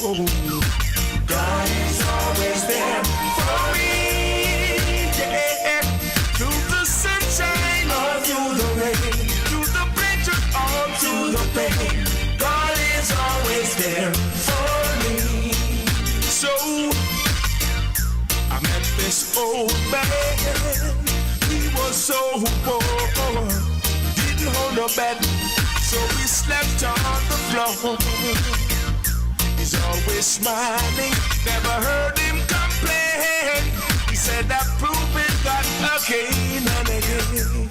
God is always there for me. Yeah. Through the sunshine or through the rain, through the pleasure or through the pain, God is always there for me. So I met this old man. He was so poor, didn't hold no bed, so we slept on the floor. He's always smiling, never heard him complain. He said that proving God again and again.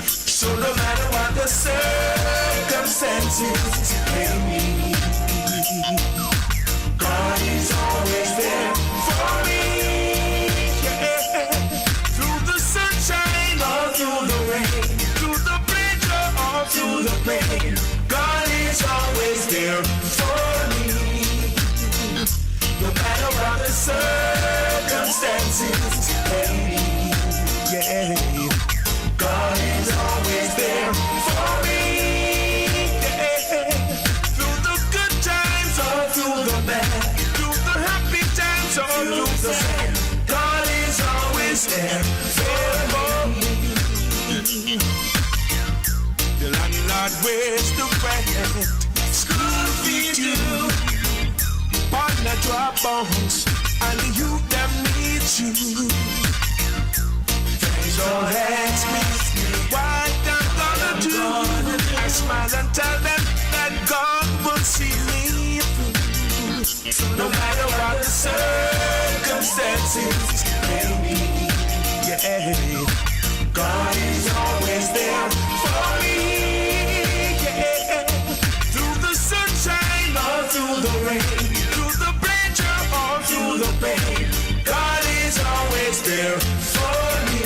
So no matter what the circumstances may be, God is always there for me. Yeah. Through the sunshine or through the rain, through the pleasure or through the pain, God is always there for me. No matter what the circumstances may be, yeah, God is always there for me. Yeah. Through the good times or through the bad, through the happy times or through the sad, God is always there for me. The landlord wears the rent, school fee due, partner drop bones, and the youth them need you. Friends all ask me what I'm gonna do. I smile and tell them that God will see me through. No matter what the circumstances may be, yeah, God is always there for me. Yeah. Through the sunshine or through the rain, through the pleasure or through the pain, God is always there for me.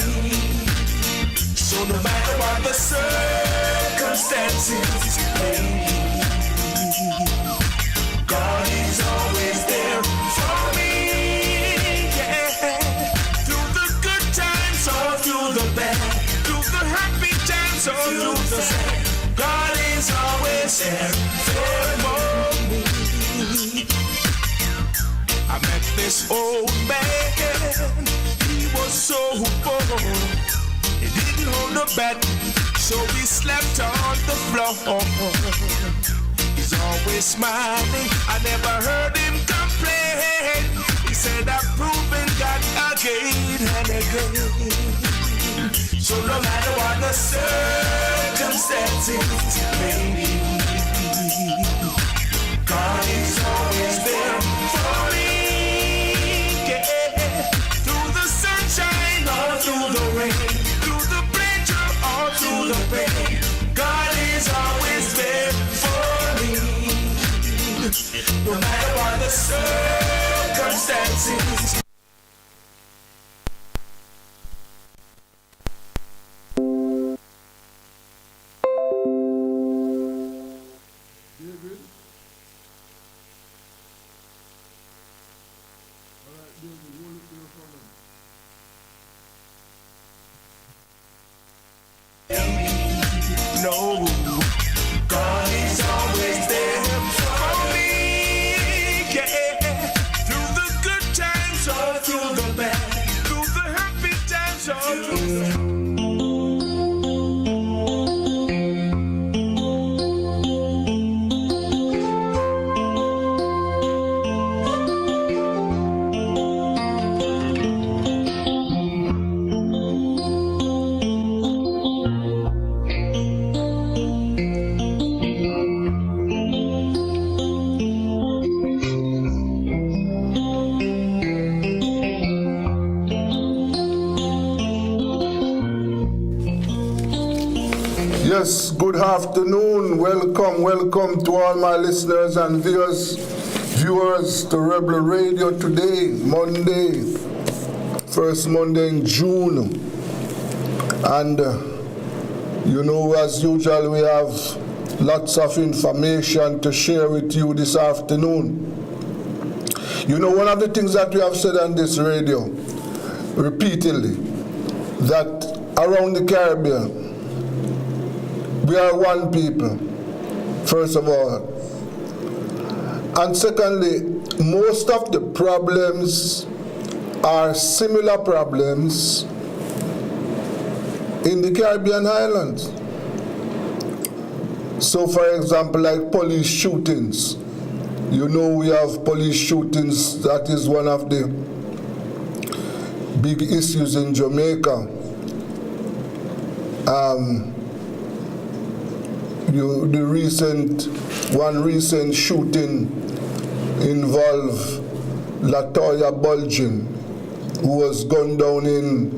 So no matter what the circumstances may be, God is always there for me. Yeah. Through the good times or through the bad, through the happy times or through the sad, God is always there for me. I met this old man. He was so poor, he didn't hold no bed, so we slept on the floor. He's always smiling, I never heard him complain. He said I'm proving God again and again. So no matter what the circumstances may be, God is always there for me. Yeah. Through the sunshine or through the rain, through the pleasure or through the pain, God is always there for me. No matter what the circumstances. No, God is always there for me. Yeah. Through the good times or through the bad, through the happy times or through the Yes, good afternoon. Welcome to all my listeners and viewers to Rebel Radio today, Monday, first Monday in June. And as usual, we have lots of information to share with you this afternoon. One of the things that we have said on this radio repeatedly, that around the Caribbean, we are one people, first of all. And secondly, most of the problems are similar problems in the Caribbean islands. So for example, like police shootings. You know, we have police shootings. That is one of the big issues in Jamaica. One recent shooting involved Latoya Bulgin, who was gunned down in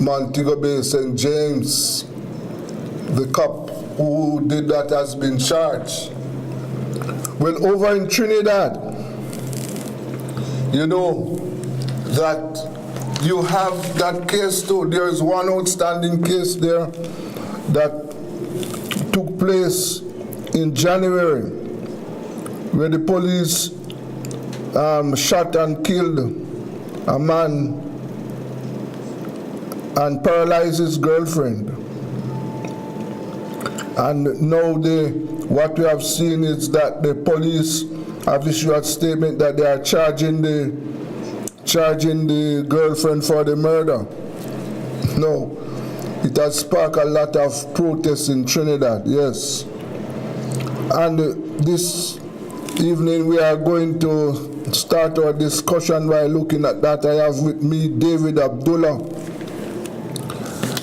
Montego Bay, St. James. The cop who did that has been charged. Well, over in Trinidad, you know that you have that case too. There is one outstanding case there that took place in January, where the police shot and killed a man and paralyzed his girlfriend. And now what we have seen is that the police have issued a statement that they are charging the girlfriend for the murder. No, it has sparked a lot of protests in Trinidad, yes. And this evening we are going to start our discussion by looking at that. I have with me David Abdullah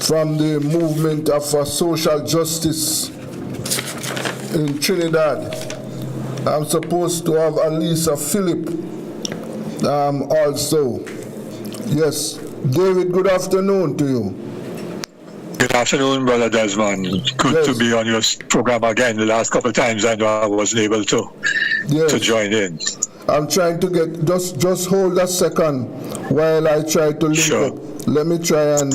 from the Movement for Social Justice in Trinidad. I'm supposed to have Alisa Phillip also. Yes, David, good afternoon to you. Good afternoon, Brother Desmond. Good to be on your program again. The last couple of times I know I wasn't able to join in. I'm trying to get, just hold a second while I try to link up. Let me try and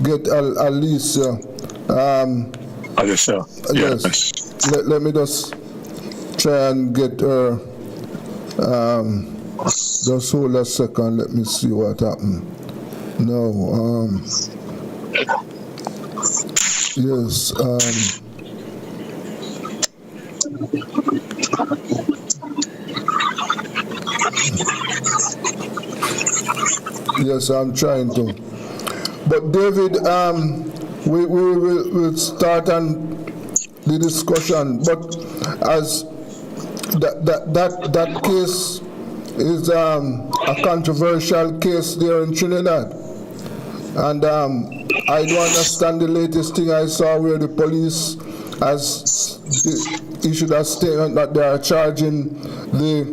get Alisa. Alisa, yes. Let me just try and get her. Just hold a second. Let me see what happened. No. Yes. Yes, I'm trying to. But David, we will start on the discussion. But as that case is a controversial case there in Trinidad, and I don't understand the latest thing I saw where the police has issued a statement that they are charging the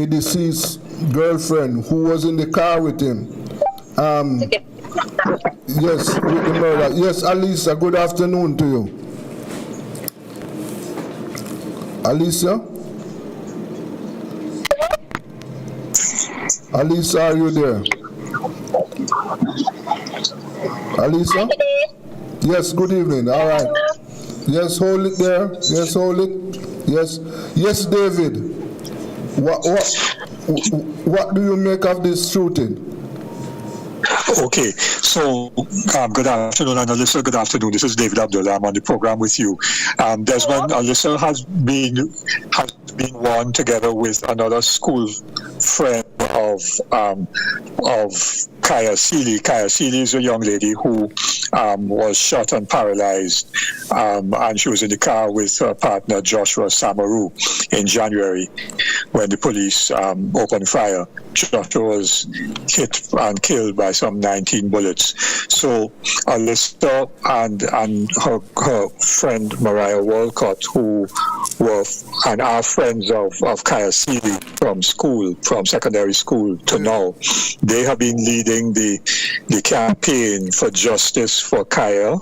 deceased girlfriend who was in the car with him. Yes, with the murder. Yes, Alisa, good afternoon to you. Alisa? Alisa, are you there? Alisa? Yes, good evening. All right. Yes, hold it there. Yes, hold it. Yes. Yes, David. What do you make of this shooting? Okay, so good afternoon, and Alyssa, good afternoon. This is David Abdullah. I'm on the program with you. Desmond, Alyssa has been one together with another school friend of Kaya Seeley. Kaya Seeley is a young lady who was shot and paralyzed, and she was in the car with her partner Joshua Samaru in January when the police opened fire. Joshua was hit and killed by some 19 bullets. So Alyssa and her friend Mariah Walcott, who were and are friends of Kaya Seeley from secondary school to now, they have been leading the campaign for justice for Kaya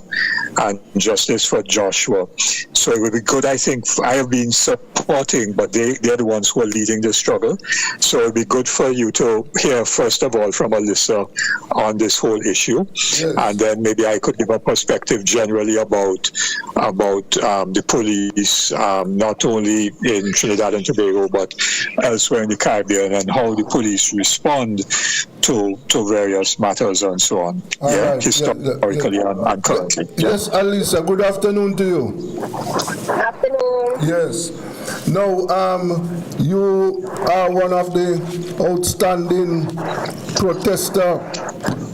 and justice for Joshua. So it would be good, I think. I have been supporting, but they're the ones who are leading the struggle. So it would be good for you to hear, first of all, from Alyssa on this whole issue. Yes. And then maybe I could give a perspective generally about the police, not only in Trinidad and Tobago, but elsewhere in the Caribbean, and how the police respond to various matters and so on. Historically and currently. Yes, Alisa, good afternoon to you. Afternoon. Yes. Now, you are one of the outstanding protester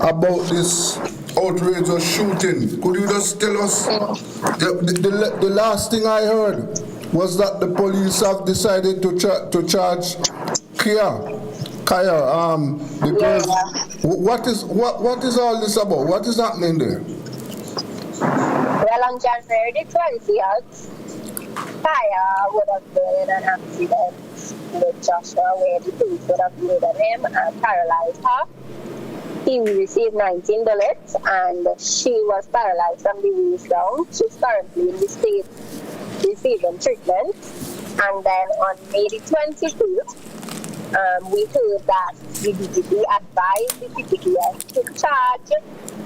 about this outrageous shooting. Could you just tell us, the last thing I heard was that the police have decided to charge Kaya, because what is all this about? What is happening there? Well, on January the 20th, Kaya would have been in an accident with Joshua where the police would have murdered him and paralyzed her. He received 19 bullets and she was paralyzed from the waist down. She's currently in the state receiving treatment. And then on May the 22nd, we heard that the DPP advised the CPDS to charge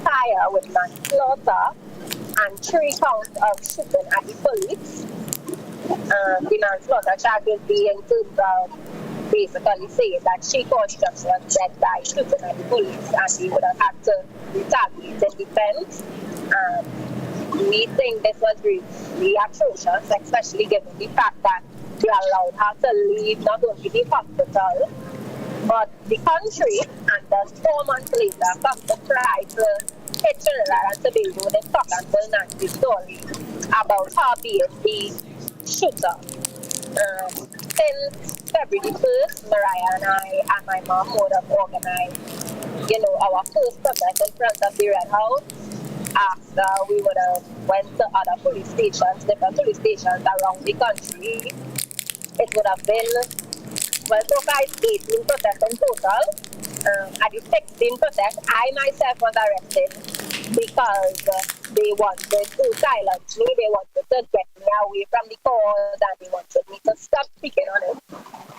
Kaya with manslaughter and 3 counts of shooting at the police. The manslaughter charge will be in terms of basically saying that she caused Joshua's death by shooting at the police and he would have had to retaliate in defense. We think this was really atrocious, especially given the fact that they allowed her to leave not only the hospital, but the country, and then 4 months later come to try to hit Trinidad and Tobago with a talk until Nancy story about her being the shooter. Since February 1st, Mariah and I and my mom would have organized, our first protest in front of the Red House. After we would have went to other police stations, different police stations around the country. It would have been, so far it's 18 protests in total. At the 16th protest, I myself was arrested because they wanted to silence me, they wanted to get me away from the cause, and they wanted me to stop speaking on it.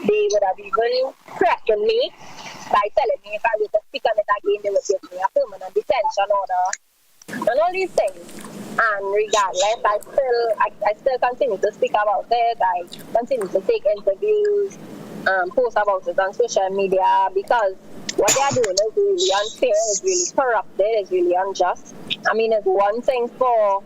They would have even threatened me by telling me if I were to speak on it again, they would give me a permanent detention order, and all these things. And regardless, I still continue to speak about it. I continue to take interviews, post about it on social media, because what they are doing is really unfair, is really corrupted, is really unjust. I mean, it's one thing for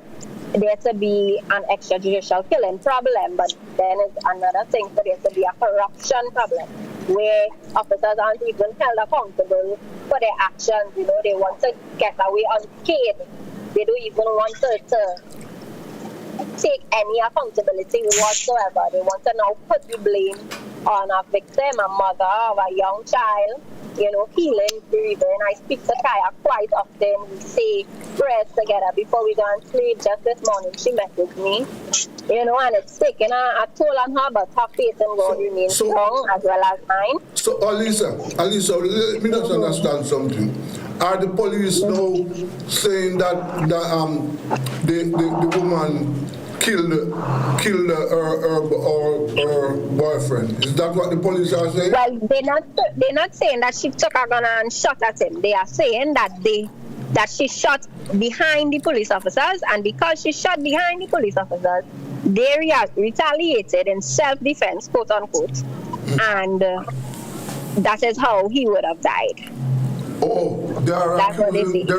there to be an extrajudicial killing problem, but then it's another thing for there to be a corruption problem, where officers aren't even held accountable for their actions. They want to get away unscathed. They don't even want to take any accountability whatsoever. They want to now put the blame on a victim, a mother of a young child, healing, breathing. I speak to Kaya quite often. We say prayers together before we go and sleep. Just this morning, she messaged me, and it's taking a toll on her, but her faith in God remains strong as well as mine. So, Alisa, let me just understand something. Are the police now saying that the woman killed her boyfriend? Is that what the police are saying? Well, they're not saying that she took a gun and shot at him. They are saying that she shot behind the police officers, and because she shot behind the police officers, they retaliated in self-defense, quote unquote, and that is how he would have died. Oh, they're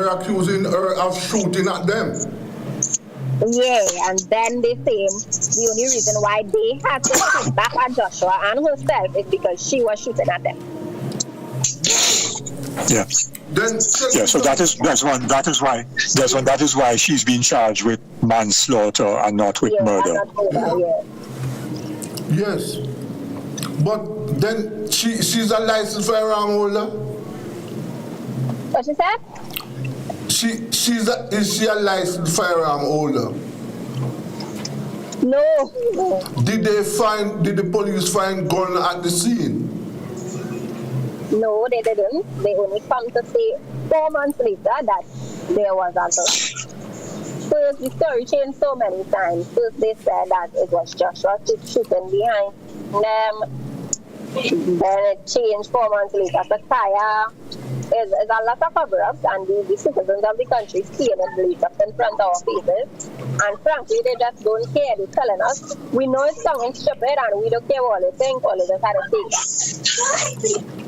accusing her of shooting at them. Yeah, and then they say the only reason why they had to shoot back at Joshua and herself is because she was shooting at them. Yeah. So that is why she's being charged with manslaughter and not with murder. Yes. But then she's a licensed firearm holder? What she said? Is she a licensed firearm holder? No. Did the police find gun at the scene? No, they didn't. They only come to say 4 months later that there was a gun. First, the story changed so many times. First, they said that it was Joshua shooting behind them. Then it changed 4 months later to Kaya. There's a lot of cover-ups, and the citizens of the country see it bleed up in front of our faces. And frankly, they just don't care. They're telling us, we know it's something stupid, and we don't care what they think, all they just had to take that.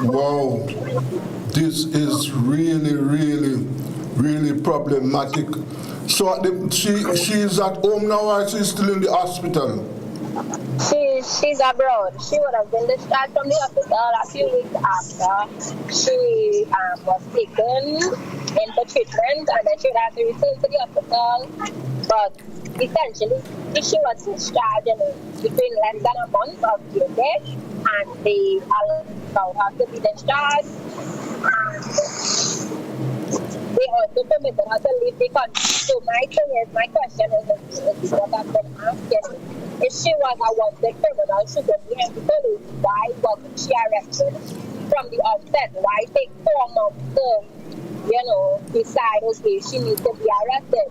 Wow. This is really, really, really problematic. So she's at home now, or she's still in the hospital? She's abroad. She would have been discharged from the hospital a few weeks after she was taken in for treatment, and then she would have to return to the hospital. But essentially, she was discharged between less than a month of being there, and they allowed her to be discharged. And they also permitted her to leave the country. So my question is what I've been asking. If she was a wanted criminal, she would be able to police. Why wasn't she arrested from the outset? Why take 4 months to, decide, okay, she needs to be arrested?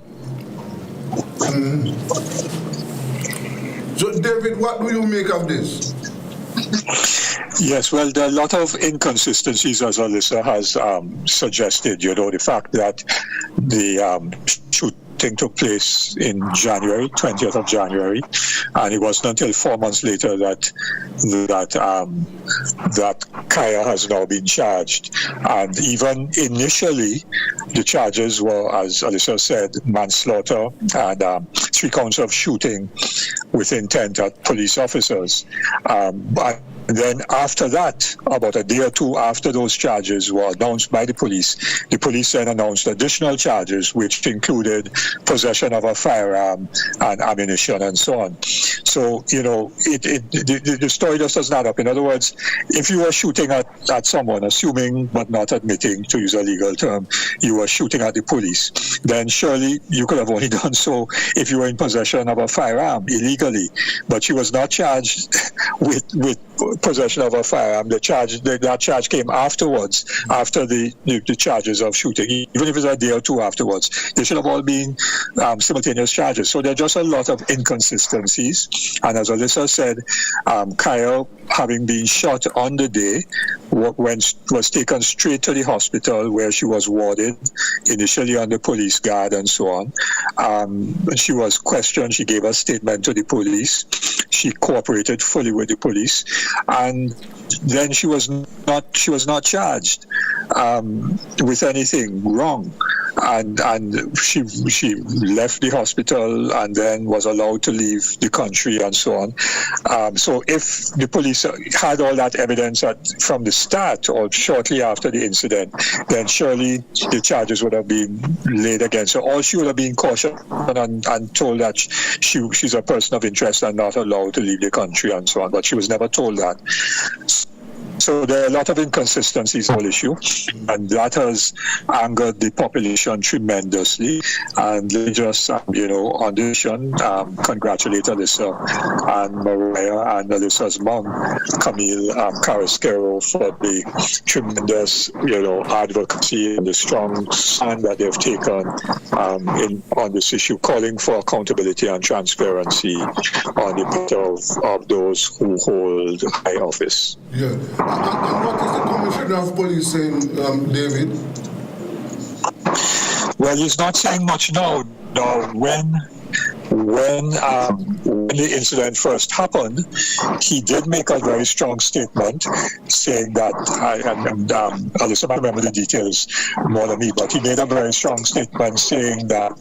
So, David, what do you make of this? Yes, well, there are a lot of inconsistencies, as Alyssa has suggested. The fact that the shooting took place in January, 20th of January, and it wasn't until 4 months later that Kaya has now been charged. And even initially, the charges were, as Alyssa said, manslaughter and 3 counts of shooting with intent at police officers. But then after that, about a day or two after those charges were announced by the police then announced additional charges, which included possession of a firearm and ammunition and so on. So, the story just doesn't add up. In other words, if you were shooting at someone, assuming but not admitting, to use a legal term, you were shooting at the police, then surely you could have only done so if you were in possession of a firearm illegally. But she was not charged with possession of a firearm. That charge came afterwards, after the charges of shooting, even if it's a day or two afterwards. They should have all been simultaneous charges. So there are just a lot of inconsistencies. And as Alyssa said, Kyle, having been shot on the day, was taken straight to the hospital where she was warded, initially under police guard and so on. She was questioned. She gave a statement to the police. She cooperated fully with the police, and then she was not charged with anything wrong, and she left the hospital and then was allowed to leave the country and so on. So if the police had all that evidence from the start or shortly after the incident, then surely the charges would have been laid against her. Or she would have been cautioned and told that she's a person of interest and not allowed to leave the country and so on. But she was never told that. So there are a lot of inconsistencies in the whole issue, and that has angered the population tremendously. And they just, on the issue, congratulate Alyssa and Mariah and Alyssa's mom, Camille Carrasquero, for the tremendous, advocacy and the strong stand that they've taken on this issue, calling for accountability and transparency on the part of those who hold high office. Yeah. And what is the Commissioner of Police saying, David? Well, he's not saying much now. When the incident first happened, he did make a very strong statement saying that, Alyssa might remember the details more than me, but he made a very strong statement saying that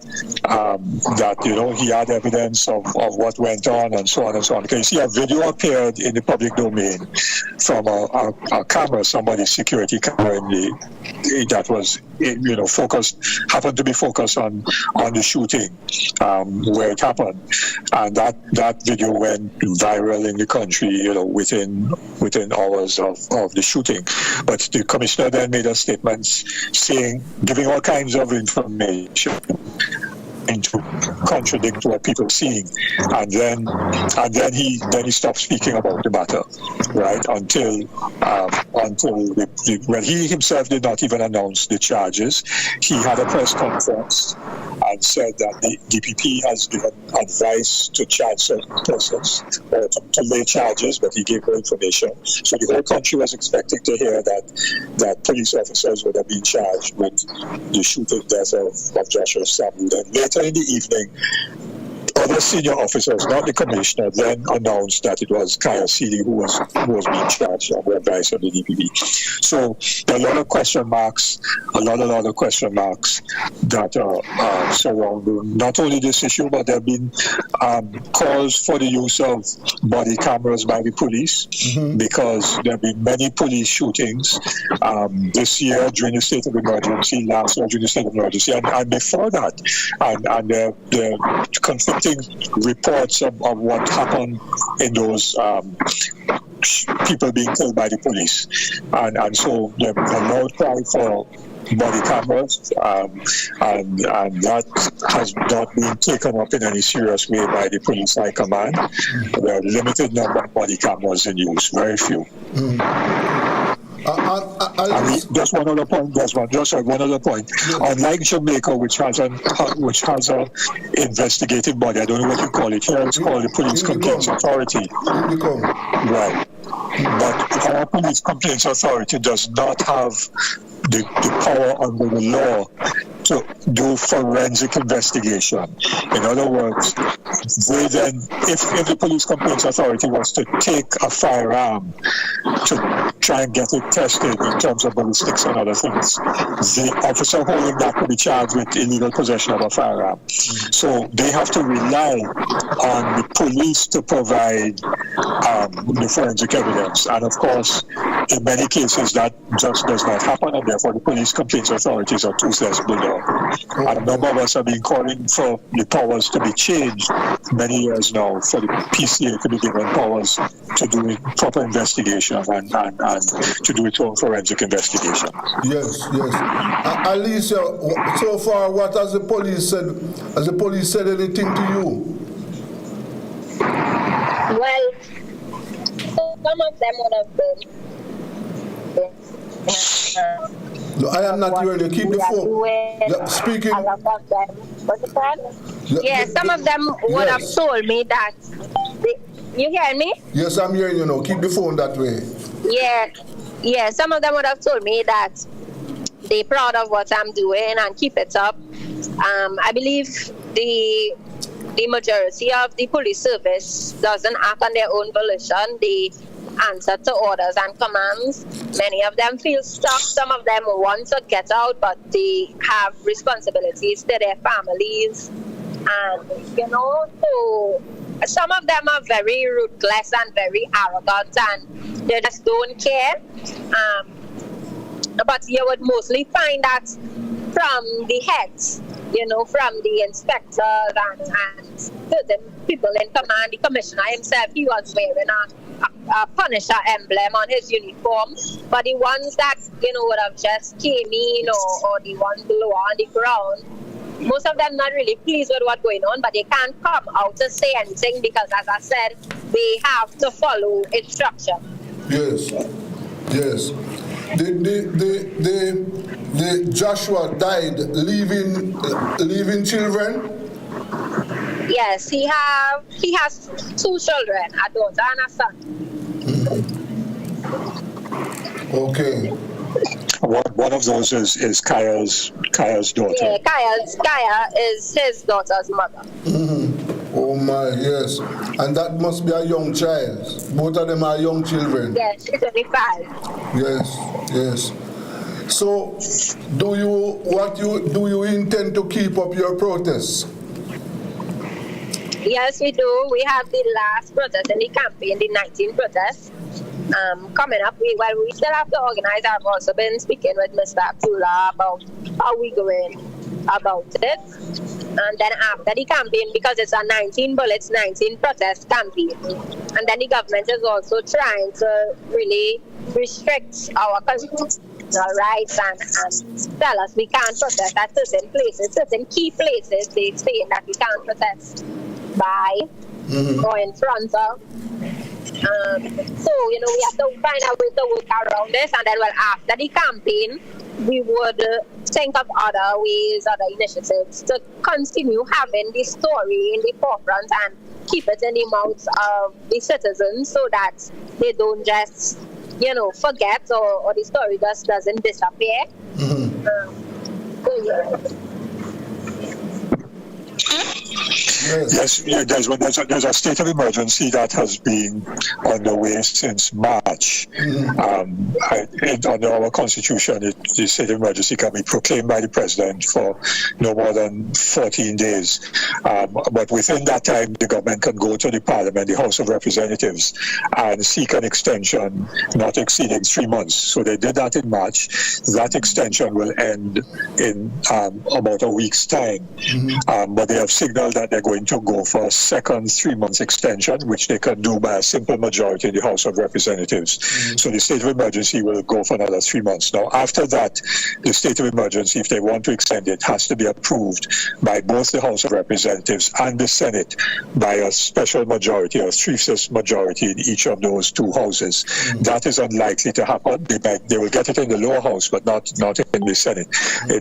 he had evidence of what went on and so on and so on. Because you see, a video appeared in the public domain from a camera, somebody's security camera that was happened to be focused on the shooting where it happened, and that video went viral in the country, within hours of the shooting. But the commissioner then made a statement giving all kinds of information to contradict what people are seeing, and then he stopped speaking about the matter, right? Until when he himself did not even announce the charges. He had a press conference and said that the DPP has given advice to charge certain persons or to lay charges, but he gave no information. So the whole country was expecting to hear that police officers would have been charged with the shooting death of Joshua Samuel. And later in the evening, other the senior officers, not the commissioner, then announced that it was Kaya Seeley who was being charged on the advice of the DPP. So there are a lot of question marks, a lot of question marks that are surrounding not only this issue, but there have been calls for the use of body cameras by the police, because there have been many police shootings this year during the state of emergency, last year during the state of emergency, and before that. And the conflicting reports of what happened in those people being killed by the police. And so the loud cry for body cameras, and that has not been taken up in any serious way by the police high command. There are limited number of body cameras in use, very few. Just one other point, Desmond. One other point. Yes. Unlike Jamaica, which has an investigative body, I don't know what you call it here. It's called the Police Complaints Authority. Right. But our Police Complaints Authority does not have the power under the law to do forensic investigation. In other words, they then, if the Police Complaints Authority was to take a firearm to try and get it tested in terms of ballistics and other things, the officer holding that could be charged with illegal possession of a firearm. So they have to rely on the police to provide the forensic evidence. And of course, in many cases, that just does not happen, and therefore the Police Complaints Authorities are toothless bulldog. And a number of us have been calling for the powers to be changed many years now, for the PCA to be given powers to do proper investigation and to do its own forensic investigation. Yes. Alicia, so far, what has the police said? Has the police said anything to you? Well, some of them would have been. No, I am not hearing you. Keep the phone. Speaking. Yeah, some of them would have told me that. You hear me? Yes, I'm hearing you now. Keep the phone that way. Yeah. Some of them would have told me that they're proud of what I'm doing and keep it up. I believe the majority of the police service doesn't act on their own volition. They answer to orders and commands. Many of them feel stuck. Some of them want to get out, but they have responsibilities to their families. And, so some of them are very ruthless and very arrogant, and they just don't care. But you would mostly find that from the heads, from the inspectors and certain people in command. The commissioner himself, he was wearing a Punisher emblem on his uniform. But the ones that, would have just came in or the ones below on the ground, most of them not really pleased with what's going on, but they can't come out to say anything because, as I said, they have to follow instruction. Yes. The Joshua died leaving children? Yes, he has 2 children, a daughter and a son. Okay. One of those is Kaya's daughter. Yeah, Kaya is his daughter's mother. Oh my, yes. And that must be a young child. Both of them are young children. Yes, she's only 5. Yes. So, do you intend to keep up your protests? Yes, we do. We have the last protest in the campaign, the 19th protest, coming up. We still have to organize. I've also been speaking with Mr. Abdullah about how we going about it. And then after the campaign, because it's a 19 bullets, 19 protest campaign, and then the government is also trying to really restrict our constitutional rights and tell us we can't protest at certain places, certain key places. They say that we can't protest by or in front of. So, we have to find a way to work around this, and then, after the campaign, we would think of other ways, other initiatives to continue having the story in the forefront and keep it in the mouths of the citizens so that they don't just, forget or the story just doesn't disappear. Yes, yeah, there's a state of emergency that has been underway since March. Under our constitution, the state of emergency can be proclaimed by the president for no more than 14 days. But within that time, the government can go to the parliament, the House of Representatives, and seek an extension not exceeding 3 months. So they did that in March. That extension will end in about a week's time. But they have signaled that they're going to go for a second 3 months extension, which they can do by a simple majority in the House of Representatives. So the state of emergency will go for another 3 months. Now, after that, the state of emergency, if they want to extend it, has to be approved by both the House of Representatives and the Senate by a special majority, or 3/5 majority in each of those two houses. That is unlikely to happen. They will get it in the lower house, but not in the Senate.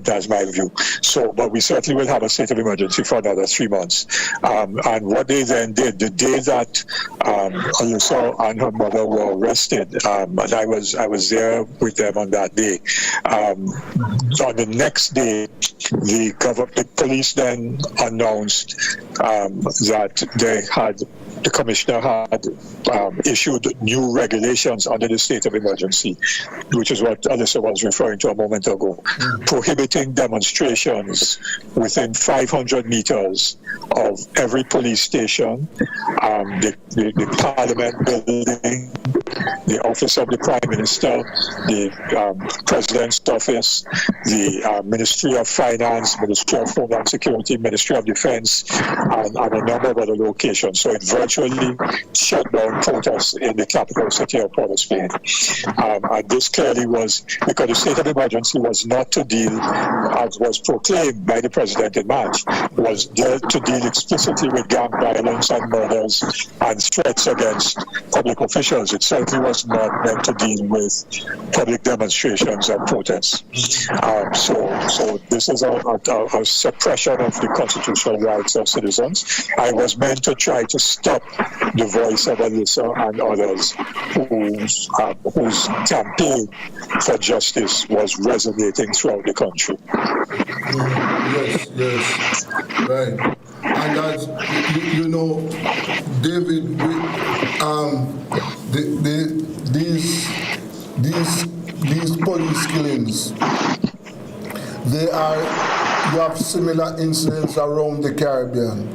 That's my view. So, but we certainly will have a state of emergency for another 3 months. And what they then did, the day that Alyssa and her mother were arrested, and I was there with them on that day. On the next day, the police then announced that the commissioner had issued new regulations under the state of emergency, which is what Alyssa was referring to a moment ago, prohibiting demonstrations within 500 meters of every police station, the Parliament building, the office of the Prime Minister, the President's office, the Ministry of Finance, Ministry of Homeland Security, Ministry of Defense, and a number of other locations. So it virtually shut down protests in the capital city of Port of Spain. And this clearly was because the state of emergency was not to deal, as was proclaimed by the President in March, was there to deal explicitly with gang violence and murders and threats against public officials. It certainly was not meant to deal with public demonstrations and protests. So this is a suppression of the constitutional rights of citizens. I was meant to try to stop the voice of Alyssa and others whose campaign for justice was resonating throughout the country. Yes, right. And as you know, David, these police killings, you have similar incidents around the Caribbean.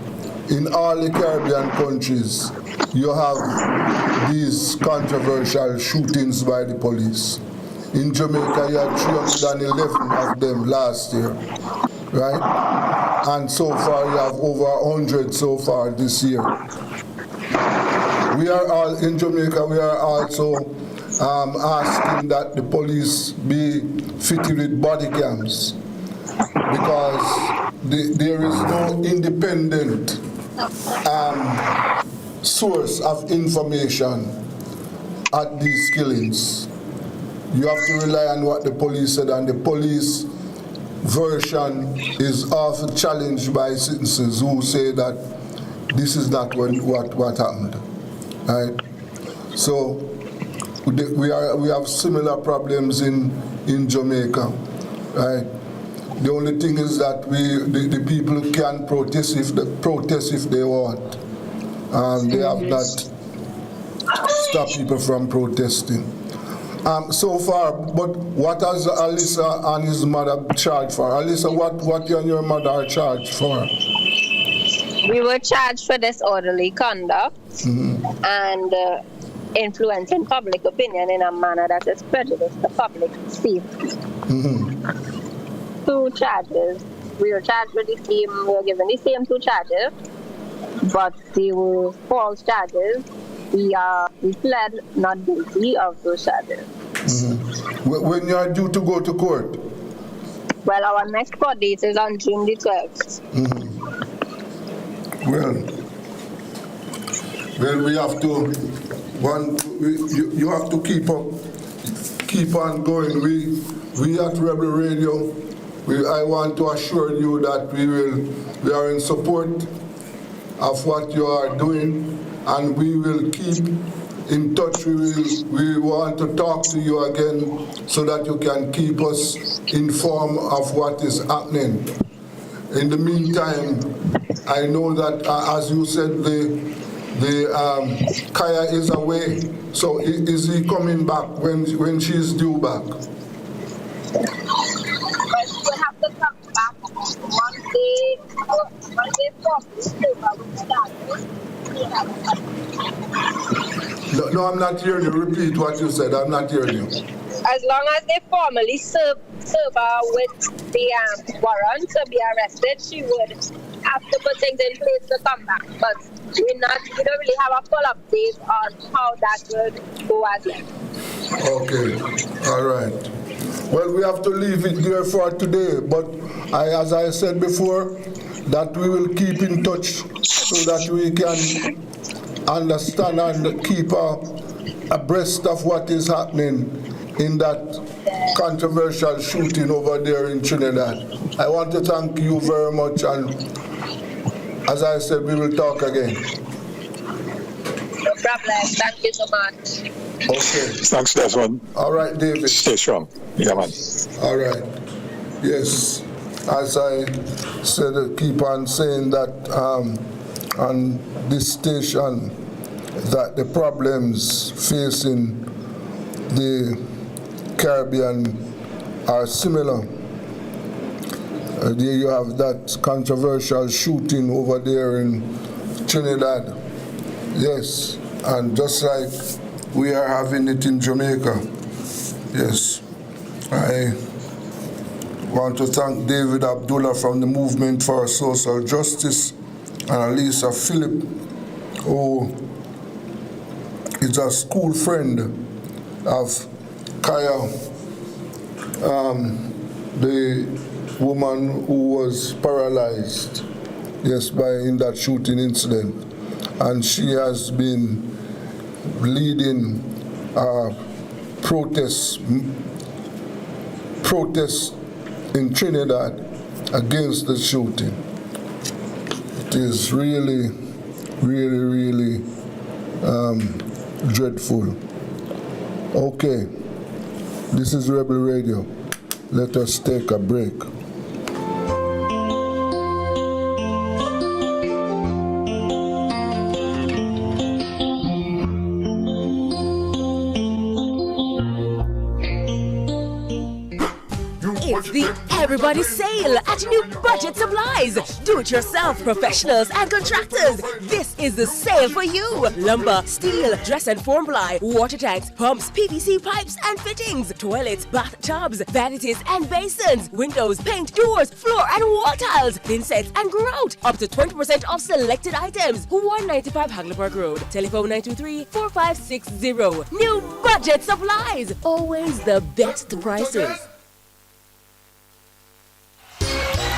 In all the Caribbean countries, you have these controversial shootings by the police. In Jamaica, you had 311 of them last year, right? And so far, you have over 100 so far this year. In Jamaica, we are also asking that the police be fitted with body cams, because there is no independent source of information at these killings. You have to rely on what the police said, and the police version is often challenged by citizens who say that this is not what happened, right? So we have similar problems in Jamaica, right? The only thing is that the people can protest if they want. They have not stopped people from protesting. So far, but what has Alyssa and his mother charged for? Alyssa, what you and your mother are charged for? We were charged for disorderly conduct and influencing public opinion in a manner that is prejudice to public safety. 2 charges. We were charged with we were given the same 2 charges, but they were false charges. We pled not guilty of those charges. When you are due to go to court? Well, our next court date is on June the 12th. Well, we have to. You have to keep on going. We at Rebel Radio, I want to assure you that we are in support of what you are doing, and we will keep in touch. We want to talk to you again so that you can keep us informed of what is happening. In the meantime, I know that, as you said, the Kaya is away. So is he coming back when she's due back? But she will have to come back Monday from No, I'm not hearing you. Repeat what you said. I'm not hearing you. As long as they formally serve her with the warrant to be arrested, she would have to put things in place to come back. But we don't really have a full update on how that would go as yet. Okay, all right. Well, we have to leave it there for today, but as I said before, that we will keep in touch so that we can understand and keep abreast of what is happening in that controversial shooting over there in Trinidad. I want to thank you very much, and as I said, we will talk again. No problem. Thank you so much. Okay. Thanks, Desmond. All right, David. Stay strong. Yeah, man. All right. Yes. As I said, keep on saying that on this station, that the problems facing the Caribbean are similar. There you have that controversial shooting over there in Trinidad. Yes, and just like we are having it in Jamaica. Yes, I want to thank David Abdullah from the Movement for Social Justice and Alisa Phillip, who is a school friend of Kaya, the woman who was paralyzed, yes, in that shooting incident. And she has been leading protests in Trinidad against the shooting. It is really, really, really dreadful. Okay, this is Rebel Radio. Let us take a break. It's the Everybody Sale at New Budget Supplies. Do-it-yourself professionals and contractors. This is the sale for you. Lumber, steel, dress and form ply, water tanks, pumps, PVC pipes and fittings, toilets, bathtubs, vanities and basins, windows, paint, doors, floor and wall tiles, thin sets and grout. Up to 20% off selected items. 195 Hagleyburg Road. Telephone 923-4560. New Budget Supplies. Always the best prices.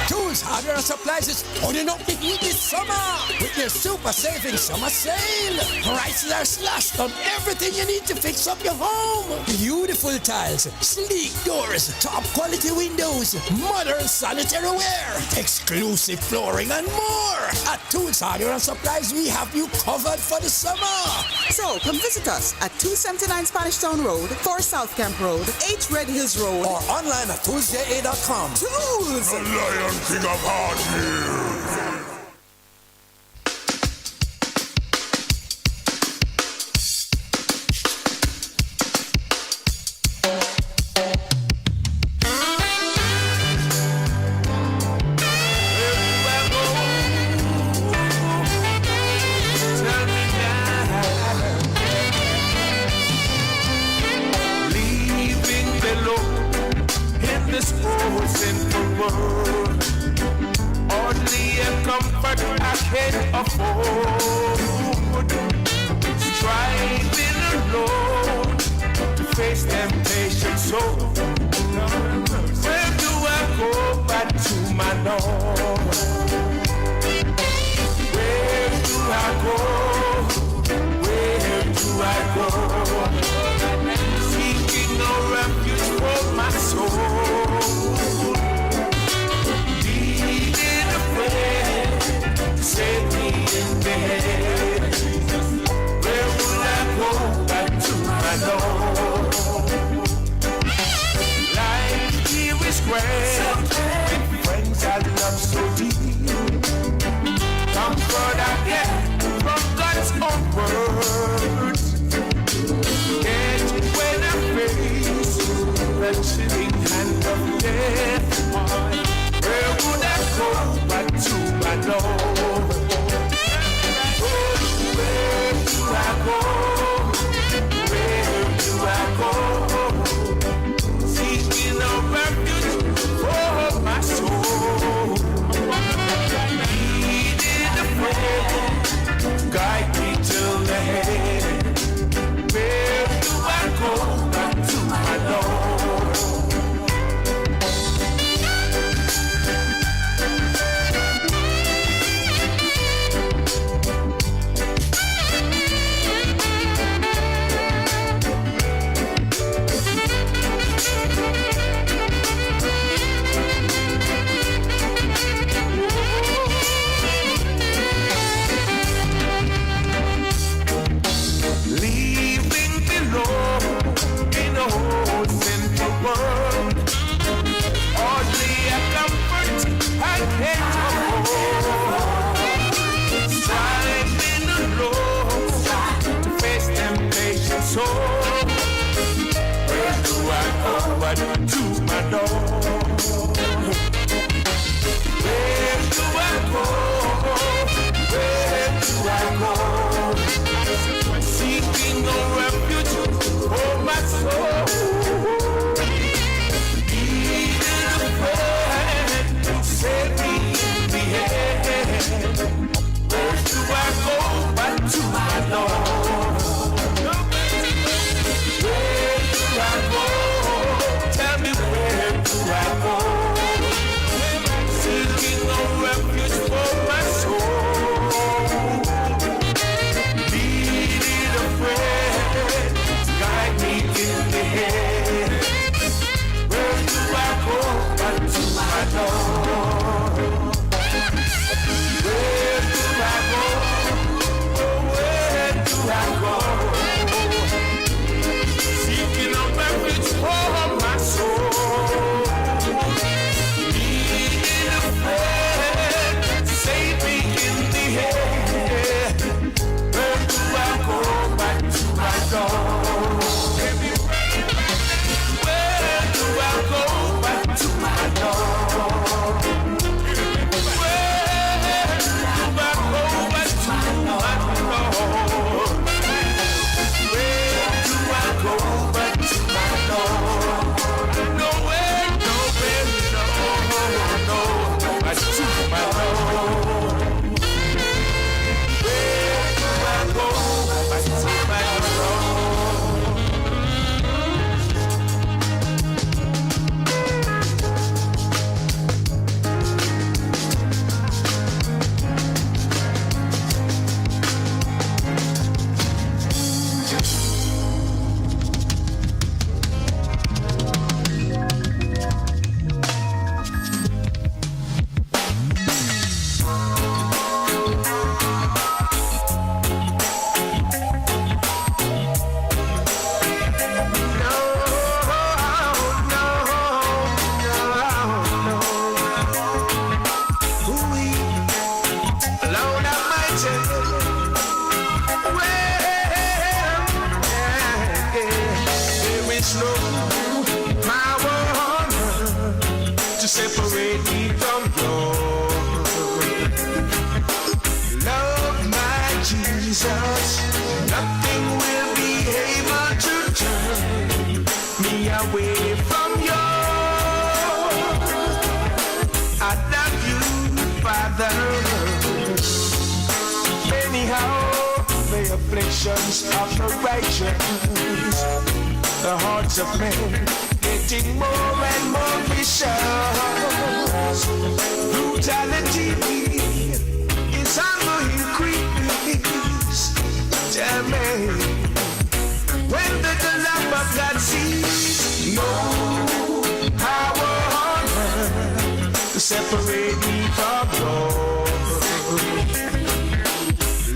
Tools, Hardware and Supplies is holding up the heat this summer with their super saving summer sale. Prices are slashed on everything you need to fix up your home. Beautiful tiles, sleek doors, top quality windows, modern sanitary ware, exclusive flooring and more. At Tools, Hardware and Supplies, we have you covered for the summer. So come visit us at 279 Spanish Town Road, 4 South Camp Road, 8 Red Hills Road, or online at toolsja.com. Tools! The Lion King of Hard Heels. soul. Where do I go but to my Lord? Where do I go? Where do I go? Seeking a refuge for my soul. Needed a friend to save me in the end. Where do I go but to my Lord? Where do I go? Tell me where do I go? Seeking a refuge for my soul. Needed a friend to guide me in the head. Where do I go but to my Lord? Where do I go? Oh, where do I go? Seeking a refuge for my soul. Needed a friend to save me in the head. Where do I go back to my Lord? Where do I go back to my Lord? Where do I go back to my Lord? Where do I go back to my Lord? Nowhere, nowhere, no, back to my Lord. Where do I go back to my Lord? Separate me from Lord. Love my Jesus, nothing will be able to turn me away from you. I love you, Father. Anyhow, the afflictions of the righteous, the hearts of men getting more and more vicious. Brutality is on the increase. Tell me, when the love of God sees no power on earth to separate me from Lord.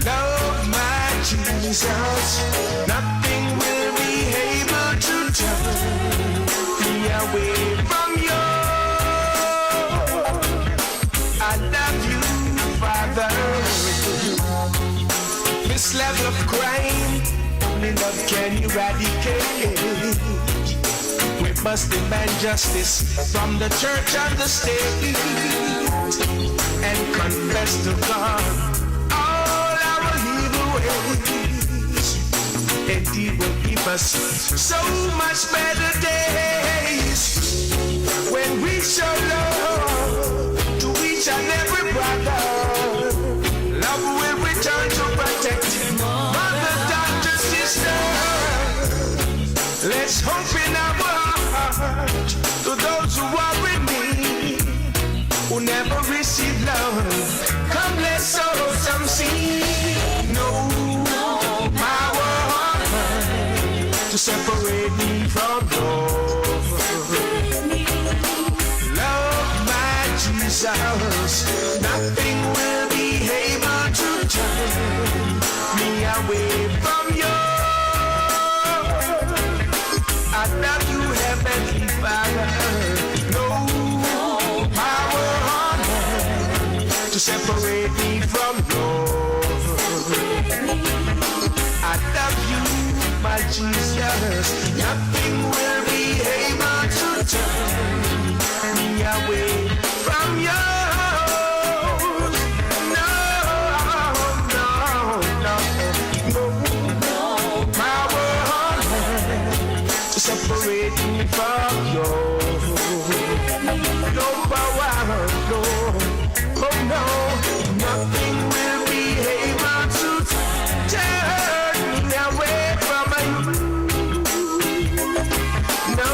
Love my Jesus, nothing will be able to turn away from you. I love you, Father. This level of crime, only love can eradicate. We must demand justice from the church and the state, and confess to God all our evil ways. Indeed will give us so much better days when we show love to each and every brother. Love will return to protect brothers and sisters. Let's hope in our heart to those who are in need, who never receive love. Come, let's sow some seed. No power on earth to separate me from Lord. Love my Jesus, nothing will be able to turn me away from you. I love you, Heavenly Father. No power on earth to separate me from Lord. I love you, my Jesus, nothing will be able to turn me away from you. No, no, no, no power on earth to separate me from you. No power, no, oh no, nothing will be able to turn me away from you. No,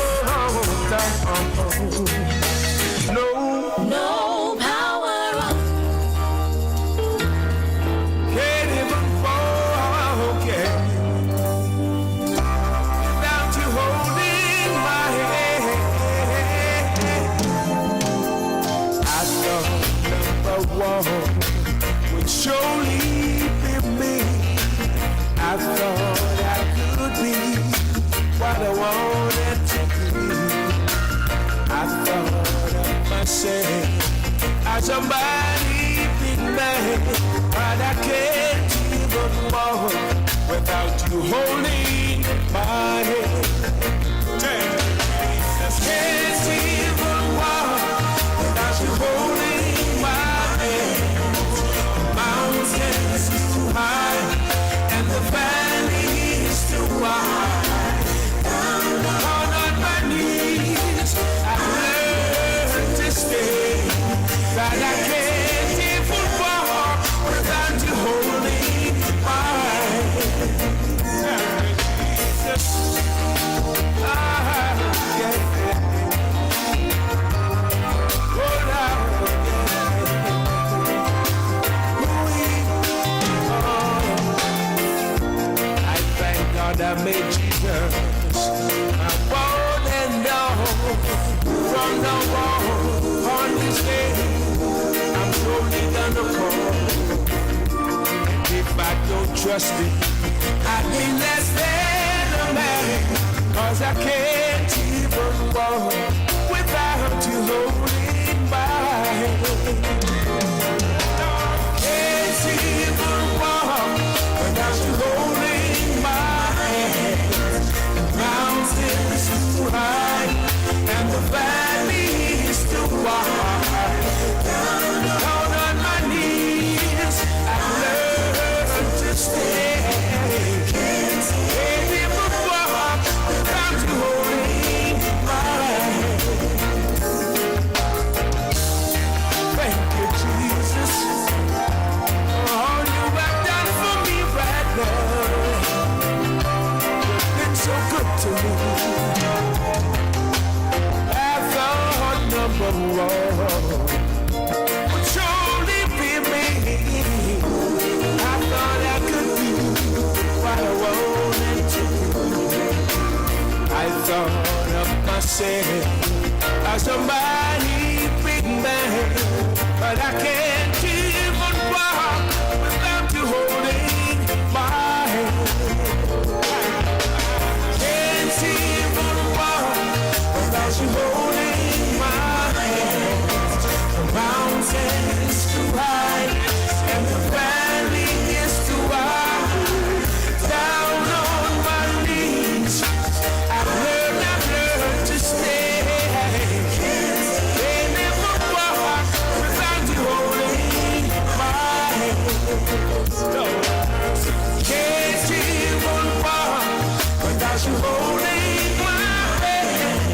no, no power on can't even forget without you holding my hand. I thought number one would surely be me. I thought I could be what I wanted to be. I thought of myself as a mighty big man, but I can't even walk without you holding my hand. Jesus, can't even walk without you holding my hand. The mountains too high and the valley is too wide. Down on my knees, I learned to stay. That I can't even walk without you holding my hand. Jesus, yeah. Oh, I thank God I made Jesus my one and all. From now on this day, I'm totally gonna call. And if I don't trust it, I'd be less than a man. 'Cause I can't even walk without you holding my hand. Can't even walk without you holding my hand. The mountains too high and the valley is too wide. Down on my knees, I learned to stay. Can't even walk without you holding my hand. Thank you, Jesus, for all you have done for me right now. You've been so good to me. I thought number one would surely be me. I thought I could be what I wanted to be. I thought of myself as a mighty big man, but I can't even walk without you holding my hand. Can't even walk without you holding my hand. The mountains too high and the valley is too wide. Down on my knees, I've learned to stay. Can't even walk without you holding my hand. No. Can't even walk without you holding my hand.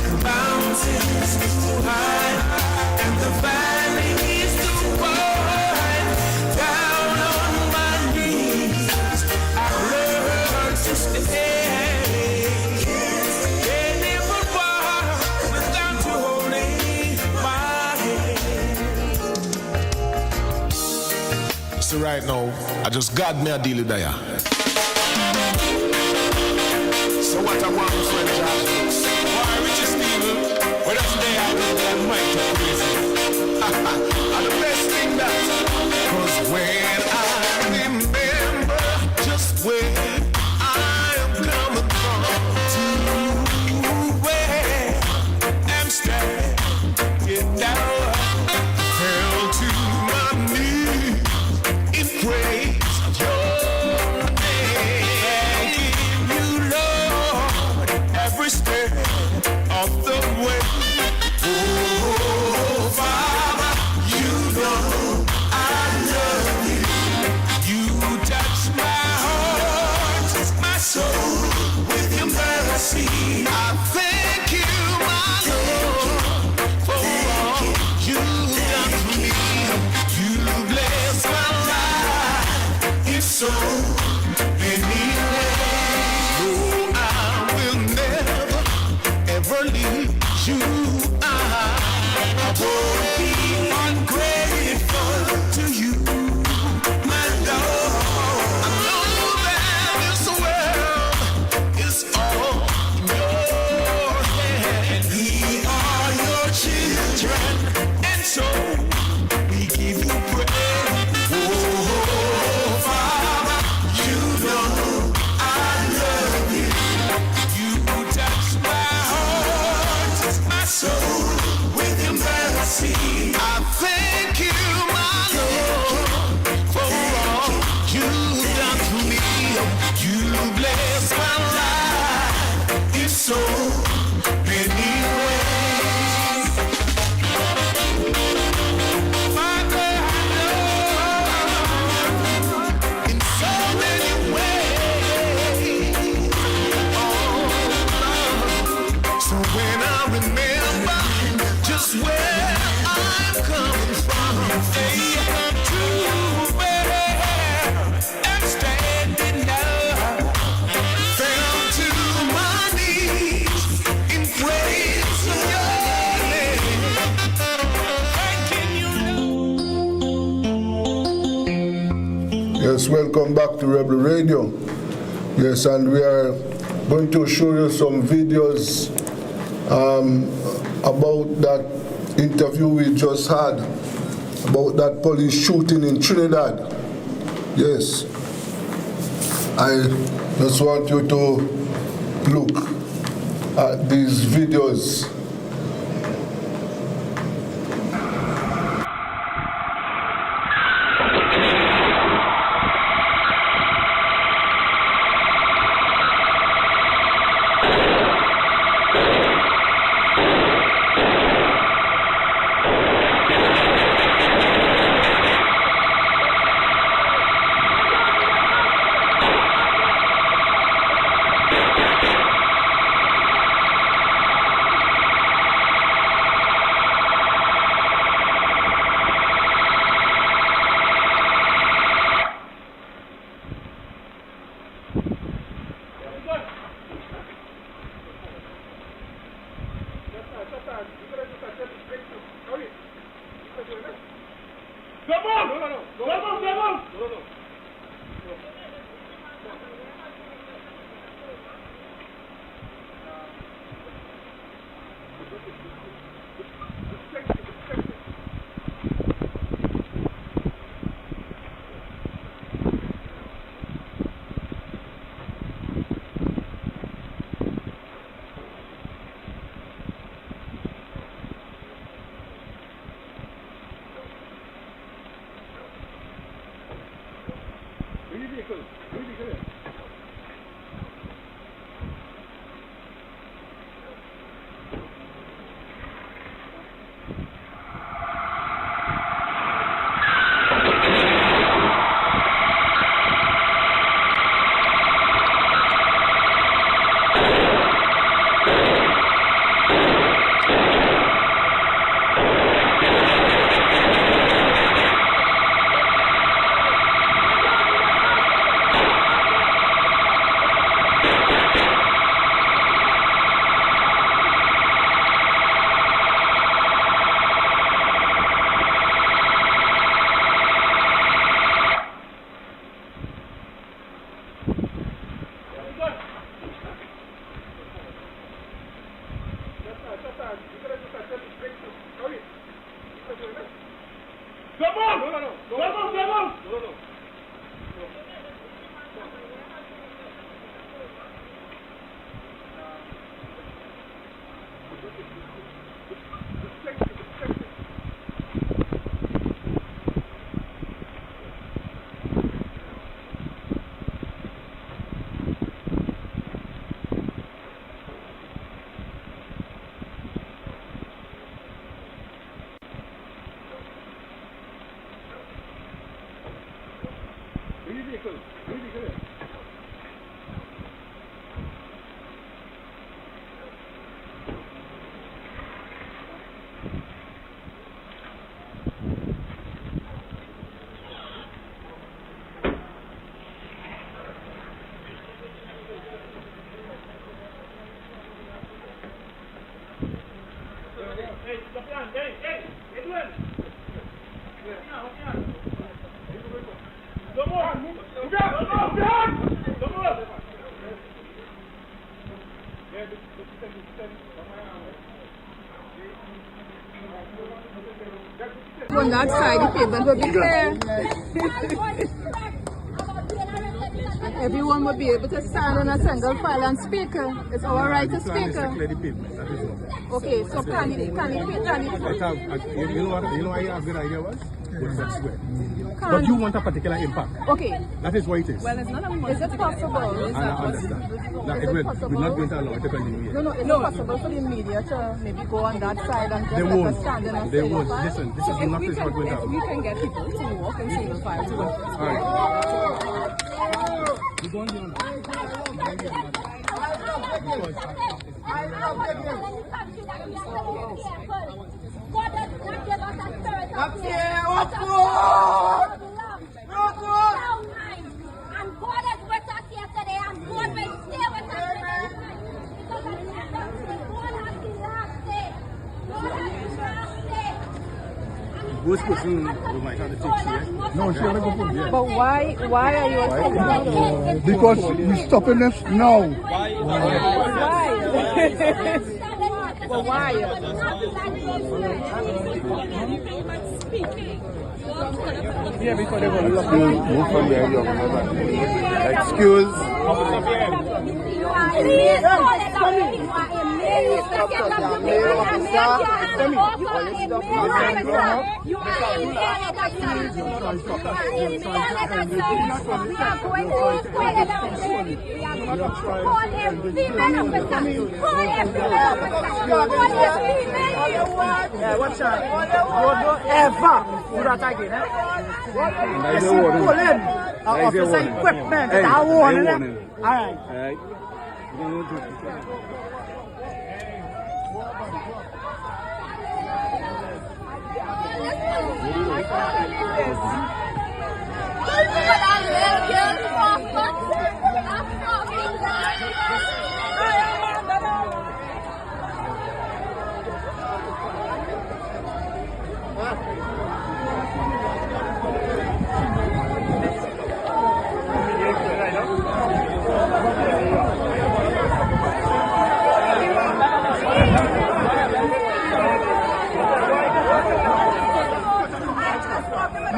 The mountains too high and the valley is too wide. Down on my knees, I've learned to stay. Can't even walk without you holding my hand. So right now, I just got me a deal there. So what I want, friend Josh? Why Richie Steven? Well, that's the day I did that mic to crazy. And the best thing that, 'cause when I remember just where I am coming from to where I'm standing now, fell to my knees in praise of your name. Give you Yes, welcome back to Rebel Radio. Yes, and we are going to show you some videos about that interview we just had, about that police shooting in Trinidad. Yes, I just want you to look at these videos. On that side, the pavement will be clear. Everyone will be able to stand on a single file and speak. It's our right to speak. Okay, so can it? You know what a good idea was? But you want a particular impact. Okay. That is what it is. Well, it's not a is it possible? I understand. We're not going to allow it to continue here. No, it's not possible for the media to maybe go on that side and just They won't. stand in a They single won't. file. Listen, this is not If we can get people to walk in single file to All right. We're going beyond that. Most person we might have to take care. No, she only go for yeah. But why are you attacking? Because we're stopping this now. Why? But why? Yeah, because they want to look excuse. Watch out. Don't ever do that again. You see pulling officer equipment. I warn them. All right.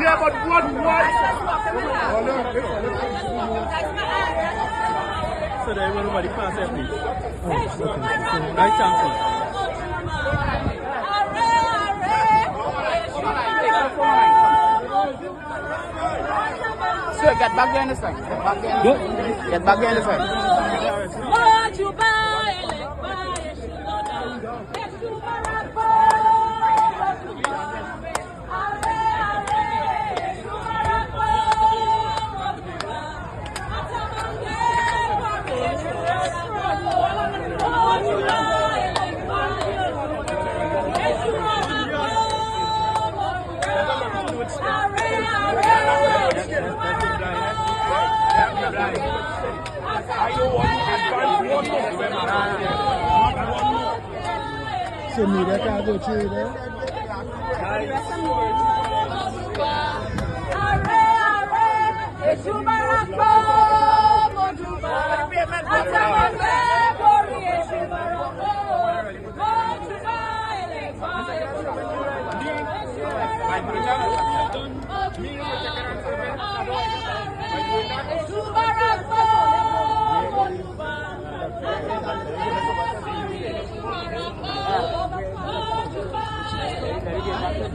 Yeah, but what? So that everybody pass there, please. Right chance. Sir, get back there in this side. Get back there in this side. So me that can go through there.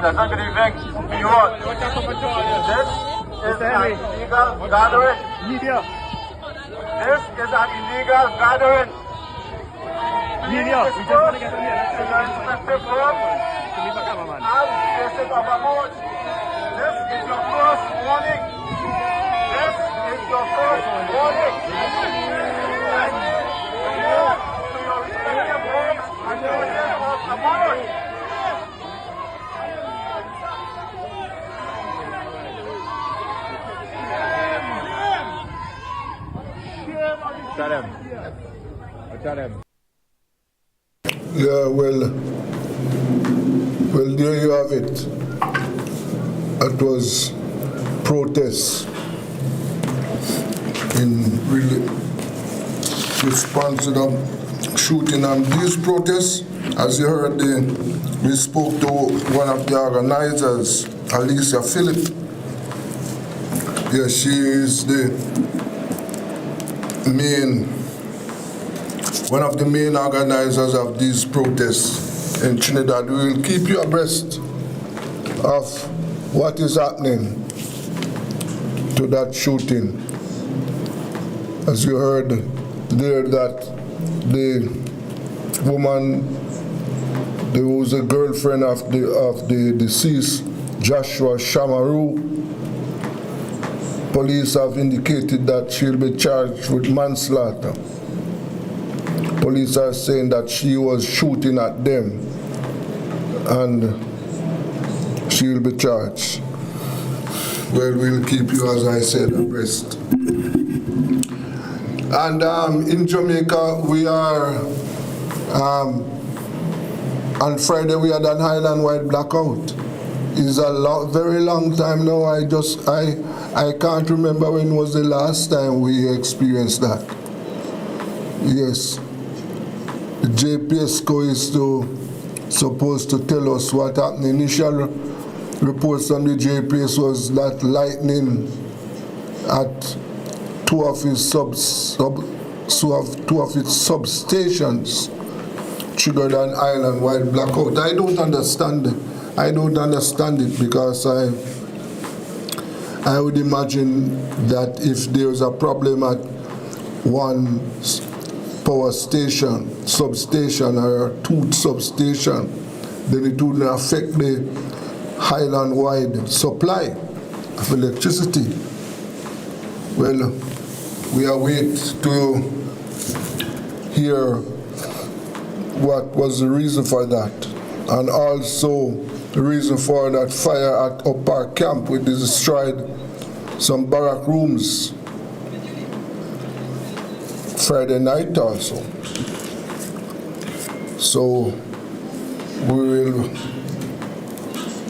Good evening, viewers. This is an illegal gathering. Media. This is an illegal gathering. Media. We just want to get on here. In the respective room, as basis of a mood. This is your first warning. This is your first warning. To your respective rooms and to the end of the mood. Tell them. Tell them. Yeah, well, there you have it. That was protests in response to the shooting. And these protests, as you heard, we spoke to one of the organizers, Alicia Phillip. Yeah, she is one of the main organizers of these protests in Trinidad. We will keep you abreast of what is happening to that shooting. As you heard there, that the woman, there was a girlfriend of the deceased, Joshua Shamaru. Police have indicated that she'll be charged with manslaughter. Police are saying that she was shooting at them and she'll be charged. Well, we'll keep you, as I said, abreast. And in Jamaica, we are, on Friday we had an island-wide blackout. It's a very long time now. I can't remember when was the last time we experienced that. Yes. The JPSCO is supposed to tell us what happened. Initial reports from the JPS was that lightning at two of its substations triggered an island-wide blackout. I don't understand it because I would imagine that if there's a problem at one power station, substation, or two substation, then it wouldn't affect the island-wide supply of electricity. Well, we await to hear what was the reason for that, and also the reason for that fire at Upper Camp, which destroyed some barrack rooms Friday night also. So we will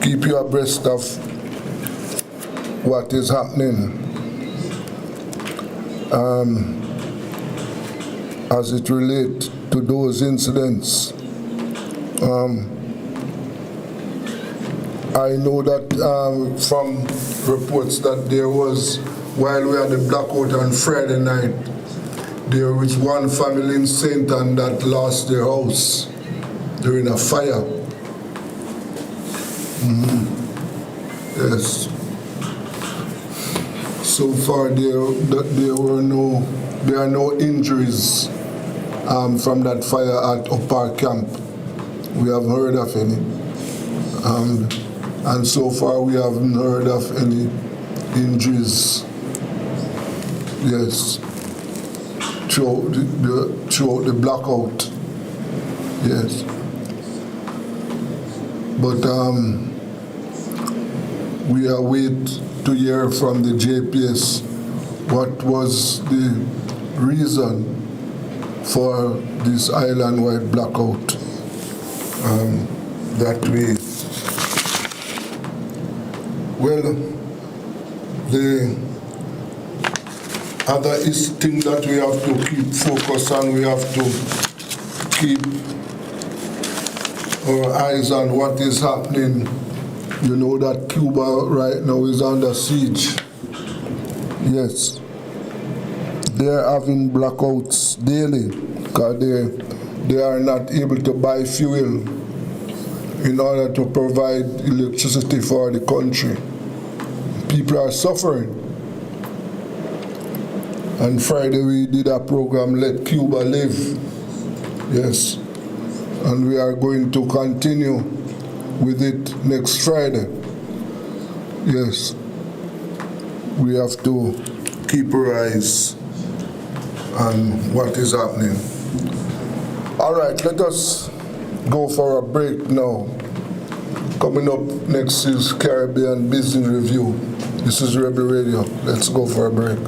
keep you abreast of what is happening as it relates to those incidents. I know that from reports that there was, while we had the blackout on Friday night, there was one family in St. Anne that lost their house during a fire. Yes. So far, there are no injuries from that fire at Upper Camp. We haven't heard of any. And so far, we haven't heard of any injuries. Yes. Throughout the blackout. Yes. But we await to hear from the JPS what was the reason for this island-wide blackout that we. Well, the other thing that we have to keep focus on, we have to keep our eyes on what is happening. You know that Cuba right now is under siege. Yes. They're having blackouts daily because they are not able to buy fuel in order to provide electricity for the country. People are suffering. On Friday we did a program, Let Cuba Live. Yes. And we are going to continue with it next Friday. Yes. We have to keep our eyes on what is happening. All right, let us go for a break now. Coming up next is Caribbean Business Review. This is Rebel Radio. Let's go for a break.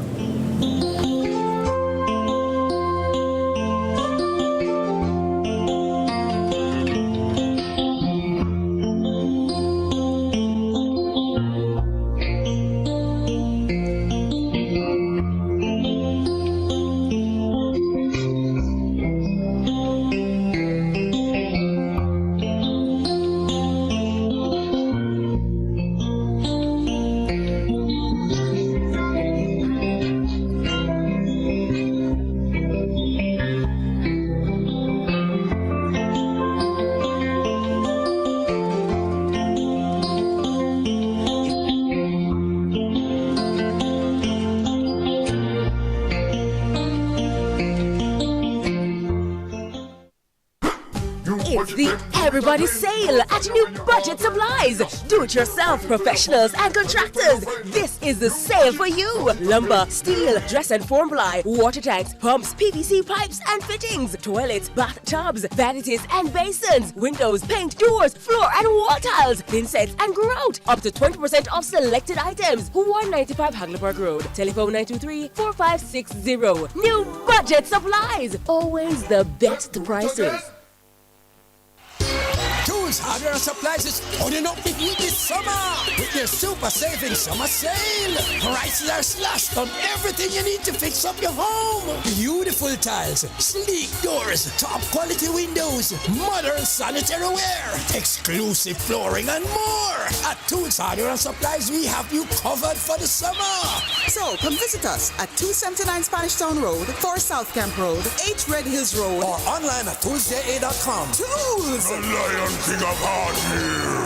It's the Everybody Sale at New Budget Supplies. Do-it-yourself professionals and contractors. This is the sale for you. Lumber, steel, dress and form ply, water tanks, pumps, PVC pipes and fittings, toilets, bathtubs, vanities and basins, windows, paint, doors, floor and wall tiles, thin sets and grout. Up to 20% off selected items. 195 Hagley Park Road. Telephone 923-4560. New Budget Supplies. Always the best prices. Tools, hardware, and supplies is turning up the heat this summer with their super saving summer sale. Prices are slashed on everything you need to fix up your home. Beautiful tiles, sleek doors, top quality windows, modern sanitary ware, exclusive flooring, and more. At Tools, hardware, and supplies, we have you covered for the summer. So come visit us at 279 Spanish Town Road, 4 South Camp Road, 8 Red Hills Road, or online at toolsja.com. Tools! The Lion King of Hardware.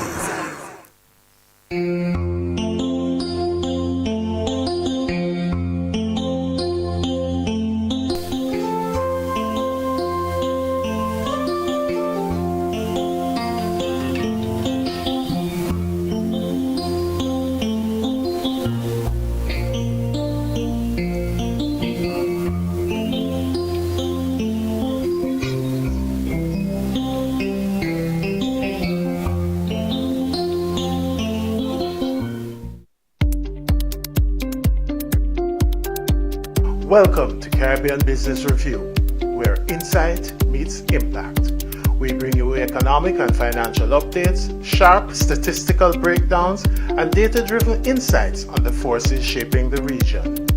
Welcome to Caribbean Business Review, where insight meets impact. We bring you economic and financial updates, sharp statistical breakdowns, and data-driven insights on the forces shaping the region.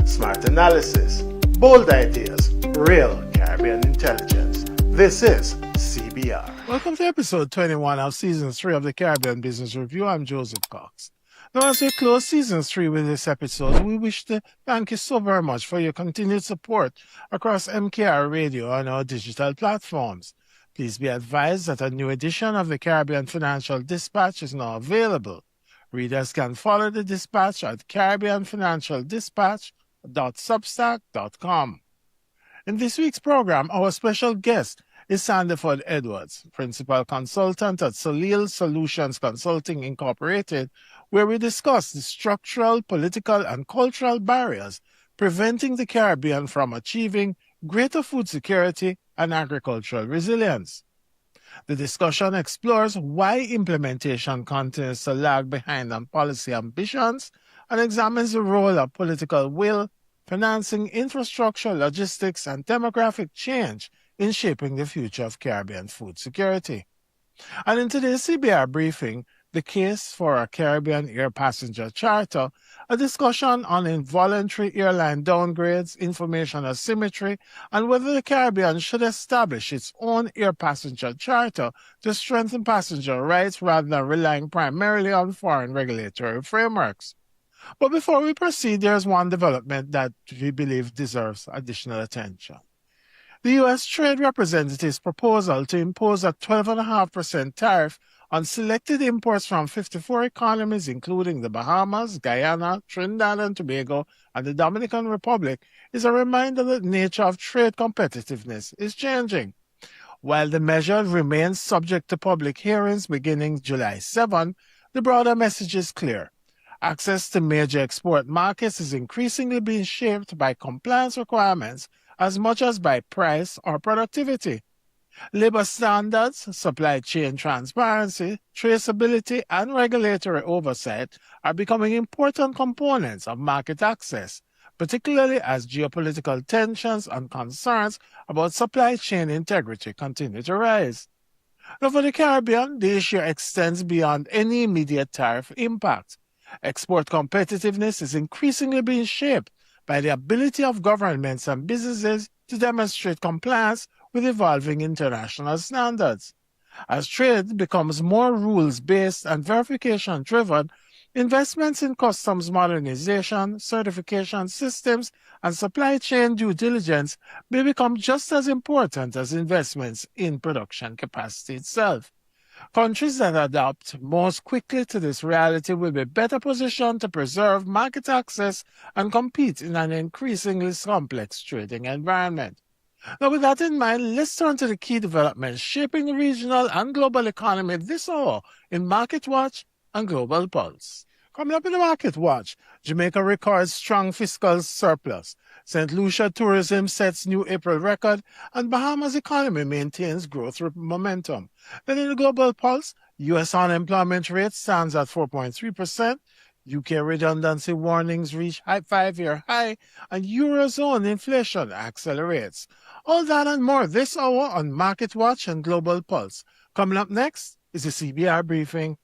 Smart analysis, bold ideas, real Caribbean intelligence. This is CBR. Welcome to episode 21 of season 3 of the Caribbean Business Review. I'm Joseph Cox. Now, as we close season 3 with this episode, we wish to thank you so very much for your continued support across MKR Radio and our digital platforms. Please be advised that a new edition of the Caribbean Financial Dispatch is now available. Readers can follow the dispatch at caribbeanfinancialdispatch.substack.com. In this week's program, our special guest is Sandiford Edwards, Principal Consultant at Solil Solutions Consulting Incorporated, where we discuss the structural, political, and cultural barriers preventing the Caribbean from achieving greater food security and agricultural resilience. The discussion explores why implementation continues to lag behind on policy ambitions and examines the role of political will, financing, infrastructure, logistics, and demographic change in shaping the future of Caribbean food security. And in today's CBR briefing, the case for a Caribbean air passenger charter, a discussion on involuntary airline downgrades, information asymmetry, and whether the Caribbean should establish its own air passenger charter to strengthen passenger rights rather than relying primarily on foreign regulatory frameworks. But before we proceed, there's one development that we believe deserves additional attention. The U.S. Trade Representative's proposal to impose a 12.5% tariff on selected imports from 54 economies, including the Bahamas, Guyana, Trinidad and Tobago, and the Dominican Republic, is a reminder that the nature of trade competitiveness is changing. While the measure remains subject to public hearings beginning July 7, the broader message is clear. Access to major export markets is increasingly being shaped by compliance requirements as much as by price or productivity. Labor standards, supply chain transparency, traceability, and regulatory oversight are becoming important components of market access, particularly as geopolitical tensions and concerns about supply chain integrity continue to rise. Now, for the Caribbean, the issue extends beyond any immediate tariff impact. Export competitiveness is increasingly being shaped by the ability of governments and businesses to demonstrate compliance with evolving international standards. As trade becomes more rules-based and verification-driven, investments in customs modernization, certification systems, and supply chain due diligence may become just as important as investments in production capacity itself. Countries that adapt most quickly to this reality will be better positioned to preserve market access and compete in an increasingly complex trading environment. Now, with that in mind, let's turn to the key developments shaping the regional and global economy this hour in Market Watch and Global Pulse. Coming up in the Market Watch, Jamaica records strong fiscal surplus. St. Lucia tourism sets new April record, and Bahamas economy maintains growth momentum. Then in the Global Pulse, U.S. unemployment rate stands at 4.3%, UK redundancy warnings reach 5-year high, and Eurozone inflation accelerates. All that and more this hour on Market Watch and Global Pulse. Coming up next, is the CBR briefing.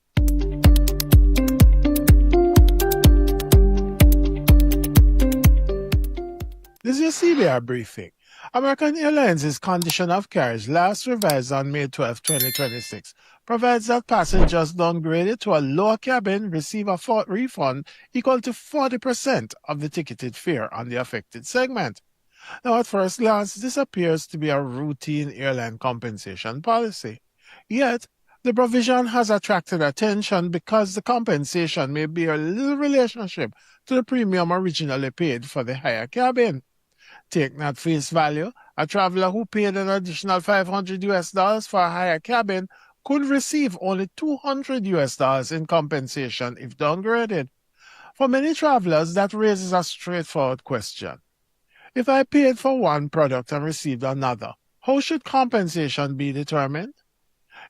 This is your CBR briefing. American Airlines' condition of carriage, last revised on May 12, 2026, provides that passengers downgraded to a lower cabin receive a refund equal to 40% of the ticketed fare on the affected segment. Now, at first glance, this appears to be a routine airline compensation policy. Yet, the provision has attracted attention because the compensation may bear little relationship to the premium originally paid for the higher cabin. Taken at face value, a traveler who paid an additional $500 for a higher cabin could receive only $200 in compensation if downgraded. For many travelers, that raises a straightforward question. If I paid for one product and received another, how should compensation be determined?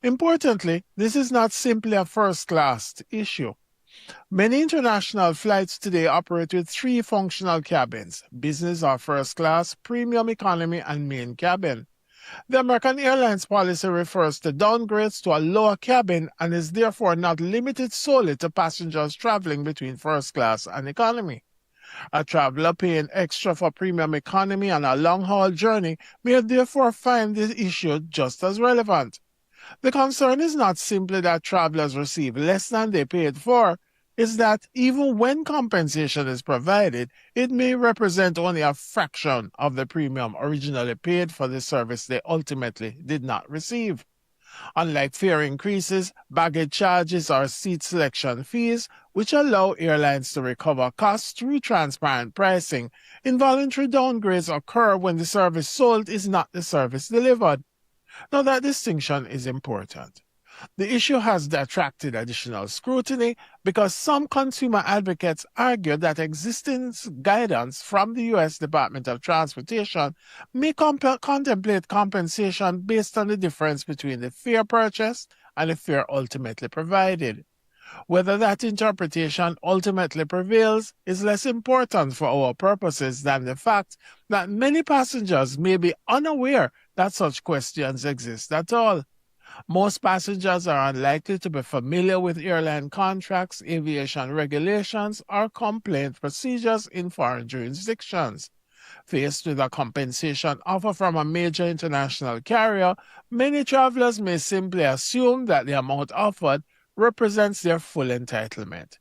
Importantly, this is not simply a first-class issue. Many international flights today operate with three functional cabins: business or first class, premium economy, and main cabin. The American Airlines policy refers to downgrades to a lower cabin and is therefore not limited solely to passengers traveling between first class and economy. A traveler paying extra for premium economy on a long-haul journey may therefore find this issue just as relevant. The concern is not simply that travelers receive less than they paid for, is that even when compensation is provided, it may represent only a fraction of the premium originally paid for the service they ultimately did not receive. Unlike fare increases, baggage charges or seat selection fees, which allow airlines to recover costs through transparent pricing, involuntary downgrades occur when the service sold is not the service delivered. Now, that distinction is important. The issue has attracted additional scrutiny because some consumer advocates argue that existing guidance from the U.S. Department of Transportation may contemplate compensation based on the difference between the fare purchased and the fare ultimately provided. Whether that interpretation ultimately prevails is less important for our purposes than the fact that many passengers may be unaware that such questions exist at all. Most passengers are unlikely to be familiar with airline contracts, aviation regulations, or complaint procedures in foreign jurisdictions. Faced with a compensation offer from a major international carrier, many travelers may simply assume that the amount offered represents their full entitlement.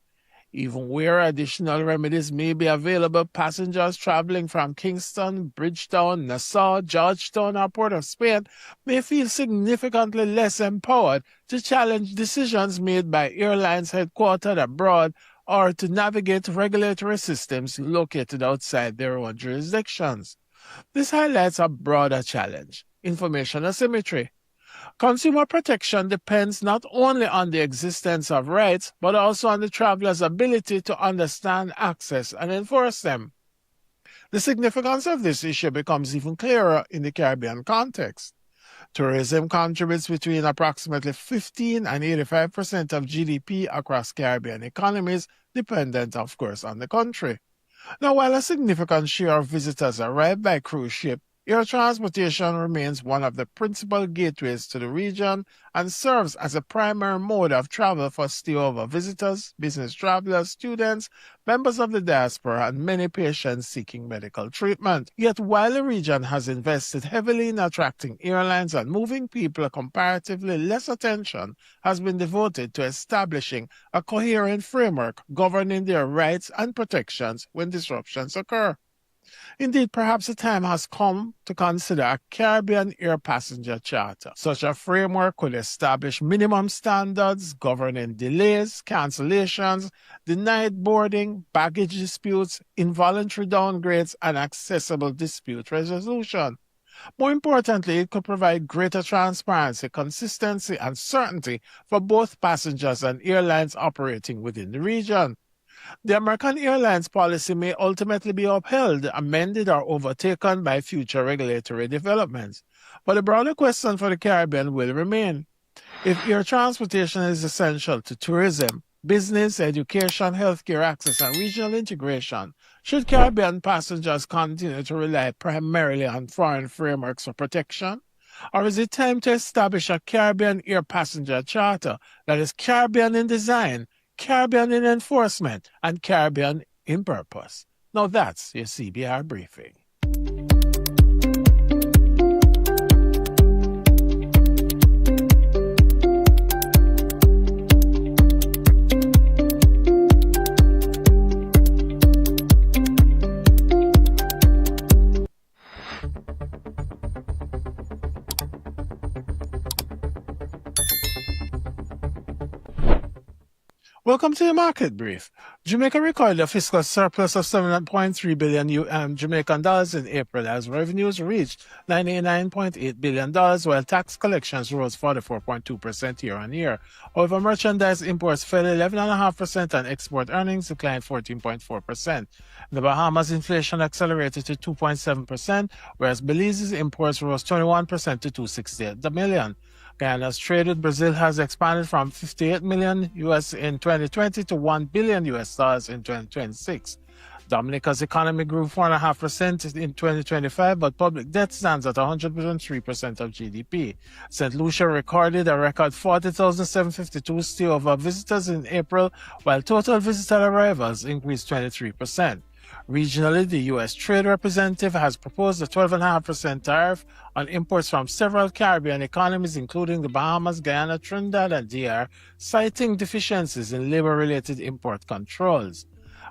Even where additional remedies may be available, passengers traveling from Kingston, Bridgetown, Nassau, Georgetown, or Port of Spain may feel significantly less empowered to challenge decisions made by airlines headquartered abroad or to navigate regulatory systems located outside their own jurisdictions. This highlights a broader challenge: information asymmetry. Consumer protection depends not only on the existence of rights, but also on the traveler's ability to understand, access, and enforce them. The significance of this issue becomes even clearer in the Caribbean context. Tourism contributes between approximately 15 and 85% of GDP across Caribbean economies, dependent, of course, on the country. Now, while a significant share of visitors arrive by cruise ship, air transportation remains one of the principal gateways to the region and serves as a primary mode of travel for stayover visitors, business travelers, students, members of the diaspora, and many patients seeking medical treatment. Yet while the region has invested heavily in attracting airlines and moving people, comparatively less attention has been devoted to establishing a coherent framework governing their rights and protections when disruptions occur. Indeed, perhaps the time has come to consider a Caribbean air passenger charter. Such a framework could establish minimum standards governing delays, cancellations, denied boarding, baggage disputes, involuntary downgrades, and accessible dispute resolution. More importantly, it could provide greater transparency, consistency, and certainty for both passengers and airlines operating within the region. The American Airlines policy may ultimately be upheld, amended, or overtaken by future regulatory developments. But the broader question for the Caribbean will remain. If air transportation is essential to tourism, business, education, healthcare access, and regional integration, should Caribbean passengers continue to rely primarily on foreign frameworks for protection? Or is it time to establish a Caribbean air passenger charter that is Caribbean in design, Caribbean in enforcement, and Caribbean in purpose? Now that's your CBR briefing. Welcome to the market brief. Jamaica recorded a fiscal surplus of 7.3 billion Jamaican dollars in April as revenues reached $99.8 billion, while tax collections rose 44.2% year on year. However, merchandise imports fell 11.5% and export earnings declined 14.4%. In the Bahamas, inflation accelerated to 2.7%, whereas Belize's imports rose 21% to $268 million. Guyana's trade with Brazil has expanded from $58 million US in 2020 to $1 billion US dollars in 2026. Dominica's economy grew 4.5% in 2025, but public debt stands at 103% of GDP. St. Lucia recorded a record 40,752 stay-over visitors in April, while total visitor arrivals increased 23%. Regionally, the U.S. Trade Representative has proposed a 12.5% tariff on imports from several Caribbean economies, including the Bahamas, Guyana, Trinidad, and DR, citing deficiencies in labor-related import controls.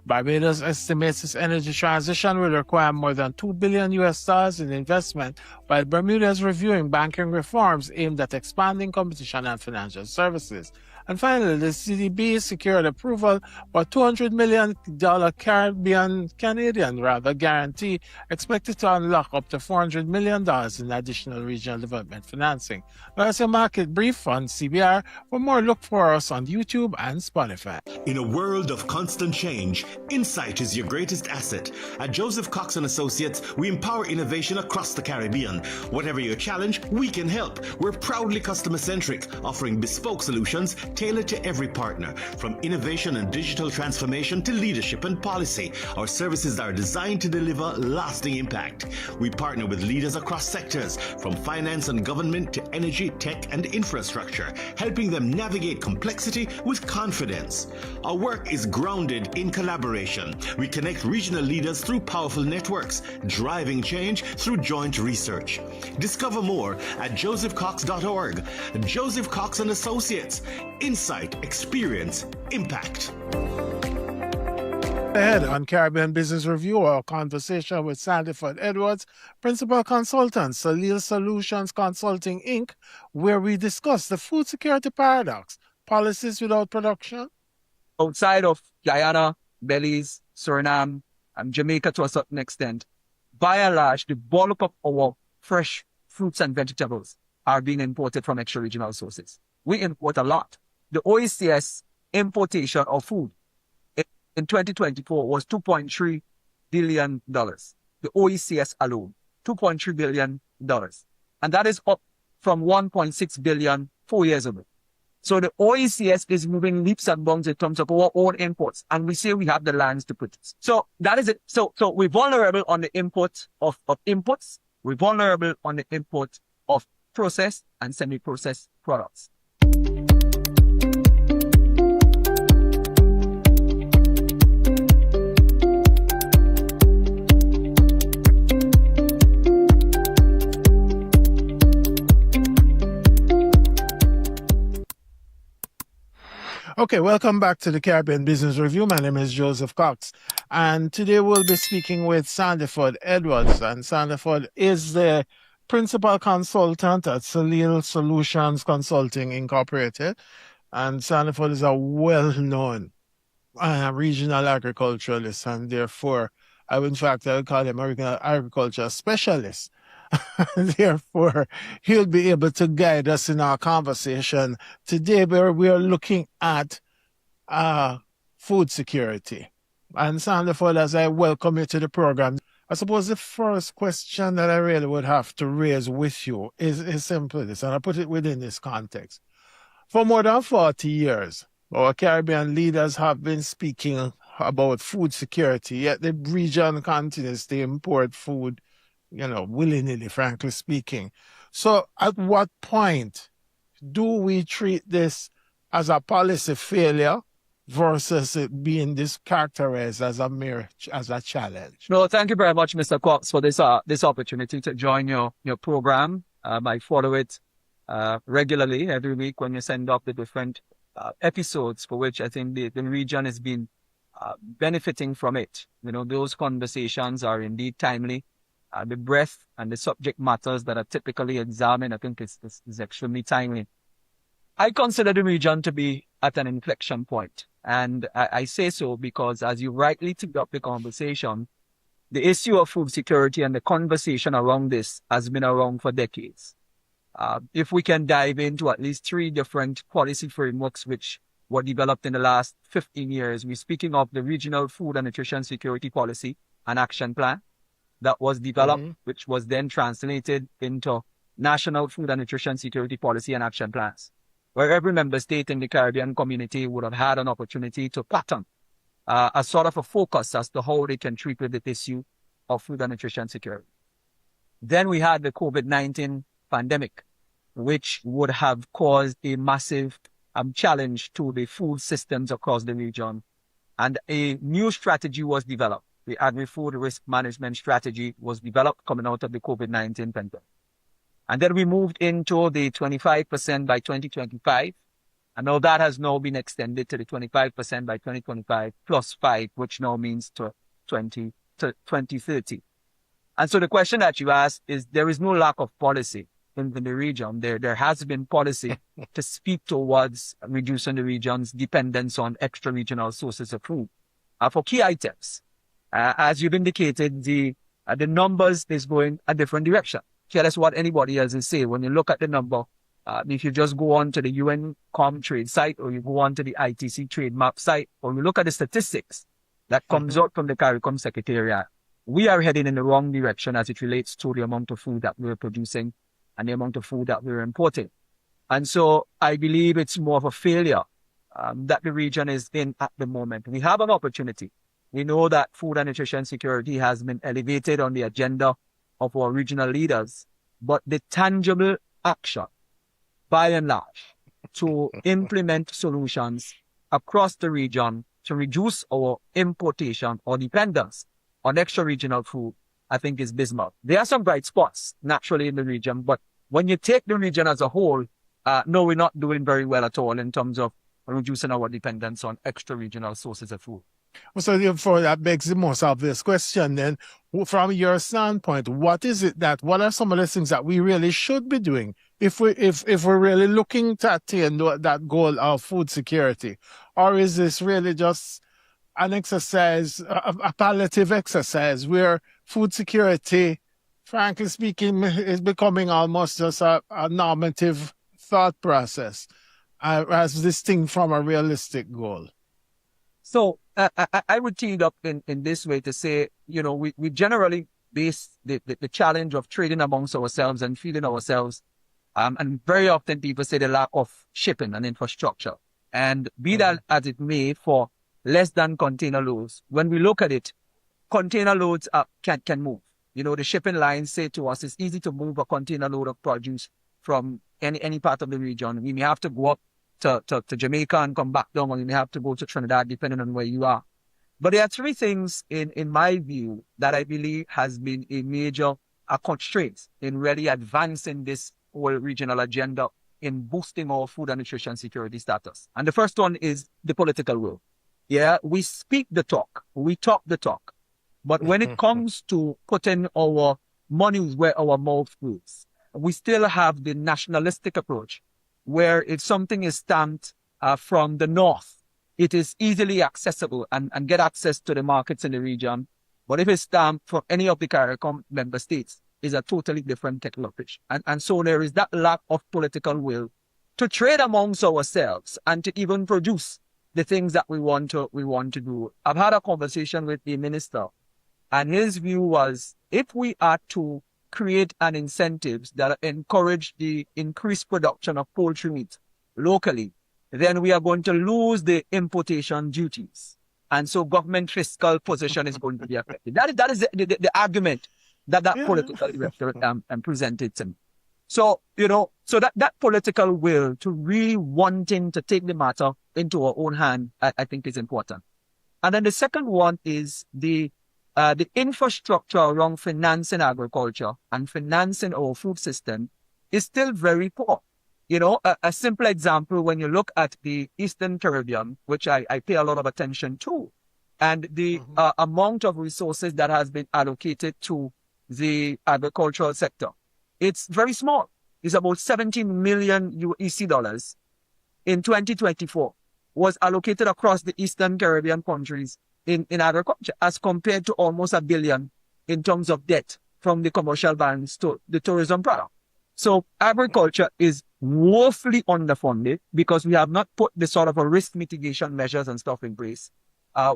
Barbados estimates its energy transition will require more than $2 billion US dollars in investment, while Bermuda is reviewing banking reforms aimed at expanding competition and financial services. And finally, the CDB secured approval for a $200 million Canadian guarantee expected to unlock up to $400 million in additional regional development financing. That's a market brief on CBR. For more, look for us on YouTube and Spotify. In a world of constant change, insight is your greatest asset. At Joseph Cox & Associates, we empower innovation across the Caribbean. Whatever your challenge, we can help. We're proudly customer-centric, offering bespoke solutions tailored to every partner. From innovation and digital transformation to leadership and policy, our services are designed to deliver lasting impact. We partner with leaders across sectors, from finance and government to energy, tech, and infrastructure, helping them navigate complexity with confidence. Our work is grounded in collaboration. We connect regional leaders through powerful networks, driving change through joint research. Discover more at josephcox.org. Joseph Cox & Associates. Insight, experience, impact. Ahead on Caribbean Business Review, our conversation with Sandiford Edwards, Principal Consultant, Salil Solutions Consulting, Inc., where we discuss the food security paradox, policies without production. Outside of Guyana, Belize, Suriname, and Jamaica to a certain extent, by and large, the bulk of our fresh fruits and vegetables are being imported from extra-regional sources. We import a lot. The OECS importation of food in 2024 was $2.3 billion. The OECS alone, $2.3 billion. And that is up from $1.6 billion 4 years ago. So the OECS is moving leaps and bounds in terms of our own imports. And we say we have the lands to put it. So that is it. So we're vulnerable on the import of inputs. We're vulnerable on the import of processed and semi-processed products. Okay, welcome back to the Caribbean Business Review. My name is Joseph Cox, and today we'll be speaking with Sandiford Edwards, and Sandiford is the Principal Consultant at Salil Solutions Consulting Incorporated, and Sandiford is a well-known regional agriculturalist, and therefore, I would call him a regional agriculture specialist. Therefore, he'll be able to guide us in our conversation today, where we are looking at food security. And Sandiford, as I welcome you to the program, I suppose the first question that I really would have to raise with you is simply this, and I put it within this context. For more than 40 years, our Caribbean leaders have been speaking about food security, yet the region continues to import food willy-nilly, frankly speaking. So at what point do we treat this as a policy failure versus it being characterized as a challenge? No, thank you very much, Mr. Cox, for this opportunity to join your program. I follow it regularly every week when you send up the different episodes, for which I think the region has been benefiting from it. Those conversations are indeed timely. The breadth and the subject matters that are typically examined, I think is extremely timely. I consider the region to be at an inflection point. And I say so because, as you rightly took up the conversation, the issue of food security and the conversation around this has been around for decades. If we can dive into at least 3 different policy frameworks which were developed in the last 15 years, we're speaking of the Regional Food and Nutrition Security Policy and Action Plan that was developed, which was then translated into National Food and Nutrition Security Policy and Action Plans, where every member state in the Caribbean community would have had an opportunity to pattern a sort of a focus as to how they can treat with the issue of food and nutrition security. Then we had the COVID-19 pandemic, which would have caused a massive challenge to the food systems across the region. And a new strategy was developed. The Agri-Food Risk Management Strategy was developed coming out of the COVID-19 pandemic. And then we moved into the 25% by 2025. And now that has now been extended to the 25% by 2025 plus 5, which now means to 2030. And so the question that you asked is, there is no lack of policy in the region. There has been policy to speak towards reducing the region's dependence on extra-regional sources of food. For key items, as you've indicated, the numbers is going a different direction. That's what anybody else is saying. When you look at the number, if you just go on to the UN trade site, or you go on to the ITC trade map site, or you look at the statistics that comes out from the CARICOM Secretariat, we are heading in the wrong direction as it relates to the amount of food that we're producing and the amount of food that we're importing. And so I believe it's more of a failure that the region is in at the moment. We have an opportunity. We know that food and nutrition security has been elevated on the agenda of our regional leaders, but the tangible action, by and large, to implement solutions across the region to reduce our importation or dependence on extra-regional food, I think is dismal. There are some bright spots naturally in the region, but when you take the region as a whole, no, we're not doing very well at all in terms of reducing our dependence on extra-regional sources of food. So therefore, that begs the most obvious question then, from your standpoint, what are some of the things that we really should be doing if we're really looking to attain that goal of food security? Or is this really just an exercise, a palliative exercise where food security, frankly speaking, is becoming almost just a normative thought process as distinct from a realistic goal? So I would tee it up in this way to say, we generally base the challenge of trading amongst ourselves and feeding ourselves. And very often people say the lack of shipping and infrastructure. And be that as it may, for less than container loads, when we look at it, container loads can move. The shipping lines say to us, it's easy to move a container load of produce from any part of the region. We may have to go up to Jamaica and come back down, or you may have to go to Trinidad, depending on where you are. But there are 3 things, in my view, that I believe has been a major constraint in really advancing this whole regional agenda in boosting our food and nutrition security status. And the first one is the political will. Yeah, we speak the talk, we talk the talk. But when it comes to putting our money where our mouth goes, we still have the nationalistic approach, where if something is stamped from the north, it is easily accessible and get access to the markets in the region. But if it's stamped from any of the CARICOM member states, is a totally different kettle of fish. And so there is that lack of political will to trade amongst ourselves and to even produce the things that we want to do. I've had a conversation with the minister, and his view was, if we are to create an incentives that encourage the increased production of poultry meat locally, then we are going to lose the importation duties. And so government fiscal position is going to be affected. That is the argument that political will presented to me. So, so that political will to really wanting to take the matter into our own hand, I think is important. And then the second one is the infrastructure around financing agriculture and financing our food system is still very poor. A simple example, when you look at the Eastern Caribbean, which I pay a lot of attention to, and the amount of resources that has been allocated to the agricultural sector, it's very small. It's about 17 million UEC dollars in 2024 was allocated across the Eastern Caribbean countries in agriculture, as compared to almost $1 billion in terms of debt from the commercial banks to the tourism product. So agriculture is woefully underfunded because we have not put the sort of a risk mitigation measures and stuff in place.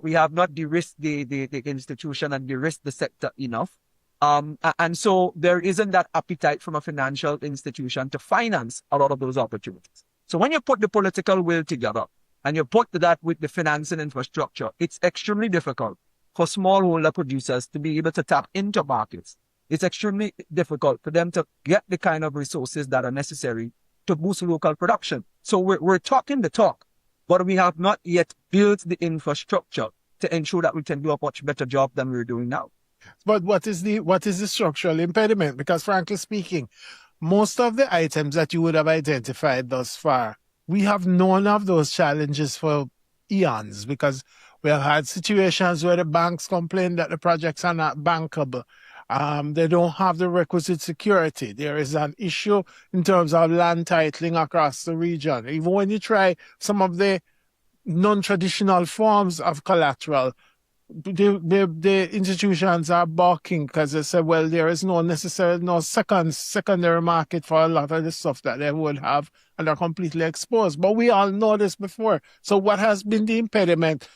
We have not de-risked the institution and de-risked the sector enough. And so there isn't that appetite from a financial institution to finance a lot of those opportunities. So when you put the political will together and you put that with the financing infrastructure, it's extremely difficult for smallholder producers to be able to tap into markets. It's extremely difficult for them to get the kind of resources that are necessary to boost local production. So we're talking the talk, but we have not yet built the infrastructure to ensure that we can do a much better job than we're doing now. But what is the structural impediment? Because frankly speaking, most of the items that you would have identified thus far, we have none of those challenges for eons, because we have had situations where the banks complain that the projects are not bankable. They don't have the requisite security. There is an issue in terms of land titling across the region. Even when you try some of the non-traditional forms of collateral, the institutions are balking because they say, well, there is no secondary market for a lot of the stuff that they would have, and they're completely exposed. But we all know this before. So what has been the impediment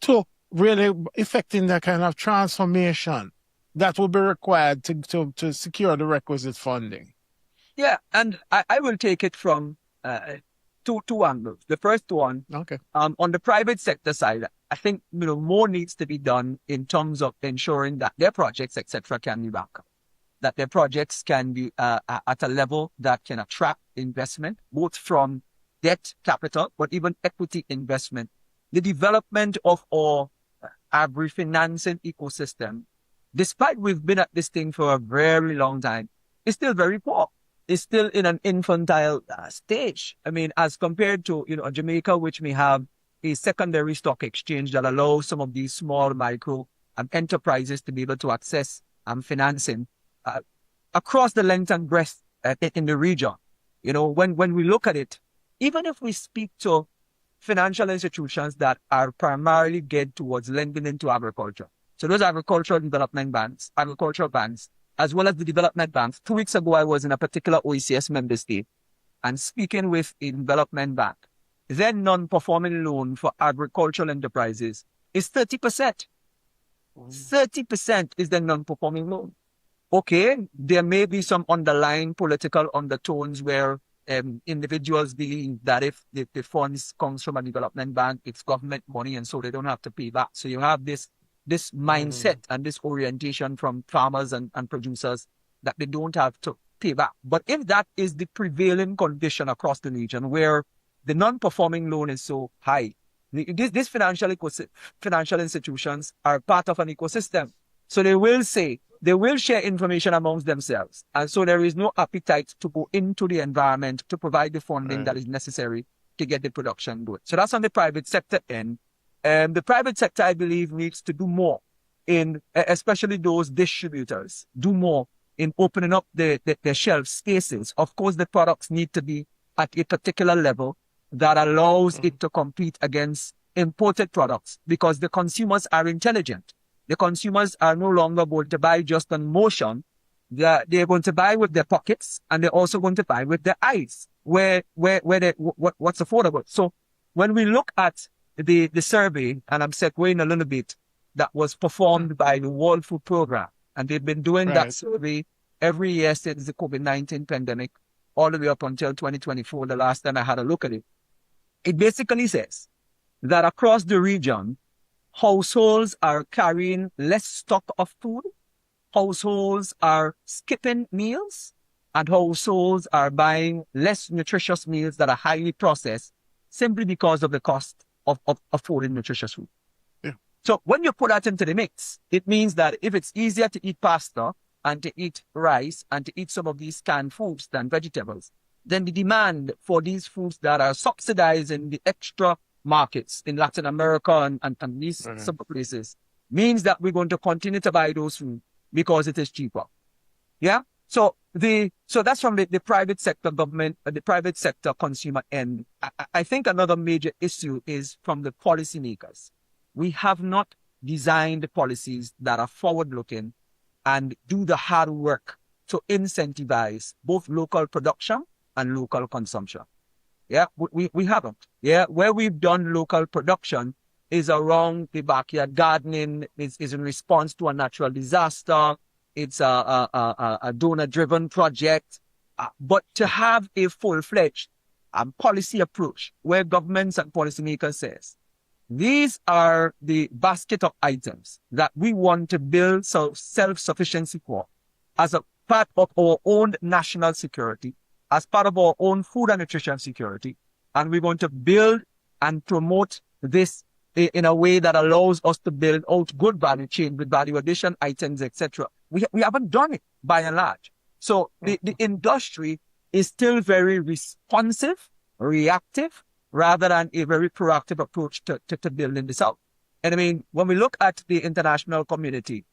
to really effecting that kind of transformation that will be required to secure the requisite funding? Yeah, and I will take it from two angles. The first one, on the private sector side, I think more needs to be done in terms of ensuring that their projects, etc., can be backed up, that their projects can be at a level that can attract investment, both from debt capital, but even equity investment. The development of our agri-financing ecosystem, despite we've been at this thing for a very long time, is still very poor. It's still in an infantile stage. I mean, as compared to, Jamaica, which may have a secondary stock exchange that allows some of these small micro enterprises to be able to access financing across the length and breadth in the region. When we look at it, even if we speak to financial institutions that are primarily geared towards lending into agriculture, so those agricultural development banks, agricultural banks, as well as the development banks. 2 weeks ago, I was in a particular OECS member state and speaking with a development bank. Their non-performing loan for agricultural enterprises is 30%. 30% is the non-performing loan. Okay, there may be some underlying political undertones where individuals believe that if the funds comes from a development bank, it's government money, and so they don't have to pay back. So you have this mindset and this orientation from farmers and producers that they don't have to pay back. But if that is the prevailing condition across the region where the non-performing loan is so high, these financial institutions are part of an ecosystem. So they will share information amongst themselves. And so there is no appetite to go into the environment to provide the funding that is necessary to get the production going. So that's on the private sector end. The private sector, I believe, needs to do more in, especially those distributors, do more in opening up the shelf spaces. Of course, the products need to be at a particular level that allows it to compete against imported products, because the consumers are intelligent. The consumers are no longer going to buy just on motion. They're going to buy with their pockets, and they're also going to buy with their eyes, what's affordable. So when we look at the survey, and I'm segueing a little bit, that was performed by the World Food Program. And they've been doing that survey every year since the COVID-19 pandemic, all the way up until 2024, the last time I had a look at it. It basically says that across the region, households are carrying less stock of food. households are skipping meals and households are buying less nutritious meals that are highly processed simply because of the cost of affording nutritious food. Yeah. So when you put that into the mix, it means that if it's easier to eat pasta and to eat rice and to eat some of these canned foods than vegetables, then the demand for these foods that are subsidized in the extra markets in Latin America and these some places means that we're going to continue to buy those foods because it is cheaper. Yeah. So that's from the private sector government, the private sector consumer end. I think another major issue is from the policymakers. We have not designed policies that are forward looking and do the hard work to incentivize both local production and local consumption. Yeah, we haven't. Yeah, where we've done local production is around the backyard gardening, is in response to a natural disaster. It's a donor-driven project. But to have a full-fledged policy approach where governments and policymakers says, these are the basket of items that we want to build self-sufficiency for as a part of our own national security, as part of our own food and nutrition security. And we're going to build and promote this in a way that allows us to build out good value chain with value addition items, etc. We haven't done it by and large. So the industry is still very responsive, reactive, rather than a very proactive approach to building this out. And I mean, when we look at the international community,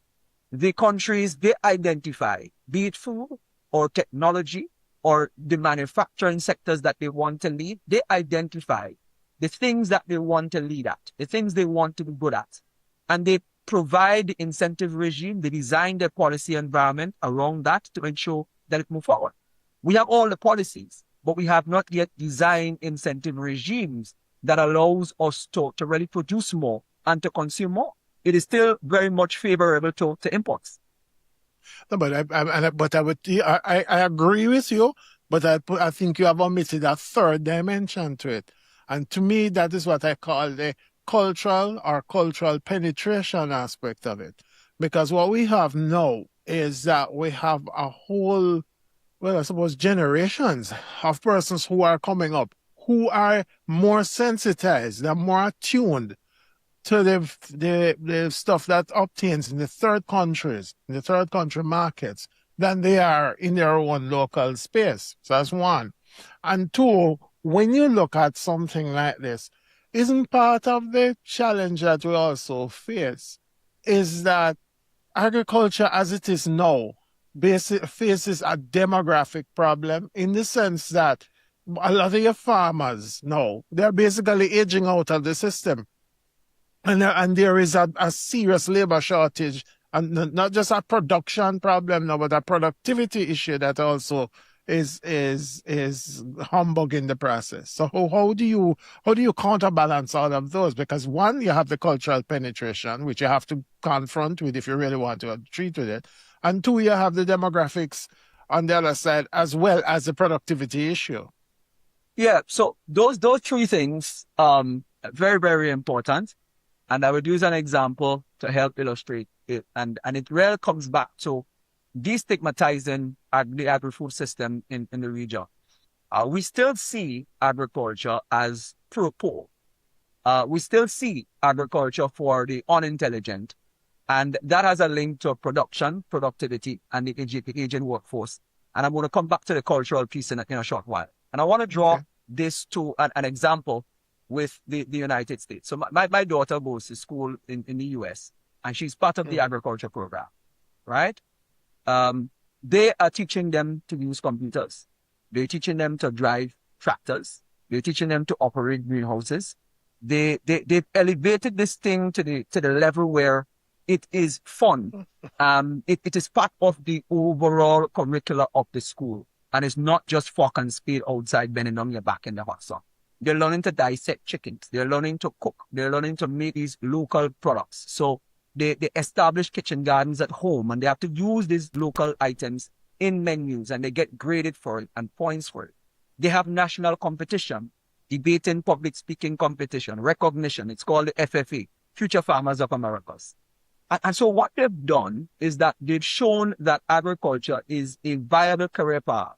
the countries they identify, be it food or technology or the manufacturing sectors that they want to lead, they identify the things that they want to lead at, the things they want to be good at. And they provide the incentive regime, they design their policy environment around that to ensure that it moves forward. We have all the policies, but we have not yet designed incentive regimes that allows us to really produce more and to consume more. It is still very much favorable to imports. No, but I agree with you, but I think you have omitted a third dimension to it. And to me, that is what I call the cultural penetration aspect of it. Because what we have now is that we have a whole, well, I suppose generations of persons who are coming up, who are more sensitized, they're more attuned to the stuff that obtains in the third countries, in the third country markets, than they are in their own local space. So that's one. And two, when you look at something like this, isn't part of the challenge that we also face is that agriculture as it is now faces a demographic problem in the sense that a lot of your farmers now, they're basically aging out of the system. And there is a serious labor shortage, and not just a production problem now, but a productivity issue that also is humbug in the process. So how do you counterbalance all of those? Because one, you have the cultural penetration, which you have to confront with if you really want to treat with it. And two, you have the demographics on the other side, as well as the productivity issue. Yeah, so those three things very, very important. And I would use an example to help illustrate it. And it really comes back to destigmatizing the agri-food system in the region. We still see agriculture as pro-poor. We still see agriculture for the unintelligent. And that has a link to production, productivity, and the aging workforce. And I'm going to come back to the cultural piece in a short while. And I want to draw this to an example with the United States. So my daughter goes to school in the US, and she's part of the agriculture program, right? They are teaching them to use computers. They're teaching them to drive tractors. They're teaching them to operate greenhouses. They've elevated this thing to the level where it is fun. It is part of the overall curricula of the school, and it's not just fork and spade outside bending on your back in the hot sun. They're learning to dissect chickens. They're learning to cook. They're learning to make these local products. So they establish kitchen gardens at home, and they have to use these local items in menus, and they get graded for it and points for it. They have national competition, debating, public speaking competition, recognition. It's called the FFA, Future Farmers of Americas. And so what they've done is that they've shown that agriculture is a viable career path.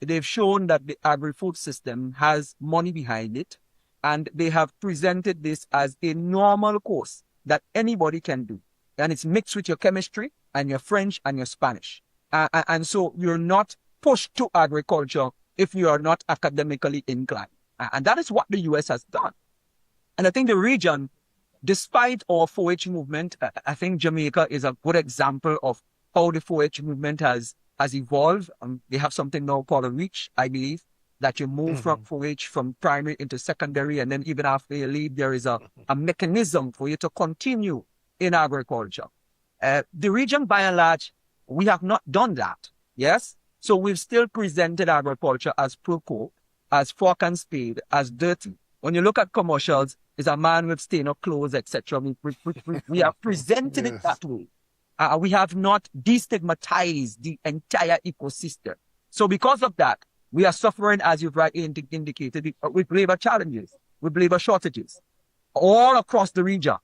They've shown that the agri-food system has money behind it, and they have presented this as a normal course that anybody can do. And it's mixed with your chemistry and your French and your Spanish. And so you're not pushed to agriculture if you are not academically inclined. And that is what the US has done. And I think the region, despite our 4-H movement, I think Jamaica is a good example of how the 4-H movement has evolved. They have something now called a reach, I believe, that you move from 4-H from primary into secondary. And then even after you leave, there is a mechanism for you to continue in agriculture. The region, by and large, we have not done that. Yes. So we've still presented agriculture as pro-co, as fork and spade, as dirty. When you look at commercials, it's a man with stain of clothes, etc. We have presented it that way. We have not destigmatized the entire ecosystem. So because of that, we are suffering, as you've rightly indicated, with labor challenges, with labor shortages, all across the region.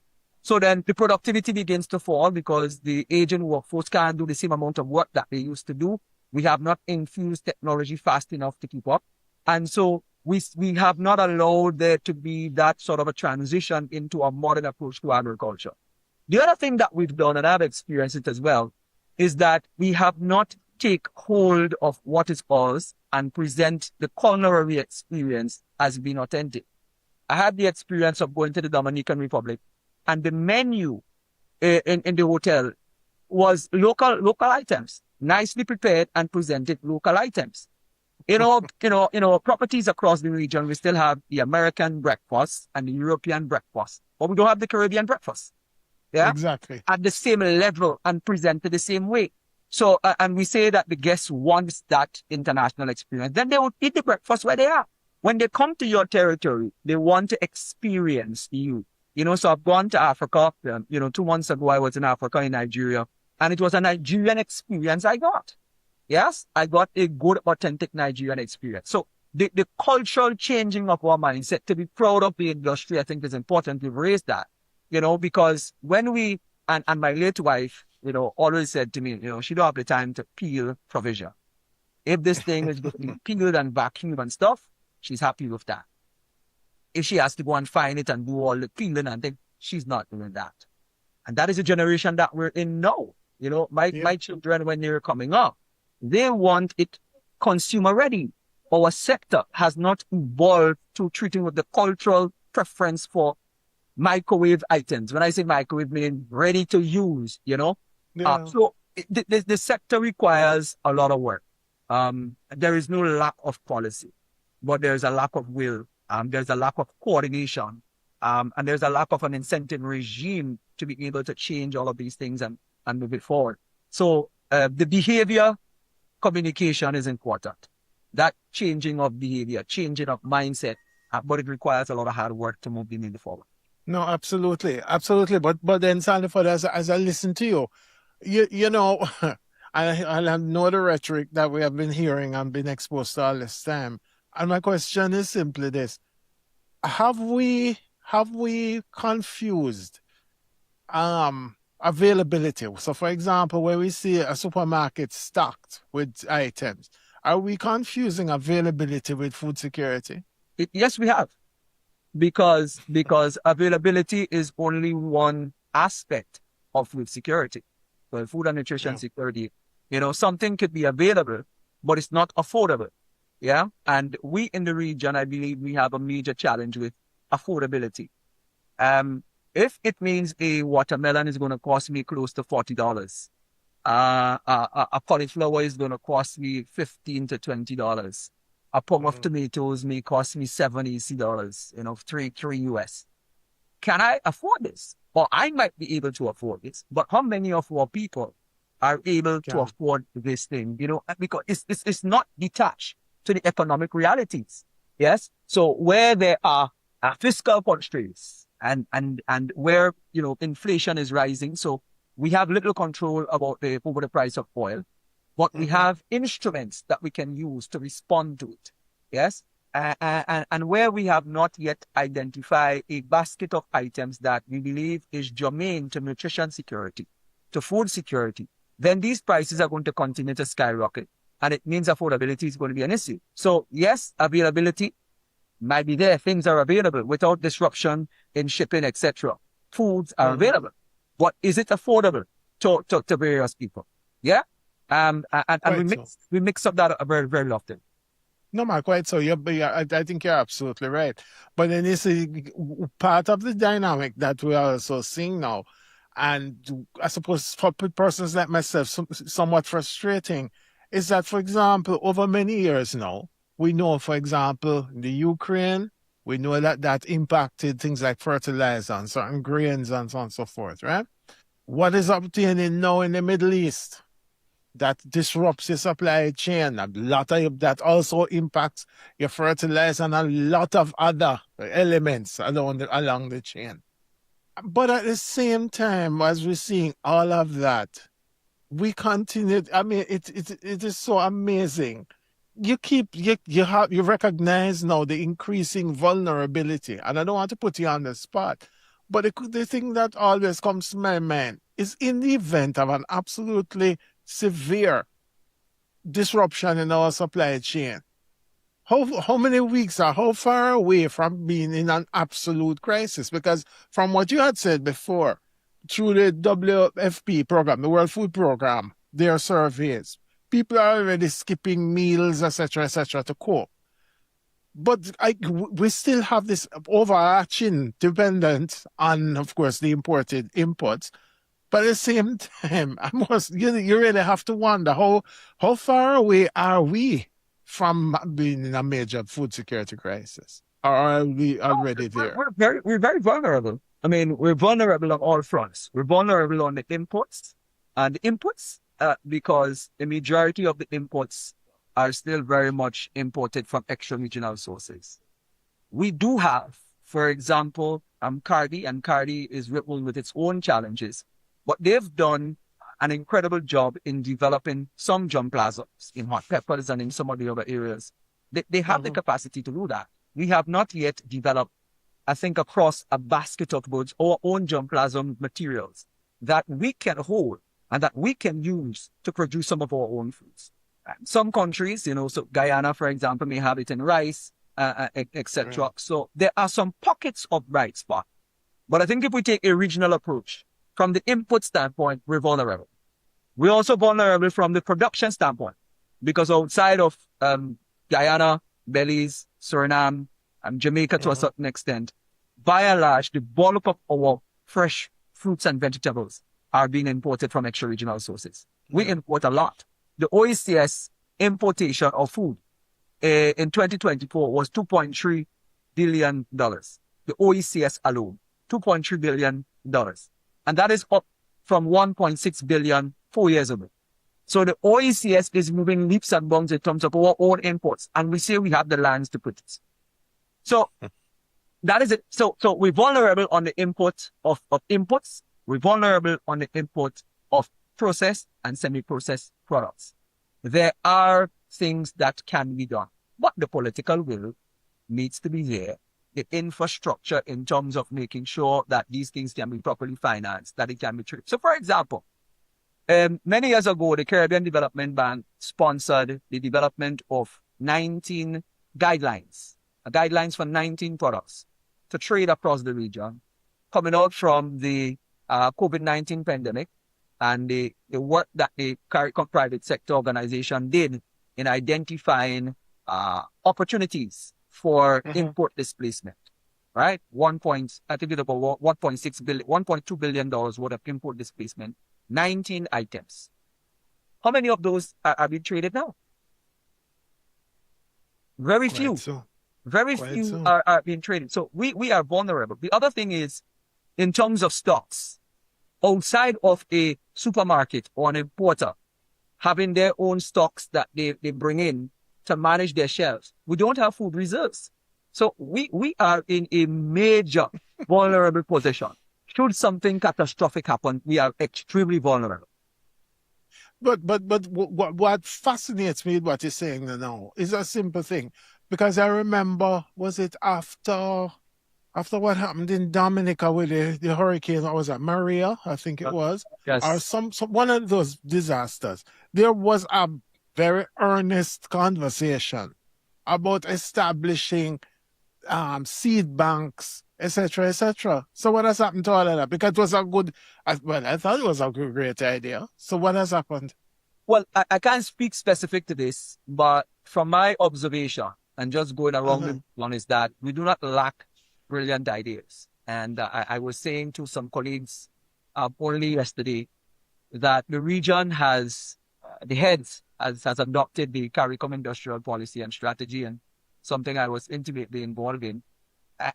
So then the productivity begins to fall because the aging workforce can't do the same amount of work that they used to do. We have not infused technology fast enough to keep up. And so we have not allowed there to be that sort of a transition into a modern approach to agriculture. The other thing that we've done, and I've experienced it as well, is that we have not take hold of what is ours and present the culinary experience as being authentic. I had the experience of going to the Dominican Republic, and the menu in the hotel was local items, nicely prepared and presented local items. Properties across the region, we still have the American breakfast and the European breakfast, but we don't have the Caribbean breakfast. Yeah, exactly. At the same level and presented the same way. So, and we say that the guests want that international experience. Then they will eat the breakfast where they are. When they come to your territory, they want to experience you. So I've gone to Africa. 2 months ago, I was in Africa, in Nigeria, and it was a Nigerian experience I got. Yes, I got a good, authentic Nigerian experience. So the cultural changing of our mindset, to be proud of the industry, I think is important. We've raised that, because when we, and my late wife, always said to me, she don't have the time to peel provision. If this thing is going to be peeled and vacuumed and stuff, she's happy with that. If she has to go and find it and do all the peeling and things, she's not doing that. And that is the generation that we're in now. My children, when they're coming up, they want it consumer ready. Our sector has not evolved to treating with the cultural preference for microwave items. When I say microwave, I mean ready to use, So the sector requires a lot of work. There is no lack of policy, but there's a lack of will. There's a lack of coordination. And there's a lack of an incentive regime to be able to change all of these things and move it forward. So the behavior communication is important. That changing of behavior, changing of mindset, but it requires a lot of hard work to move the needle forward. No, absolutely. But then, Sandiford, as I listen to you, I know the rhetoric that we have been hearing and been exposed to all this time. And my question is simply this: Have we confused availability? So, for example, where we see a supermarket stocked with items, are we confusing availability with food security? Yes, we have. Because availability is only one aspect of food security. So food and nutrition security, something could be available, but it's not affordable. Yeah. And we in the region, I believe we have a major challenge with affordability. If it means a watermelon is going to cost me close to $40, a cauliflower is going to cost me $15 to $20. A pound of tomatoes may cost me $70, three US. Can I afford this? Or I might be able to afford this, but how many of our people are able to afford this thing? Because it's not detached to the economic realities. Yes. So where there are fiscal constraints and where, inflation is rising. So we have little control over the price of oil, but we have instruments that we can use to respond to it. Yes. and where we have not yet identified a basket of items that we believe is germane to nutrition security, to food security, then these prices are going to continue to skyrocket. And it means affordability is going to be an issue. So yes, availability might be there. Things are available without disruption in shipping, etc. Foods are available. But is it affordable to various people? Yeah? And we mix up that very, very often. No, man, quite so. I think you're absolutely right. But then you see, part of the dynamic that we are also seeing now, and I suppose for persons like myself, somewhat frustrating, is that, for example, over many years now, we know, for example, the Ukraine, we know that impacted things like fertilizer and certain grains and so on and so forth, right? What is obtaining now in the Middle East? That disrupts your supply chain. A lot of that also impacts your fertilizer and a lot of other elements along the chain. But at the same time, as we're seeing all of that, we continue. I mean, it is so amazing. You recognize now the increasing vulnerability, and I don't want to put you on the spot, but the thing that always comes to my mind is in the event of an absolutely severe disruption in our supply chain, how many weeks or how far away from being in an absolute crisis? Because from what you had said before, through the WFP program, the World Food Program, their surveys, people are already skipping meals, etc., to cope. But we still have this overarching dependence on, of course, the imported inputs. But at the same time, you really have to wonder how far away are we from being in a major food security crisis? Or are we already there? We're very vulnerable. I mean, we're vulnerable on all fronts. We're vulnerable on the imports, because the majority of the imports are still very much imported from extra-regional sources. We do have, for example, Cardi, and Cardi is riddled with its own challenges. But they've done an incredible job in developing some germplasms in hot peppers and in some of the other areas. They have the capacity to do that. We have not yet developed, I think, across a basket of goods, our own germplasm materials that we can hold and that we can use to produce some of our own foods. Some countries, so Guyana, for example, may have it in rice, etc. Right. So there are some pockets of bright spot. But I think if we take a regional approach, from the input standpoint, we're vulnerable. We're also vulnerable from the production standpoint, because outside of Guyana, Belize, Suriname, and Jamaica to a certain extent, by and large, the bulk of our fresh fruits and vegetables are being imported from extra-regional sources. We import a lot. The OECS importation of food in 2024 was $2.3 billion. The OECS alone, $2.3 billion. And that is up from 1.6 billion 4 years ago. So the OECS is moving leaps and bounds in terms of our own imports. And we say we have the lands to put it. So that is it. So we're vulnerable on the import of inputs. We're vulnerable on the import of processed and semi-processed products. There are things that can be done, but the political will needs to be there. The infrastructure in terms of making sure that these things can be properly financed, that it can be treated. So, for example, many years ago, the Caribbean Development Bank sponsored the development of 19 guidelines for 19 products to trade across the region, coming out from the COVID-19 pandemic and the work that the CARICOM private sector organization did in identifying opportunities for import displacement, right? I think it's about $1.2 billion worth of import displacement, 19 items. How many of those are being traded now? Very few. Very few are being traded. So we are vulnerable. The other thing is, in terms of stocks, outside of a supermarket or an importer having their own stocks that they bring in to manage their shelves, we don't have food reserves. So we are in a major vulnerable position. Should something catastrophic happen, we are extremely vulnerable. But what fascinates me what you're saying now is a simple thing. Because I remember, was it after what happened in Dominica with the hurricane? What was that? Maria, I think it was. Yes. Or some one of those disasters. There was a very earnest conversation about establishing seed banks, etc., etc. So what has happened to all of that? Because it was a good, well, I thought it was a great idea. So what has happened? Well, I can't speak specific to this, but from my observation and just going around the one is that we do not lack brilliant ideas. And I was saying to some colleagues only yesterday that the region has, the heads has adopted the CARICOM industrial policy and strategy, and something I was intimately involved in.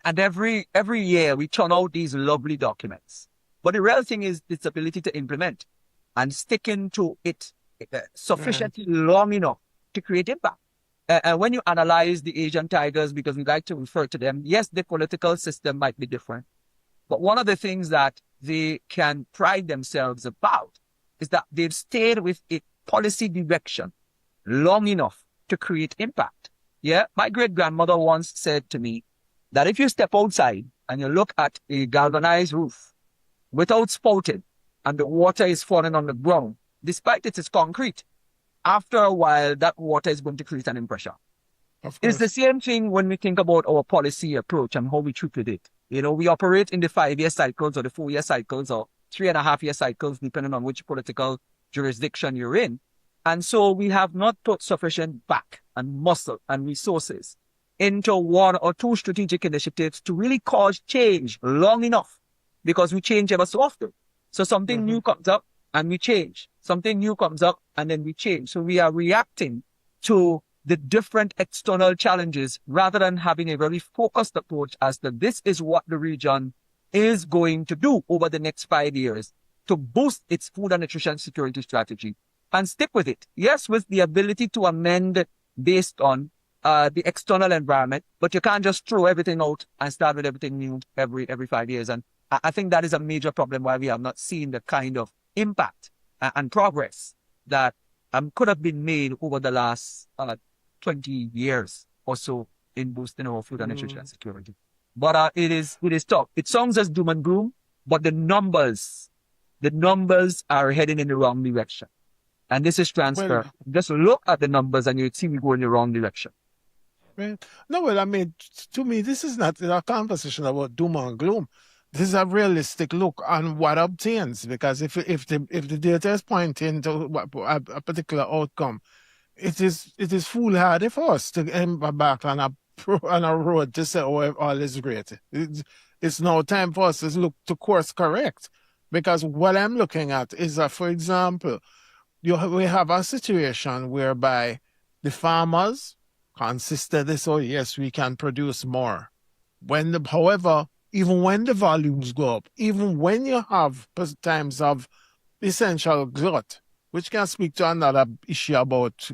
And every year we turn out these lovely documents. But the real thing is its ability to implement and sticking to it sufficiently long enough to create impact. And when you analyze the Asian tigers, because we like to refer to them, yes, the political system might be different. But one of the things that they can pride themselves about is that they've stayed with a policy direction long enough to create impact. Yeah, my great-grandmother once said to me that if you step outside and you look at a galvanized roof without spouting and the water is falling on the ground, despite it is concrete, after a while, that water is going to create an impression. It's the same thing when we think about our policy approach and how we treated it. You know, we operate in the 5-year cycles or the 4-year cycles or 3.5-year cycles, depending on which political jurisdiction you're in. And so we have not put sufficient back and muscle and resources into 1 or 2 strategic initiatives to really cause change long enough, because we change ever so often. So something new comes up and we change. Something new comes up and then we change. So we are reacting to the different external challenges rather than having a very focused approach as to this is what the region is going to do over the next 5 years to boost its food and nutrition security strategy and stick with it. Yes, with the ability to amend based on the external environment, but you can't just throw everything out and start with everything new every 5 years. And I think that is a major problem why we have not seen the kind of impact and progress that could have been made over the last 20 years or so in boosting our food and nutrition security. But it is tough. It sounds as doom and gloom, but the numbers are heading in the wrong direction. And this is transfer. Well, just look at the numbers and you'd see we go in the wrong direction. Right. No, well, I mean, to me, this is not a conversation about doom and gloom. This is a realistic look on what obtains, because if the data is pointing to a particular outcome, it is foolhardy for us to embark on a road to say, oh, all is great. It's now time for us to look to course correct, because what I'm looking at is that, for example, we have a situation whereby the farmers consistently say, oh yes, we can produce more. However, even when the volumes go up, even when you have times of essential glut, which can speak to another issue about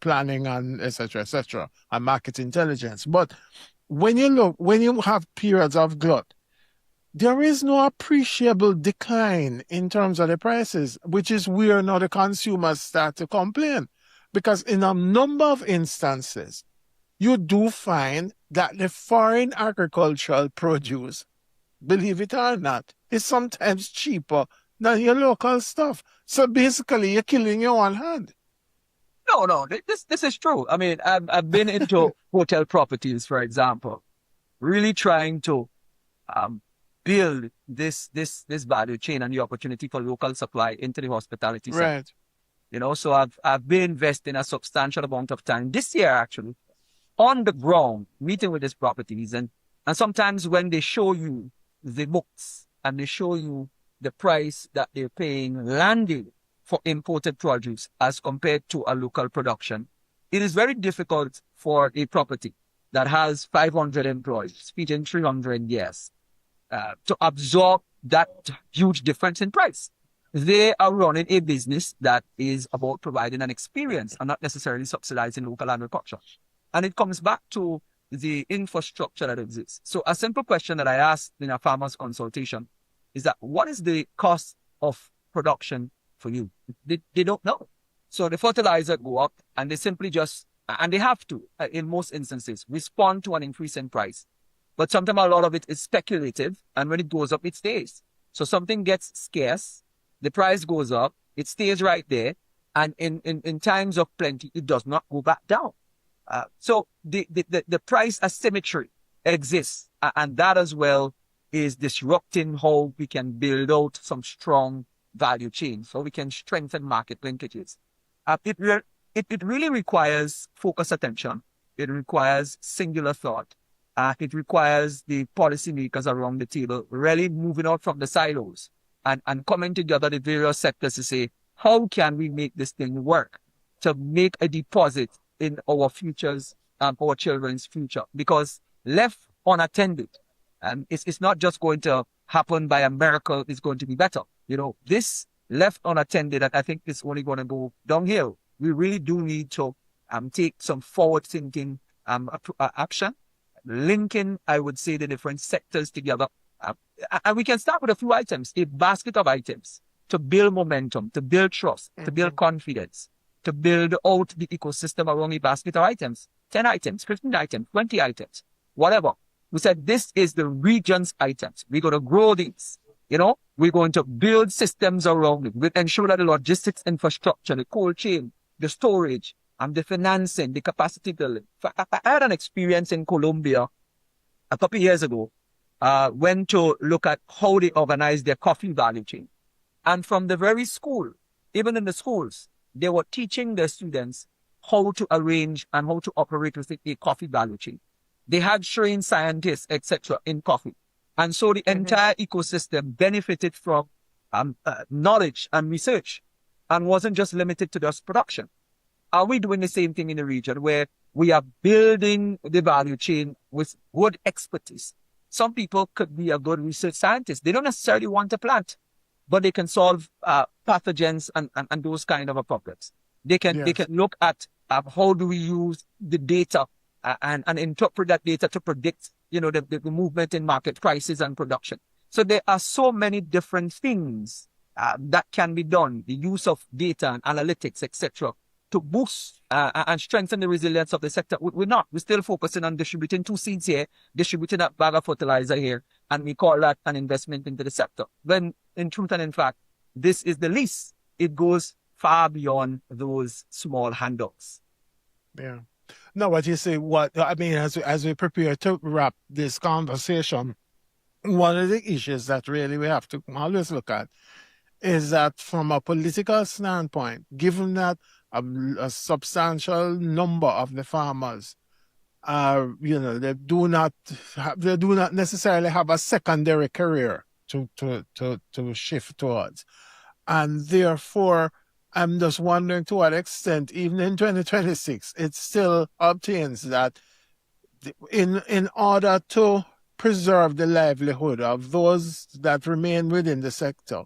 planning and etc., and market intelligence. But when you have periods of glut, there is no appreciable decline in terms of the prices, which is where now the consumers start to complain. Because in a number of instances, you do find that the foreign agricultural produce, believe it or not, is sometimes cheaper than your local stuff. So basically, you're killing your own hand. No, this is true. I mean, I've been into hotel properties, for example, really trying to build this value chain and the opportunity for local supply into the hospitality sector. Right. You know, so I've been investing a substantial amount of time this year, actually, on the ground, meeting with these properties. And sometimes when they show you the books and they show you the price that they're paying landed for imported produce as compared to a local production, it is very difficult for a property that has 500 employees, feeding 300 years, to absorb that huge difference in price. They are running a business that is about providing an experience and not necessarily subsidizing local agriculture. And it comes back to the infrastructure that exists. So a simple question that I asked in a farmer's consultation is that what is the cost of production for you? They don't know. So the fertilizer go up and they simply just and they have to, in most instances, respond to an increase in price. But sometimes a lot of it is speculative, and when it goes up, it stays. So something gets scarce, the price goes up, it stays right there, and in times of plenty, it does not go back down. So the price asymmetry exists, and that as well is disrupting how we can build out some strong value chains, so we can strengthen market linkages. It really requires focused attention. It requires singular thought. It requires the policymakers around the table really moving out from the silos and coming together, the various sectors, to say, how can we make this thing work to make a deposit in our futures, our children's future? Because left unattended, it's not just going to happen by a miracle, it's going to be better. This left unattended, I think it's only going to go downhill. We really do need to take some forward-thinking action, linking, I would say, the different sectors together. And we can start with a few items, a basket of items, to build momentum, to build trust, to build confidence, to build out the ecosystem around a basket of items, 10 items, 15 items, 20 items, whatever. We said this is the region's items. We're going to grow these. We're going to build systems around it. We ensure that the logistics infrastructure, the cold chain, the storage, the financing, the capacity building. I had an experience in Colombia a couple of years ago, went to look at how they organize their coffee value chain. And from the very school, even in the schools, they were teaching their students how to arrange and how to operate with a coffee value chain. They had trained scientists, etc., in coffee. And so the entire ecosystem benefited from knowledge and research, and wasn't just limited to just production. Are we doing the same thing in the region where we are building the value chain with good expertise? Some people could be a good research scientist. They don't necessarily want to plant, but they can solve pathogens and those kind of problems. They can look at how do we use the data and interpret that data to predict, the movement in market prices and production. So there are so many different things that can be done. The use of data and analytics, etc., to boost and strengthen the resilience of the sector. We're not. We're still focusing on distributing 2 seeds here, distributing that bag of fertilizer here, and we call that an investment into the sector. When in truth and in fact, this is the least. It goes far beyond those small handouts. Yeah. No, what you say, as we prepare to wrap this conversation, one of the issues that really we have to always look at is that from a political standpoint, given that a substantial number of the farmers they do not necessarily have a secondary career to shift towards. And therefore, I'm just wondering to what extent, even in 2026, it still obtains that in order to preserve the livelihood of those that remain within the sector,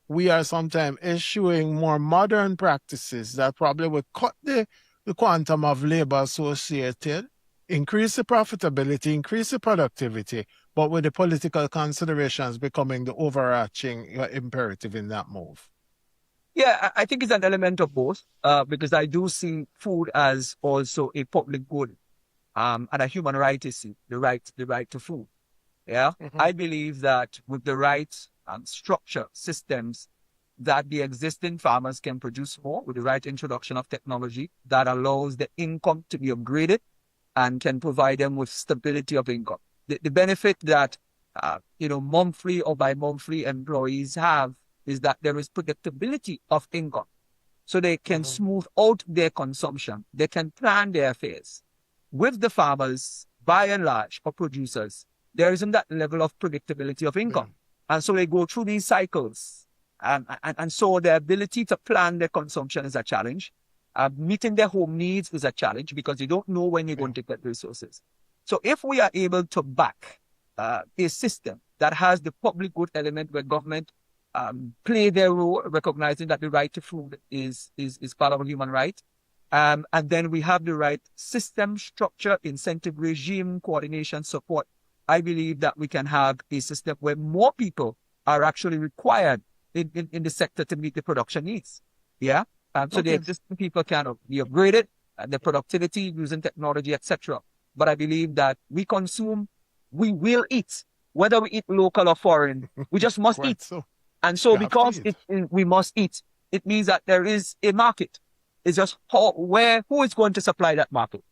we are sometimes issuing more modern practices that probably would cut the quantum of labor associated, increase the profitability, increase the productivity, but with the political considerations becoming the overarching imperative in that move. Yeah, I think it's an element of both, because I do see food as also a public good, and a human right issue, the right to food. Yeah, I believe that with the right structure, systems, that the existing farmers can produce more with the right introduction of technology that allows the income to be upgraded and can provide them with stability of income. The benefit that, monthly or bi-monthly employees have is that there is predictability of income. So they can smooth out their consumption. They can plan their affairs. With the farmers, by and large, or producers, there isn't that level of predictability of income. And so they go through these cycles. And so their ability to plan their consumption is a challenge. Meeting their home needs is a challenge because you don't know when you're going to get resources. So if we are able to back a system that has the public good element where government play their role, recognizing that the right to food is part of a human right, and then we have the right system, structure, incentive regime, coordination, support, I believe that we can have a system where more people are actually required in the sector to meet the production needs. Yeah. So the existing people can be upgraded, the productivity using technology, etc. But I believe that we will eat, whether we eat local or foreign. We just must eat. So. And so because we must eat, it means that there is a market. It's just who is going to supply that market?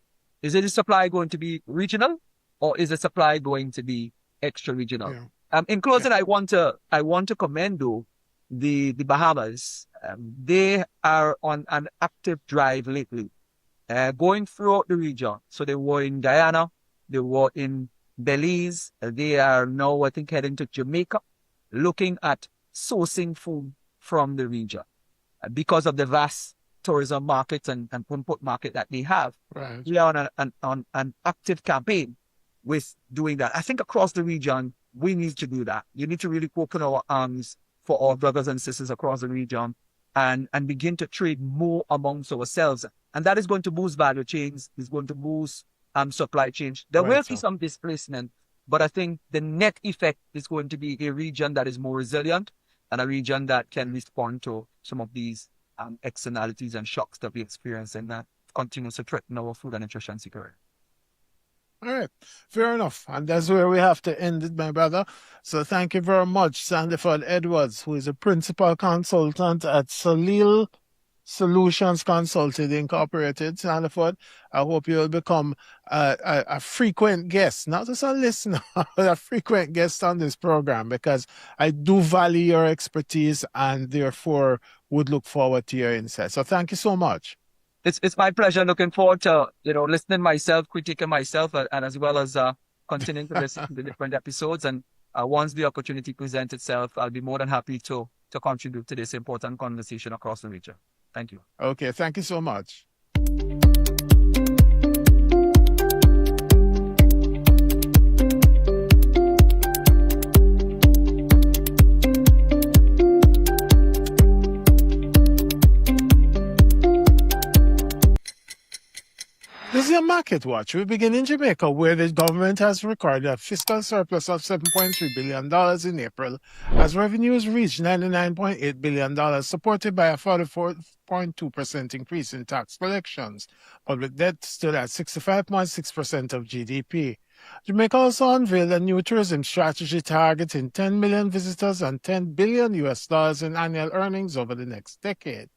Is it the supply going to be regional, or is the supply going to be extra regional? Yeah. In closing, I want to commend though the Bahamas. They are on an active drive lately, going throughout the region. So they were in Guyana, they were in Belize. They are now, I think, heading to Jamaica, looking at sourcing food from the region because of the vast tourism market and import market that they have. Right. We are on an active campaign with doing that. I think across the region, we need to do that. You need to really open our arms for our brothers and sisters across the region and begin to trade more amongst ourselves. And that is going to boost value chains, is going to boost supply chains. There will be some displacement, but I think the net effect is going to be a region that is more resilient and a region that can respond to some of these externalities and shocks that we experience, and that continues to threaten our food and nutrition security. All right, fair enough. And that's where we have to end it, my brother. So thank you very much, Sandiford Edwards, who is a principal consultant at Salil Solutions Consulting Incorporated. Sandiford, I hope you'll become a frequent guest, not just a listener, but a frequent guest on this program, because I do value your expertise and therefore would look forward to your insights. So thank you so much. It's my pleasure. Looking forward to listening myself, critiquing myself, and as well as continuing to listen to the different episodes. And once the opportunity presents itself, I'll be more than happy to contribute to this important conversation across the region. Thank you. Okay, thank you so much. This is your Market Watch. We begin in Jamaica, where the government has recorded a fiscal surplus of $7.3 billion in April, as revenues reached $99.8 billion, supported by a 44.2% increase in tax collections. Public debt stood at 65.6% of GDP. Jamaica also unveiled a new tourism strategy targeting 10 million visitors and $10 billion in annual earnings over the next decade.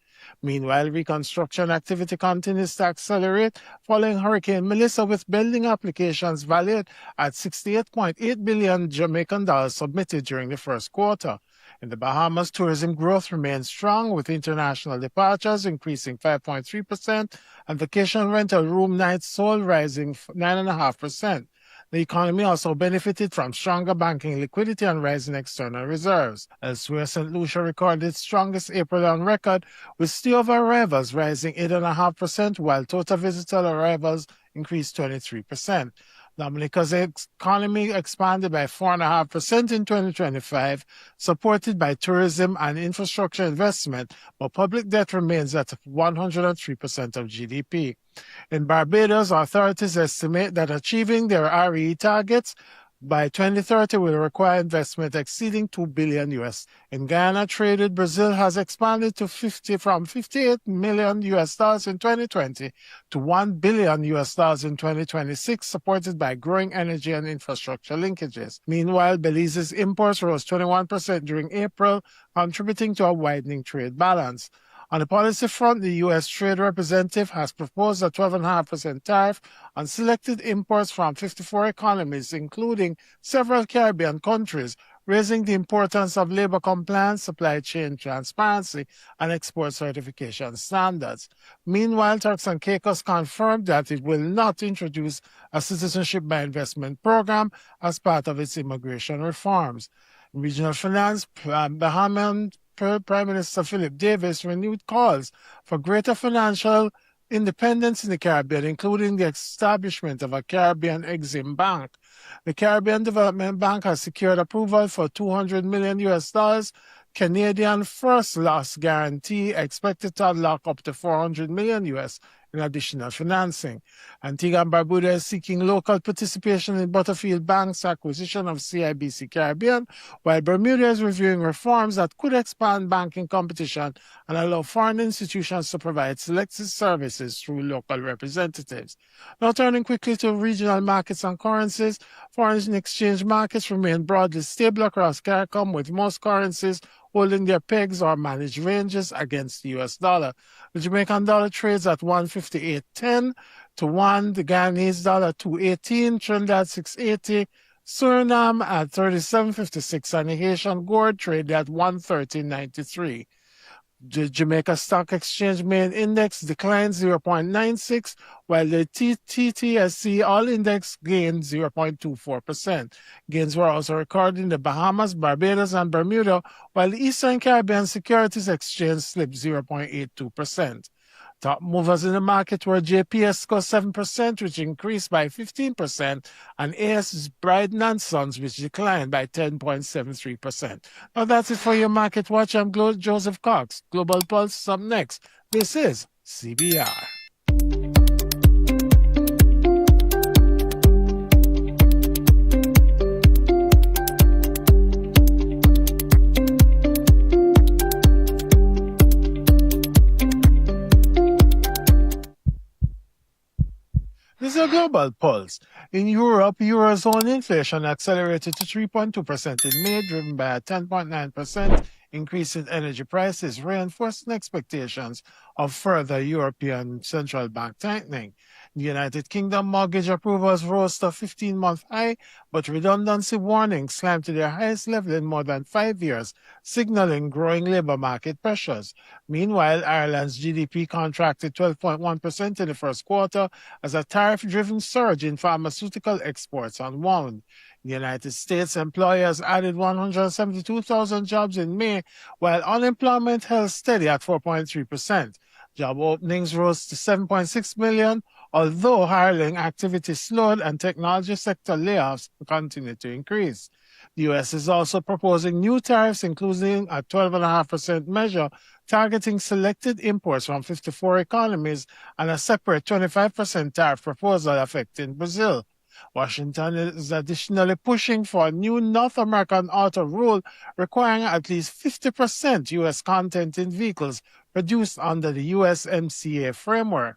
Meanwhile, reconstruction activity continues to accelerate following Hurricane Melissa, with building applications valued at $68.8 billion Jamaican dollars submitted during the first quarter. In the Bahamas, tourism growth remains strong, with international departures increasing 5.3% and vacation rental room nights sold rising 9.5%. The economy also benefited from stronger banking liquidity and rising external reserves. Elsewhere, St. Lucia recorded its strongest April on record, with stayover arrivals rising 8.5%, while total visitor arrivals increased 23%. Dominica's economy expanded by 4.5% in 2025, supported by tourism and infrastructure investment, but public debt remains at 103% of GDP. In Barbados, authorities estimate that achieving their RE targets by 2030 will require investment exceeding $2 billion. In Guyana, trade with Brazil has expanded to from $58 million in 2020 to $1 billion in 2026, supported by growing energy and infrastructure linkages. Meanwhile, Belize's imports rose 21% during April, contributing to a widening trade balance. On the policy front, the U.S. Trade Representative has proposed a 12.5% tariff on selected imports from 54 economies, including several Caribbean countries, raising the importance of labor compliance, supply chain transparency, and export certification standards. Meanwhile, Turks and Caicos confirmed that it will not introduce a citizenship by investment program as part of its immigration reforms. In regional finance, Bahamian Prime Minister Philip Davis renewed calls for greater financial independence in the Caribbean, including the establishment of a Caribbean Exim Bank. The Caribbean Development Bank has secured approval for $200 million Canadian first loss guarantee, expected to unlock up to $400 million in additional financing. Antigua and Barbuda is seeking local participation in Butterfield Bank's acquisition of CIBC Caribbean, while Bermuda is reviewing reforms that could expand banking competition and allow foreign institutions to provide selected services through local representatives. Now turning quickly to regional markets and currencies, foreign exchange markets remain broadly stable across CARICOM, with most currencies holding their pegs or managed ranges against the US dollar. The Jamaican dollar trades at 158.10 to 1, the Guyanese dollar 218, Trinidad 680, Suriname at 37.56, and the Haitian gourd traded at 130.93. The Jamaica Stock Exchange main index declined 0.96, while the TTSC All Index gained 0.24%. Gains were also recorded in the Bahamas, Barbados, and Bermuda, while the Eastern Caribbean Securities Exchange slipped 0.82%. Top movers in the market were JPS 7%, which increased by 15%, and AS Bryden & Sons, which declined by 10.73%. Now that's it for your Market Watch. I'm Joseph Cox. Global Pulse is up next. This is CBR. This is a global pulse. In Europe, Eurozone inflation accelerated to 3.2% in May, driven by a 10.9% increase in energy prices, reinforcing expectations of further European Central Bank tightening. The United Kingdom mortgage approvals rose to a 15-month high, but redundancy warnings climbed to their highest level in more than 5 years, signaling growing labor market pressures. Meanwhile, Ireland's GDP contracted 12.1% in the first quarter as a tariff-driven surge in pharmaceutical exports unwound. In the United States, employers added 172,000 jobs in May, while unemployment held steady at 4.3%. Job openings rose to 7.6 million, although hiring activity slowed and technology sector layoffs continued to increase. The U.S. is also proposing new tariffs, including a 12.5% measure targeting selected imports from 54 economies and a separate 25% tariff proposal affecting Brazil. Washington is additionally pushing for a new North American auto rule requiring at least 50% U.S. content in vehicles produced under the USMCA framework.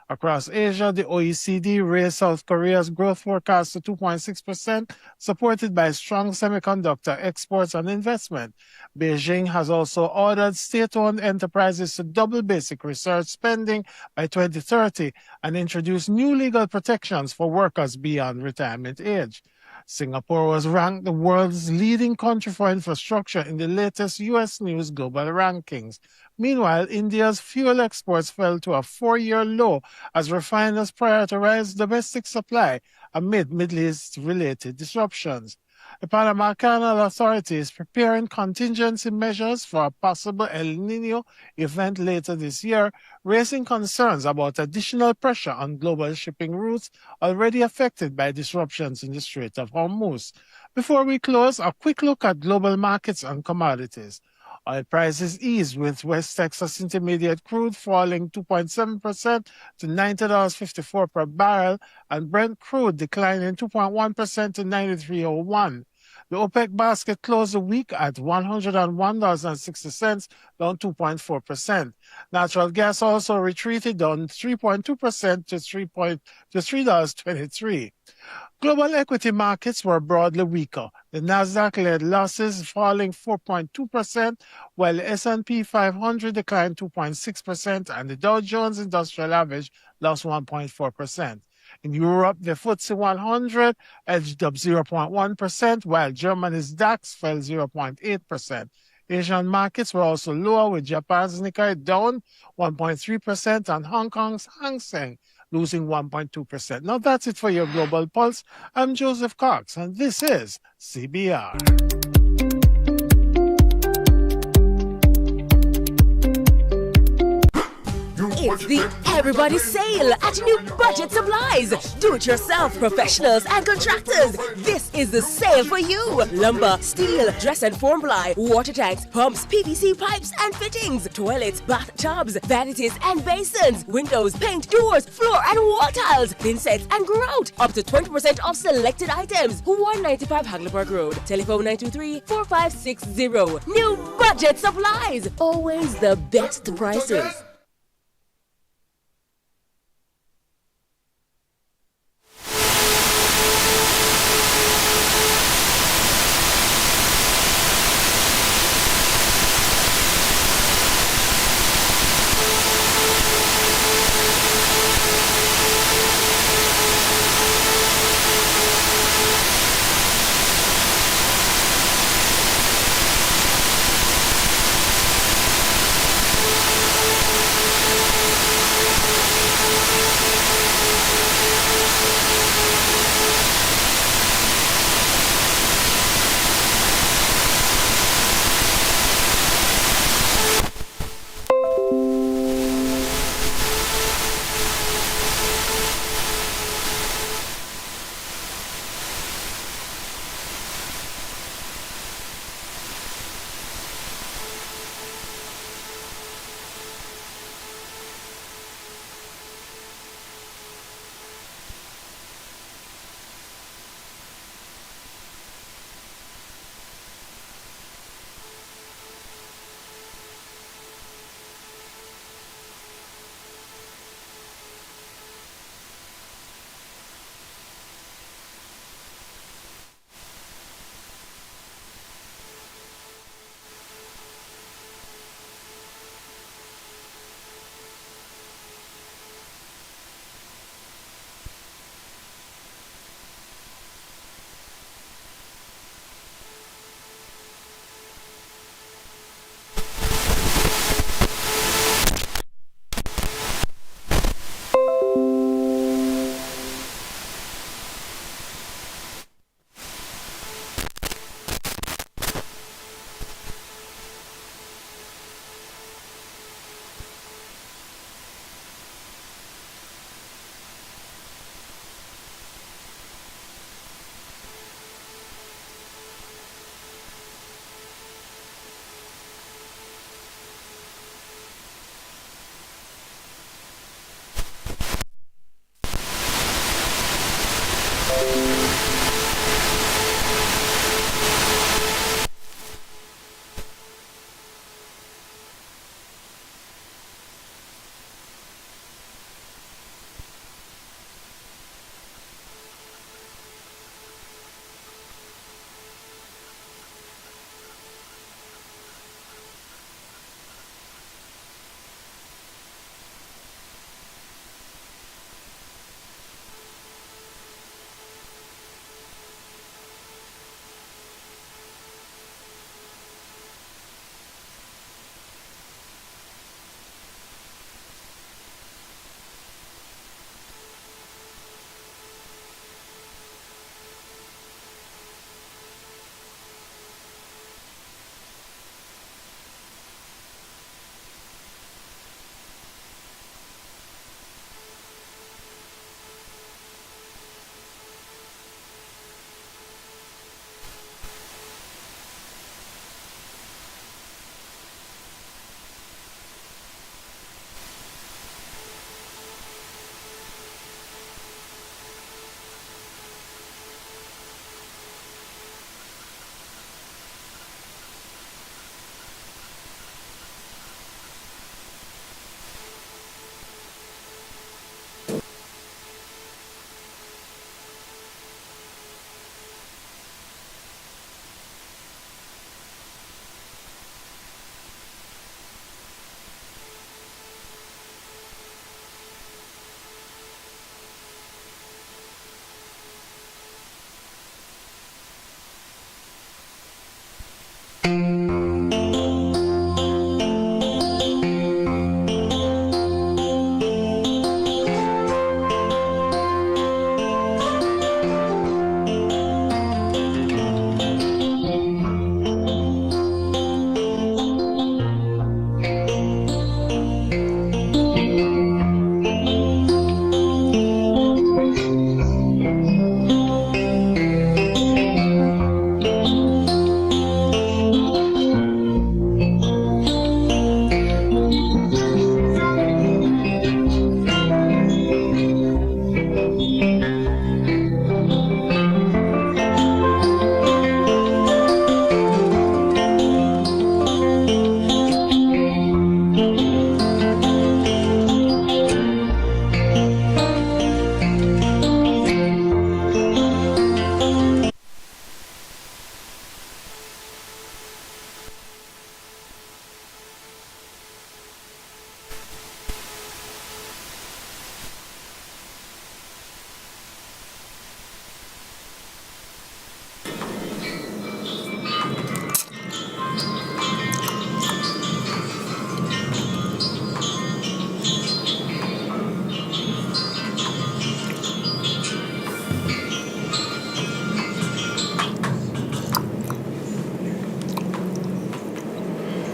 Across Asia, the OECD raised South Korea's growth forecast to 2.6%, supported by strong semiconductor exports and investment. Beijing has also ordered state-owned enterprises to double basic research spending by 2030 and introduce new legal protections for workers beyond retirement age. Singapore was ranked the world's leading country for infrastructure in the latest U.S. News Global rankings. Meanwhile, India's fuel exports fell to a 4-year low as refiners prioritized domestic supply amid Middle East-related disruptions. The Panama Canal Authority is preparing contingency measures for a possible El Niño event later this year, raising concerns about additional pressure on global shipping routes already affected by disruptions in the Strait of Hormuz. Before we close, a quick look at global markets and commodities. Oil prices eased, with West Texas Intermediate crude falling 2.7% to $90.54 per barrel, and Brent crude declining 2.1% to $93.01. The OPEC basket closed the week at $101.60, down 2.4%. Natural gas also retreated, down 3.2% to $3.23. Global equity markets were broadly weaker. The Nasdaq led losses, falling 4.2%, while the S&P 500 declined 2.6%, and the Dow Jones Industrial Average lost 1.4%. In Europe, the FTSE 100 edged up 0.1%, while Germany's DAX fell 0.8%. Asian markets were also lower, with Japan's Nikkei down 1.3% and Hong Kong's Hang Seng losing 1.2%. Now that's it for your Global Pulse. I'm Joseph Cox, and this is CBR. It's the Everybody Sale at New Budget Supplies. Do-it-yourself professionals and contractors. This is the sale for you. Lumber, steel, dress and form ply, water tanks, pumps, PVC pipes and fittings, toilets, bathtubs, vanities and basins, windows, paint, doors, floor and wall tiles, thin sets and grout. Up to 20% off selected items. 195 Hagleyburg Road. Telephone 923-4560. New Budget Supplies. Always the best prices.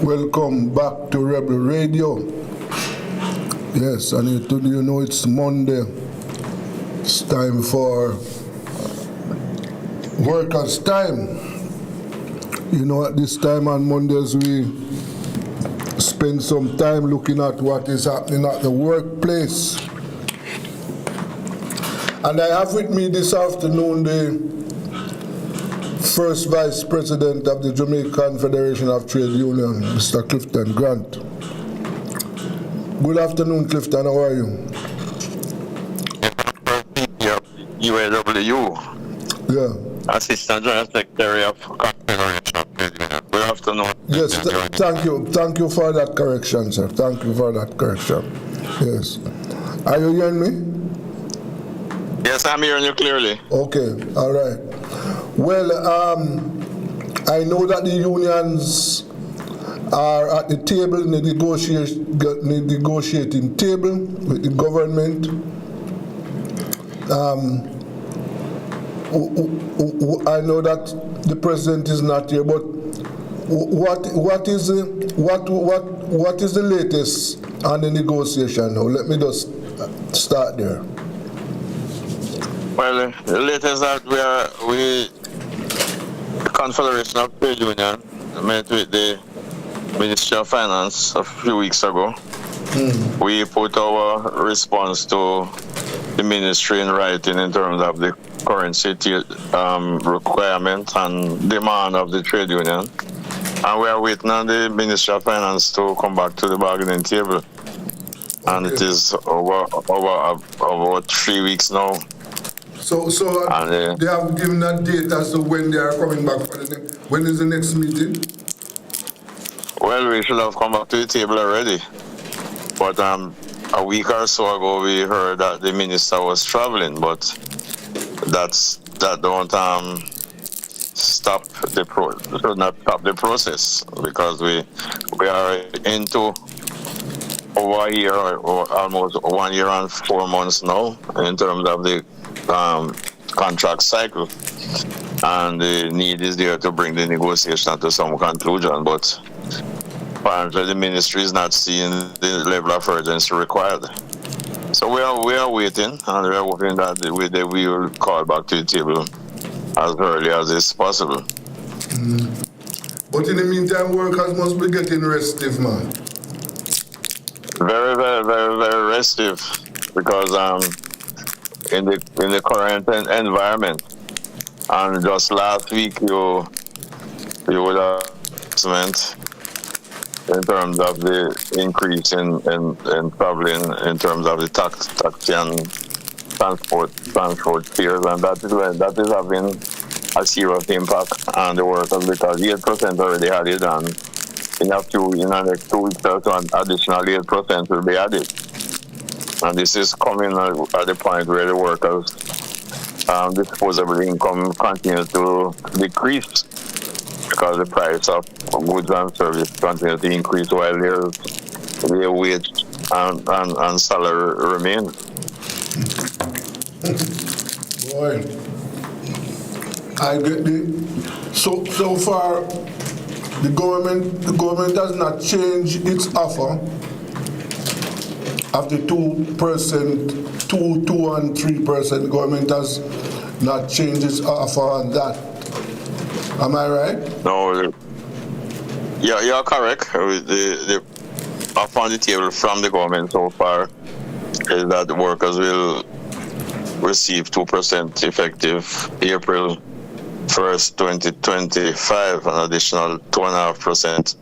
Welcome back to Rebel Radio. Yes, and you know it's Monday. It's time for workers' time. You know, at this time on Mondays we spend some time looking at what is happening at the workplace. And I have with me this afternoon the First Vice President of the Jamaican Federation of Trade Union, Mr. Clifton Grant. Good afternoon, Clifton. How are you? UAW. Yeah. Assistant General Secretary of Confederation of Trade Union. Good afternoon. Yes, thank you. Thank you for that correction, sir. Thank you for that correction. Yes. Are you hearing me? Yes, I'm hearing you clearly. Okay, all right. Well, I know that the unions are at the table, in the negotiating table with the government. I know that the president is not here, but what is the latest on the negotiation now? Let me just start there. Well, the latest that the Confederation of Trade Union met with the Ministry of Finance a few weeks ago. We put our response to the ministry in writing in terms of the currency requirement and demand of the trade union. And we are waiting on the Ministry of Finance to come back to the bargaining table. And it is over 3 weeks now. So they have given a date as to when they are coming back for when is the next meeting? Well, we should have come back to the table already. But a week or so ago, we heard that the minister was traveling, but that don't stop the should not stop the process, because we are into over a year, or almost 1 year and 4 months now in terms of the contract cycle, and the need is there to bring the negotiation to some conclusion, but apparently the ministry is not seeing the level of urgency required. So we are waiting, and we are hoping that we will call back to the table as early as is possible. But in the meantime, workers must be getting restive, man. Very, very, very, very restive, because in the current environment, and just last week you would have announcement in terms of the increase in traveling, in terms of the taxi and transport fares, and that is having a serious impact on the workers, because 8% already had it, and in the next 2 weeks or so, an additional 8% will be added. And this is coming at the point where the workers' disposable income continues to decrease, because the price of goods and services continues to increase while their wage and salary remain. Boy, I get so far the government has not changed its offer of the 2%, 2 and 3%. Government has not changed its offer on that. Am I right? No, you're correct. The offer on the table from the government so far is that the workers will receive 2% effective April 1st, 2025, an additional 2.5%.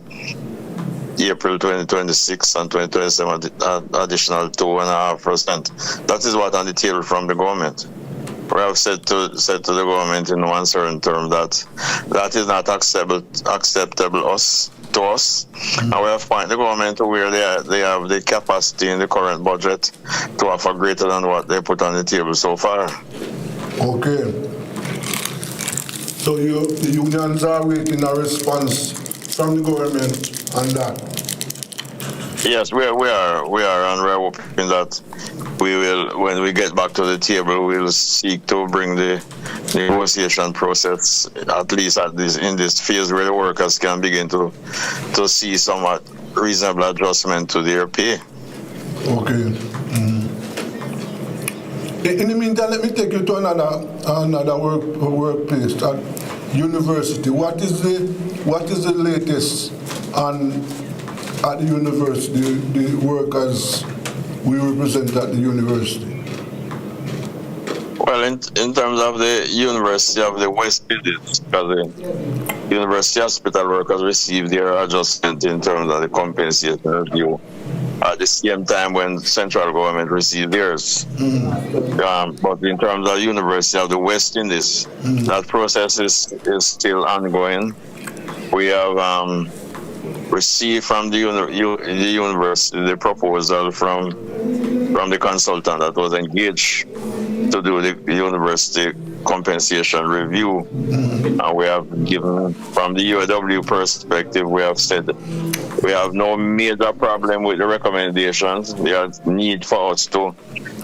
April 2026 and 2027, additional 2.5%. That is what on the table from the government. We have said to the government in one certain term that is not acceptable to us. And we have pointed the government to where they have the capacity in the current budget to offer greater than what they put on the table so far. Okay. So the unions are waiting a response from the government on that. Yes, we are, and we're hoping that we will when we get back to the table, we'll seek to bring the negotiation process, at least in this phase where the workers can begin to see somewhat reasonable adjustment to their pay. Okay. In the meantime, let me take you to another workplace at university. What is the latest at the university, the workers we represent at the university? Well, in terms of the University of the West Indies, because the university hospital workers receive their adjustment in terms of the compensation review at the same time when central government received theirs. But in terms of the University of the West Indies, that process is still ongoing. We have received from the university the proposal from the consultant that was engaged to do the university compensation review. And we have given, from the UAW perspective, we have said we have no major problem with the recommendations. There's need for us to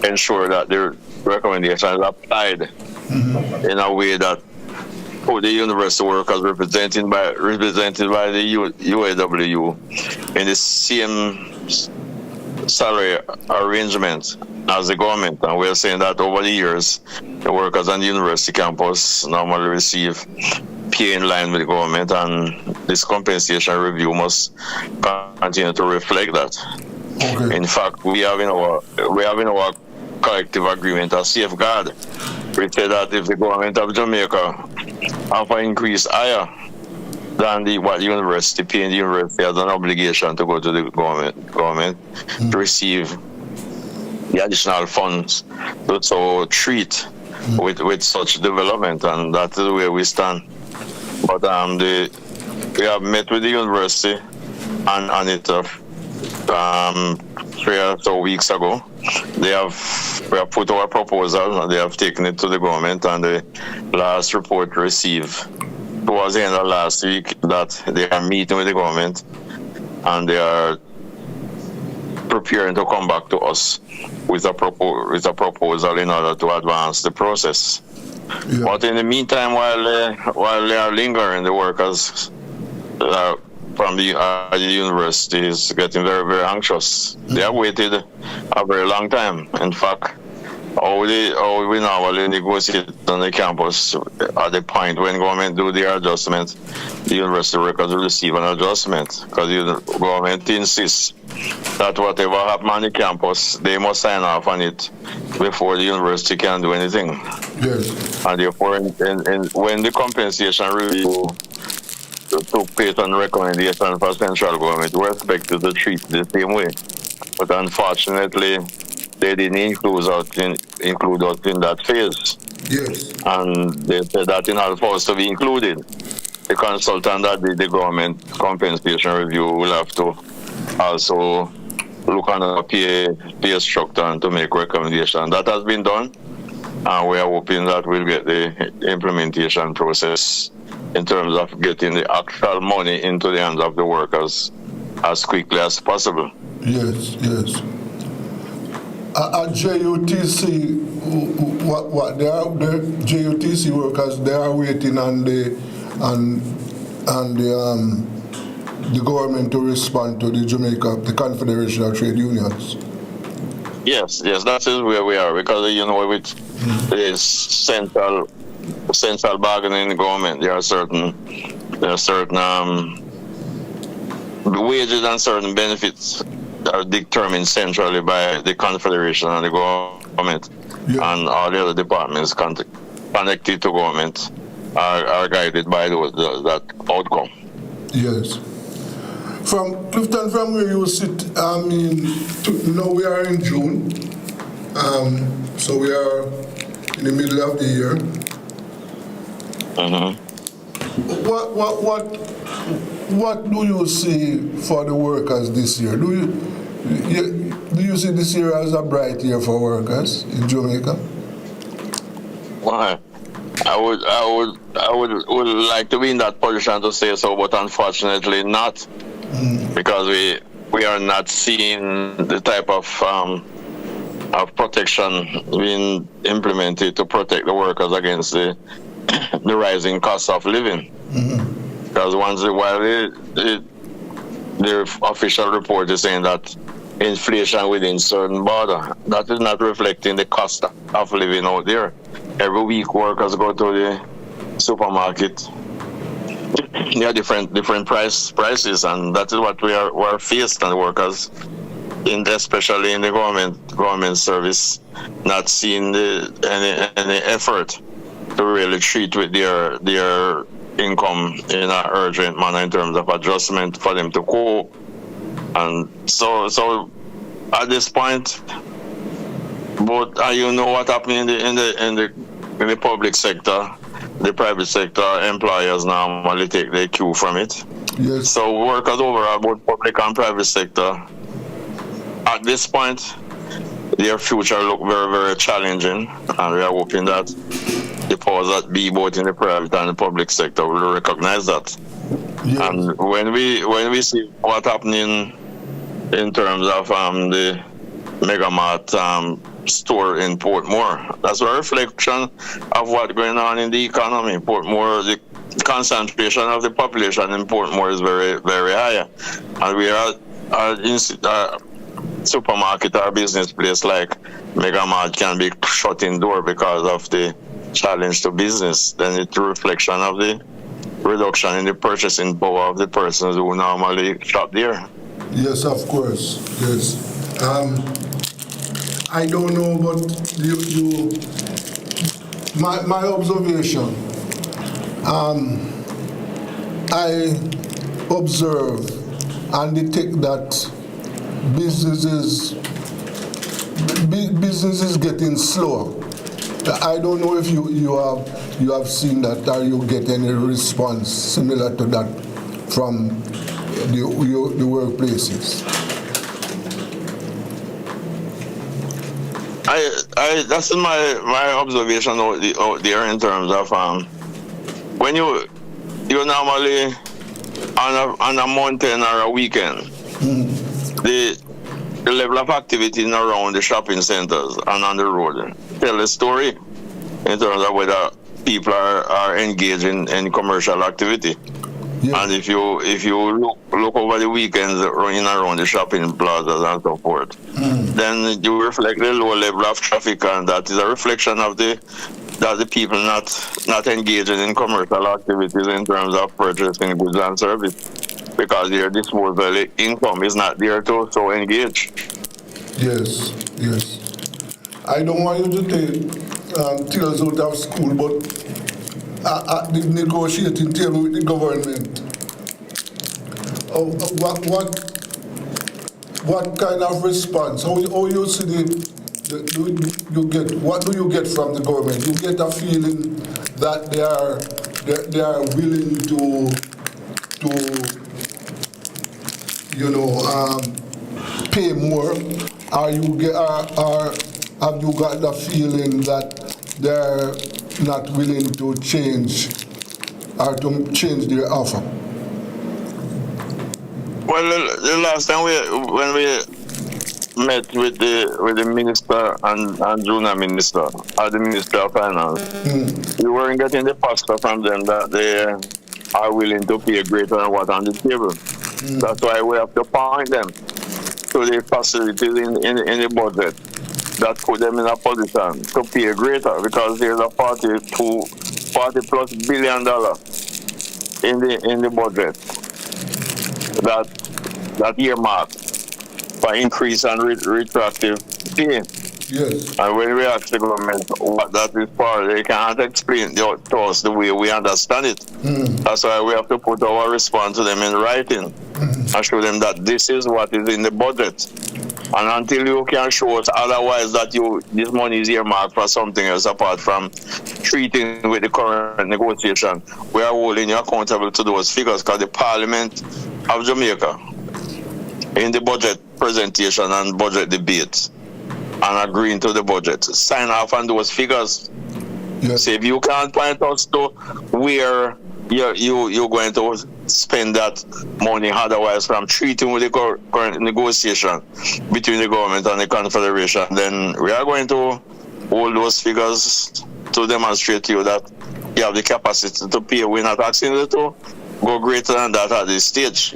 ensure that the recommendations are applied in a way that the university workers represented by the UAW in the same salary arrangement as the government. And we're saying that over the years, the workers on the university campus normally receive pay in line with the government, and this compensation review must continue to reflect that. Okay. In fact, we have in our collective agreement a safeguard. We say that if the government of Jamaica have an increase higher than what the university paying, the university has an obligation to go to the government to receive the additional funds to treat with such development, and that is where we stand. But we have met with the university on it 3 or so weeks ago. We have put our proposal, and they have taken it to the government, and the last report received towards the end of last week that they are meeting with the government and they are preparing to come back to us with a proposal in order to advance the process. Yeah. But in the meantime, while they are lingering, the workers from the university is getting very, very anxious. They have waited a very long time. In fact, how we normally negotiate on the campus at the point when government do their adjustment, the university workers will receive an adjustment, because the government insists that whatever happens on the campus, they must sign off on it before the university can do anything. Yes. And therefore, when the compensation review took place on recommendation for central government, we expected to treat the same way. But unfortunately, they didn't include us in that phase. Yes. And they said that in order for us to be included, the consultant that did the government compensation review will have to also look on a pay structure and to make recommendation. That has been done, and we are hoping that we'll get the implementation process in terms of getting the actual money into the hands of the workers as quickly as possible. Yes, yes. At JUTC, what they are, the JUTC workers, they are waiting on the government to respond to the the Confederation of Trade Unions. Yes, that is where we are, because with the central bargaining in the government, there are certain wages and certain benefits are determined centrally by the Confederation and the government, and all the other departments connected to government are guided by that outcome. Yes. From Clifton, from where you sit, I mean, now we are in June, so we are in the middle of the year. What do you see for the workers this year? Do you see this year as a bright year for workers in Jamaica? Well, I would like to be in that position to say so, but unfortunately not, because we are not seeing the type of of protection being implemented to protect the workers against the rising cost of living. Because once in a while, the official report is saying that inflation within certain border, that is not reflecting the cost of living out there. Every week, workers go to the supermarket. There are different prices, and that is what we're faced, and workers, especially in the government service, not seeing any effort to really treat with their income in an urgent manner in terms of adjustment for them to cope. And so at this point, but you know what happened in the public sector, the private sector employers normally take their cue from it. Yes. So workers overall, both public and private sector, at this point, their future look very, very challenging, and we are hoping that the powers that be, both in the private and the public sector, will recognize that. Yes. And when we see what's happening in terms of the Megamart store in Portmore, that's a reflection of what's going on in the economy. Portmore, the concentration of the population in Portmore is very, very high, and we are supermarket or business place like Megamart can be shut indoor because of the challenge to business. Then it's a reflection of the reduction in the purchasing power of the persons who normally shop there. Yes, of course. Yes. I don't know, but my observation, I observe and detect that business is getting slower. I don't know if you have seen that, or you get any response similar to that from the workplaces. That's my observation out there in terms of when you normally on a mountain or a weekend, the level of activity around the shopping centers and on the road tell a story in terms of whether people are engaged in commercial activity. Yeah. And if you look over the weekends running around the shopping plazas and so forth, then you reflect the low level of traffic, and that is a reflection of the people not engaging in commercial activities in terms of purchasing goods and service, because their disposable income is not there to so engage. Yes. I don't want you to take tales out of school, but at the negotiating table with the government, what kind of response? How you see what do you get from the government? You get a feeling that they are willing to pay more, or have you got the feeling that they're not willing to change their offer? Well, the last time when we met with the minister and junior minister, or the Minister of Finance, we weren't getting the pasta from them that they are willing to pay greater than what's on the table. That's why we have to point them to the facilities in the budget that put them in a position to pay greater, because there's a $40+ billion in the budget that earmarked for increase and retroactive pay. Yes. And when we ask the government what that is for, they can't explain to us the way we understand it. That's why we have to put our response to them in writing and show them that this is what is in the budget. And until you can show us otherwise that this money is earmarked for something else apart from treating with the current negotiation, we are holding you accountable to those figures, because the Parliament of Jamaica, in the budget presentation and budget debates, and agreeing to the budget, sign off on those figures. Yes. So if you can't point us to where you're going to spend that money otherwise from treating with the current negotiation between the government and the Confederation, then we are going to hold those figures to demonstrate to you that you have the capacity to pay. We're not asking you to go greater than that at this stage.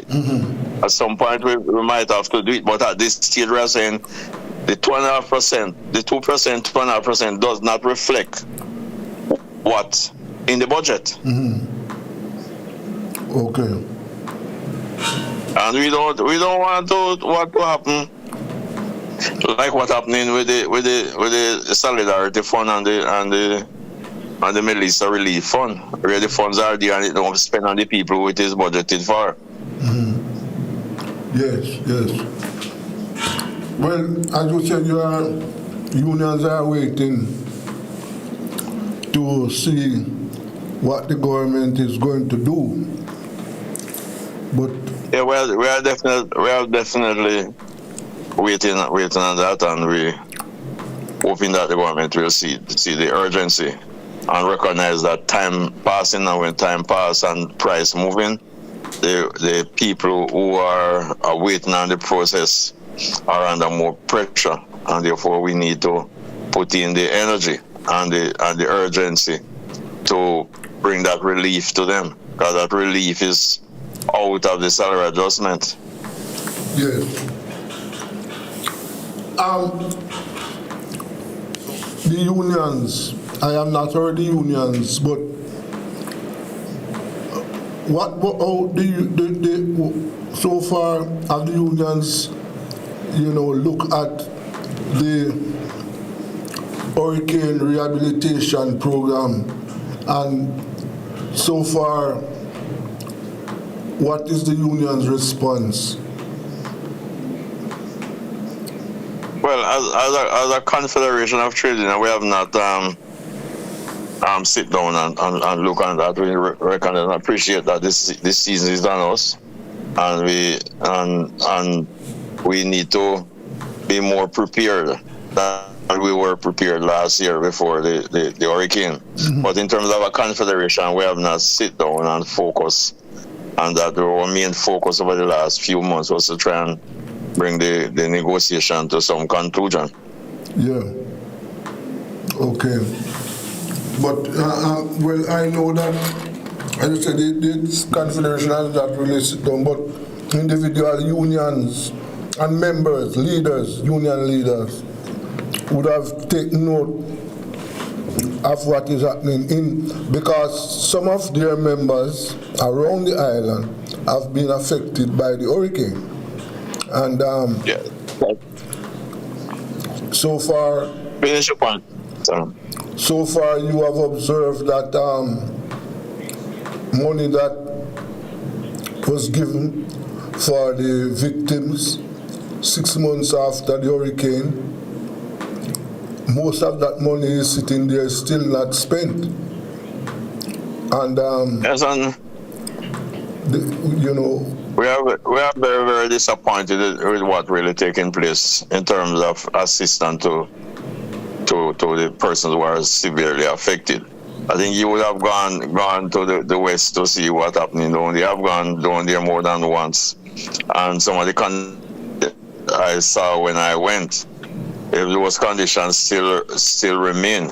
At some point, we might have to do it, but at this stage, we are saying the 2.5%, the 2%, 2.5% does not reflect what in the budget. Okay. And we don't want to happen like what happening with the Solidarity Fund and the Middle East Relief Fund, where the funds are there and it don't spend on the people who it is budgeted for. Yes. Well, as you said, your unions are waiting to see what the government is going to do. But yeah, we are definitely waiting on that, and we hoping that the government will see the urgency and recognize that time passing, and when time passes and price moving, the people who are waiting on the process are under more pressure, and therefore we need to put in the energy and the urgency to bring that relief to them, because that relief is out of the salary adjustment. yes. The unions, I have not heard the unions, but how do you, so far have the unions, look at the hurricane rehabilitation program, and so far, what is the union's response? Well, as a Confederation of Trade Unions, we have not sit down and look at that. We reckon and appreciate that this season is on us, and we need to be more prepared than we were prepared last year before the hurricane. But in terms of a Confederation, we have not sit down and focus on that. Our main focus over the last few months was to try and bring the negotiation to some conclusion. Yeah. Okay. But, well, I know that, as I said, the Confederation has not really sit down, but individual unions and members, leaders, union leaders, would have taken note of what is happening because some of their members around the island have been affected by the hurricane. And so far, finish your point. So far, you have observed that money that was given for the victims 6 months after the hurricane, most of that money is sitting there still not spent. And we are very, very disappointed with what really taking place in terms of assistance to the persons who are severely affected. I think you would have gone to the west to see what happening down there. I've gone down there more than once, and some of the I saw when I went, if those conditions still remain,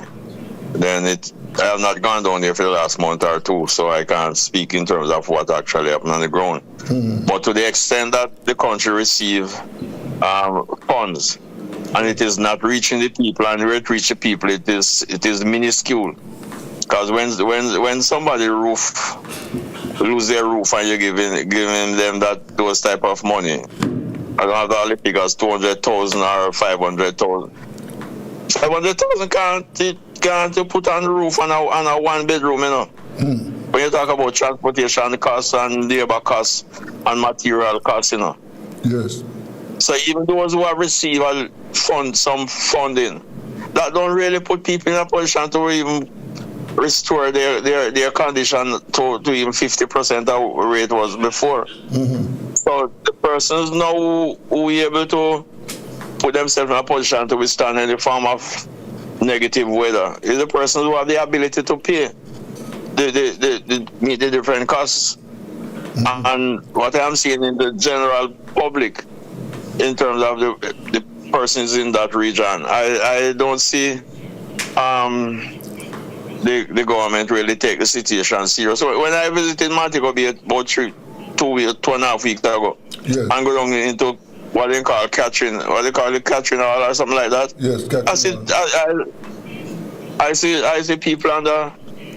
then I have not gone down there for the last month or two, so I can't speak in terms of what actually happened on the ground. But to the extent that the country receive funds, and it is not reaching the people, and where it reaches the people, it is minuscule. Because when somebody lose their roof and you're giving them those type of money, I don't have all the figures, 200,000 or 500,000. 500,000 can't put on the roof on a one bedroom, When you talk about transportation costs and labor costs and material costs, Yes. So even those who have received some funding, that don't really put people in a position to even restore their condition to even 50% of where it was before. So the persons now who are able to put themselves in a position to withstand any form of negative weather is the persons who have the ability to pay the different costs. And what I'm seeing in the general public, in terms of the persons in that region, I don't see the government really take the situation serious. So when I visited Montego Bay about 2.5 weeks ago, and go down into what they call Catherine Hall or something like that. Yes, I see people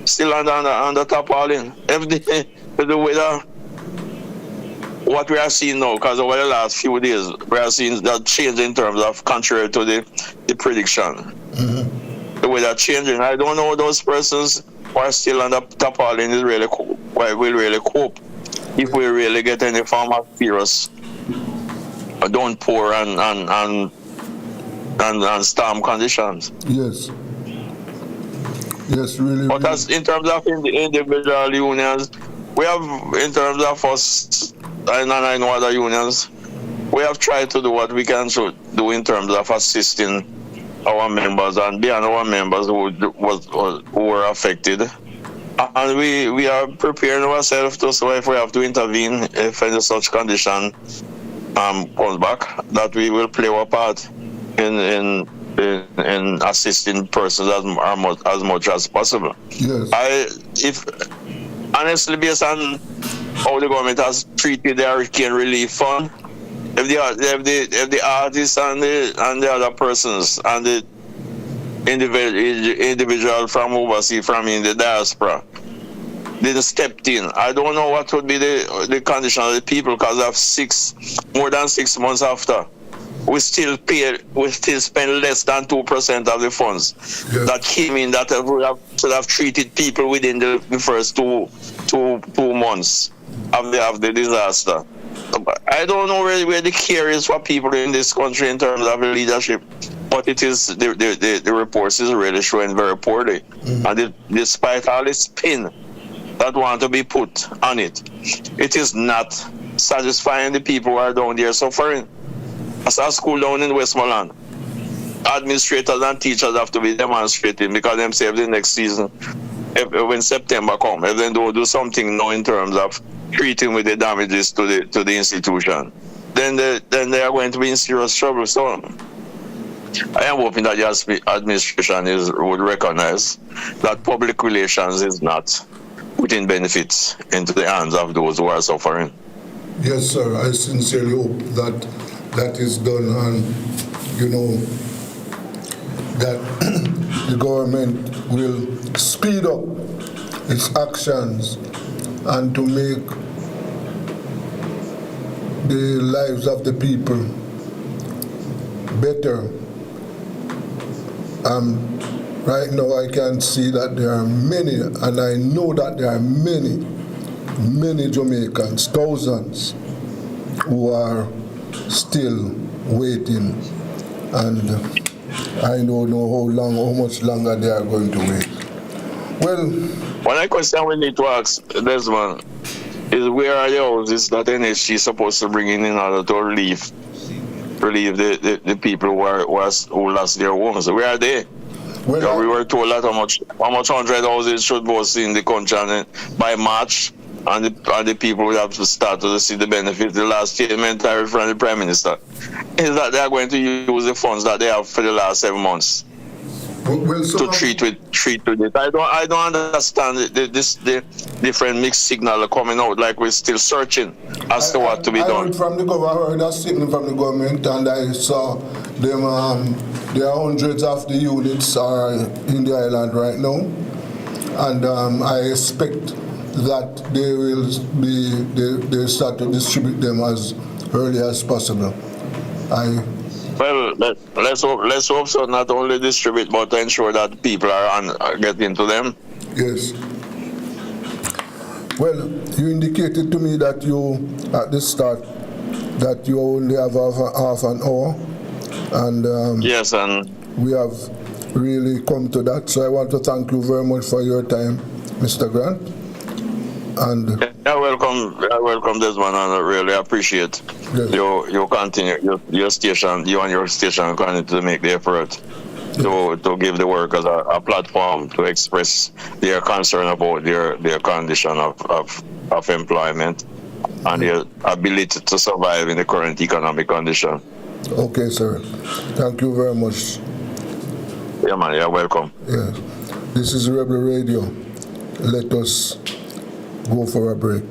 still under tarpaulin. The weather, what we are seeing now, because over the last few days, we are seeing that change in terms of contrary to the prediction. The weather changing. I don't know those persons who are still under tarpaulin will really cope if we really get any form of serious downpour and storm conditions. Yes. Yes, really. But as in terms of individual unions, we have, in terms of us, and I know other unions, we have tried to do what we can do in terms of assisting our members and beyond our members who were affected. And we are preparing ourselves to, so if we have to intervene, if any such condition comes back, that we will play our part in assisting persons as much as possible. Yes. If honestly, based on how the government has treated the hurricane relief fund, if the artists and the other persons and the individual from overseas, from in the diaspora, didn't step in, I don't know what would be the condition of the people, because of more than 6 months after, we still spend less than 2% of the funds that came in that should have treated people within the first two months of the disaster. I don't know where the care is for people in this country in terms of leadership, but it is the reports is really showing very poorly. And despite all the spin that want to be put on it, it is not satisfying the people who are down there suffering. As a school down in Westmoreland, administrators and teachers have to be demonstrating, because them say the next season, when September comes, if they don't do something now in terms of treating with the damages to the institution, then they are going to be in serious trouble. So I am hoping that the administration would recognize that public relations is not putting benefits into the hands of those who are suffering. Yes, sir. I sincerely hope that is done, and that the government will speed up its actions and to make the lives of the people better. Right now I can see that there are many, and I know that there are many Jamaicans, thousands, who are still waiting, and I don't know how much longer they are going to wait. Well, one question we need to ask Desmond is, where are the houses that NHG is supposed to bring in order to relieve the people who lost their homes? Where are they? Well, we were told that how much 100 houses should be in the country, and by March, and the people will have to start to see the benefits. The last statement I heard from the Prime Minister is that they are going to use the funds that they have for the last 7 months to treat with it. I don't understand the different mixed signal coming out, like we're still searching as to what to be done. I heard from the government, I heard a statement from the government, and I saw them. There are hundreds of the units are in the island right now, and I expect that they start to distribute them as early as possible. Well, let's hope so. Not only distribute, but to ensure that people are getting to them. Yes. Well, you indicated to me that you, at the start, that you only have half an hour, and yes, and we have really come to that. So I want to thank you very much for your time, Mr. Grant. And welcome Desmond, and I really appreciate you continue your station, you and your station continue to make the effort to give the workers a platform to express their concern about their condition of employment and their ability to survive in the current economic condition. Okay, sir. Thank you very much. Yeah, man, you're welcome. Yeah. This is Rebel Radio. Let us go for a break.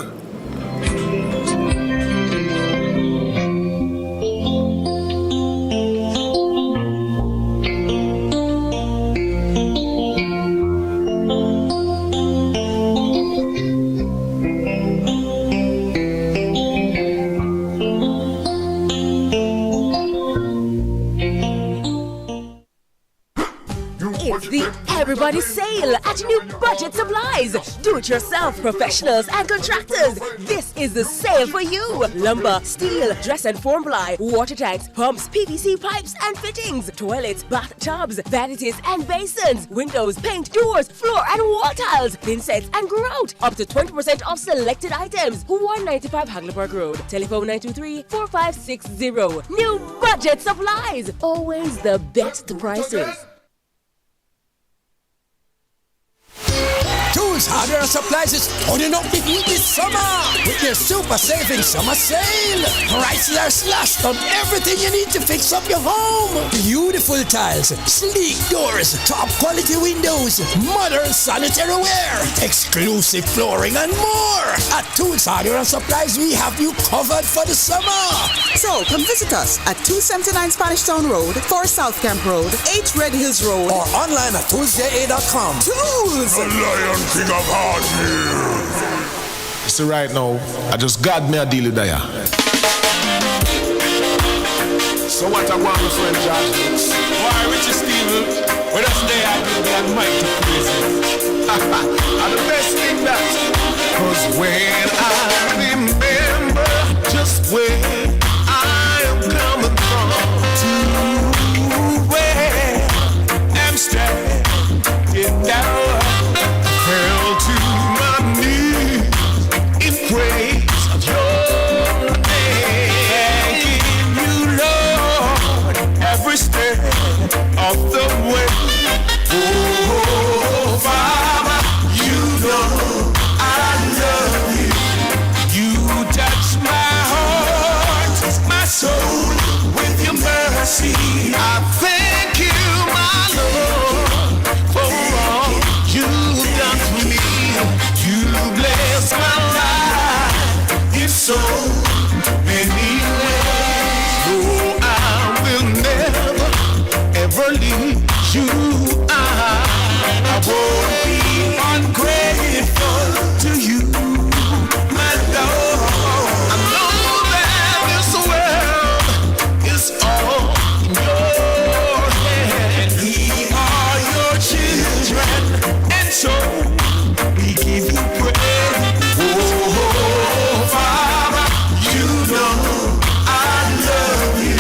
It's the Everybody Sale at New Budget Supplies. Do-it-yourself professionals and contractors. This is the sale for you. Lumber, steel, dress and form ply, water tanks, pumps, PVC pipes and fittings, toilets, bathtubs, vanities and basins, windows, paint, doors, floor and wall tiles, thin sets and grout. Up to 20% off selected items. 195 Hagleyburg Road. Telephone 923-4560. New Budget Supplies. Always the best prices. Tools, hardware, and supplies is holding up the heat this summer with your super saving summer sale. Prices are slashed on everything you need to fix up your home. Beautiful tiles, sleek doors, top quality windows, modern sanitary ware, exclusive flooring, and more. At Tools, hardware, and supplies, we have you covered for the summer. So come visit us at 279 Spanish Town Road, 4 South Camp Road, 8 Red Hills Road, or online at toolsja.com. Tools! Lion King of Hardware. So right now, I just got me a deal with Daya. So what I want, my friend Josh? Why, Richie Steven? When I stay, I do the almighty praises. And the best thing that, cause when I remember just where I am coming from, to where I'm standing now, fell to my knees in praise of your name. Thanking you, Lord, every step of the way. Oh, Father, you know I love you. You touch my heart, my soul with your mercy. I thank you, my Lord, for all you've done for me. You bless my life in so many ways. No, I will never, ever leave you. I won't be ungrateful to you, my Lord. I know that this world is all in your hand. We are your children, and so we give you praise. Oh, Father, you know I love you.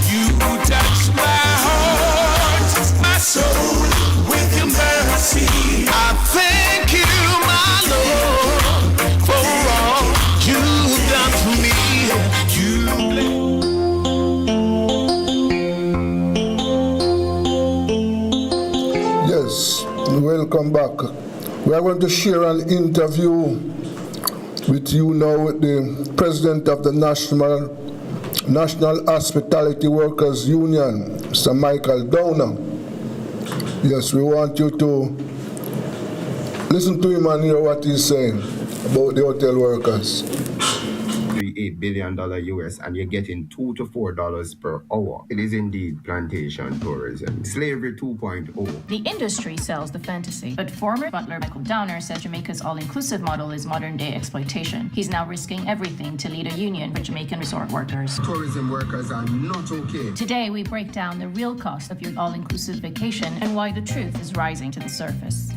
You touch my heart, my soul with your mercy. I thank you, my Lord, for all you've done for me. Yes, welcome back. We are going to share an interview with you now with the President of the National Hospitality Workers Union, Mr. Michael Downer. Yes, we want you to listen to him and hear what he's saying about the hotel workers. $8 billion US, and you're getting $2 to $4 per hour. It is indeed plantation tourism. Slavery 2.0. The industry sells the fantasy, but former butler Michael Downer says Jamaica's all-inclusive model is modern-day exploitation. He's now risking everything to lead a union for Jamaican resort workers. Tourism workers are not okay. Today, we break down the real cost of your all-inclusive vacation and why the truth is rising to the surface.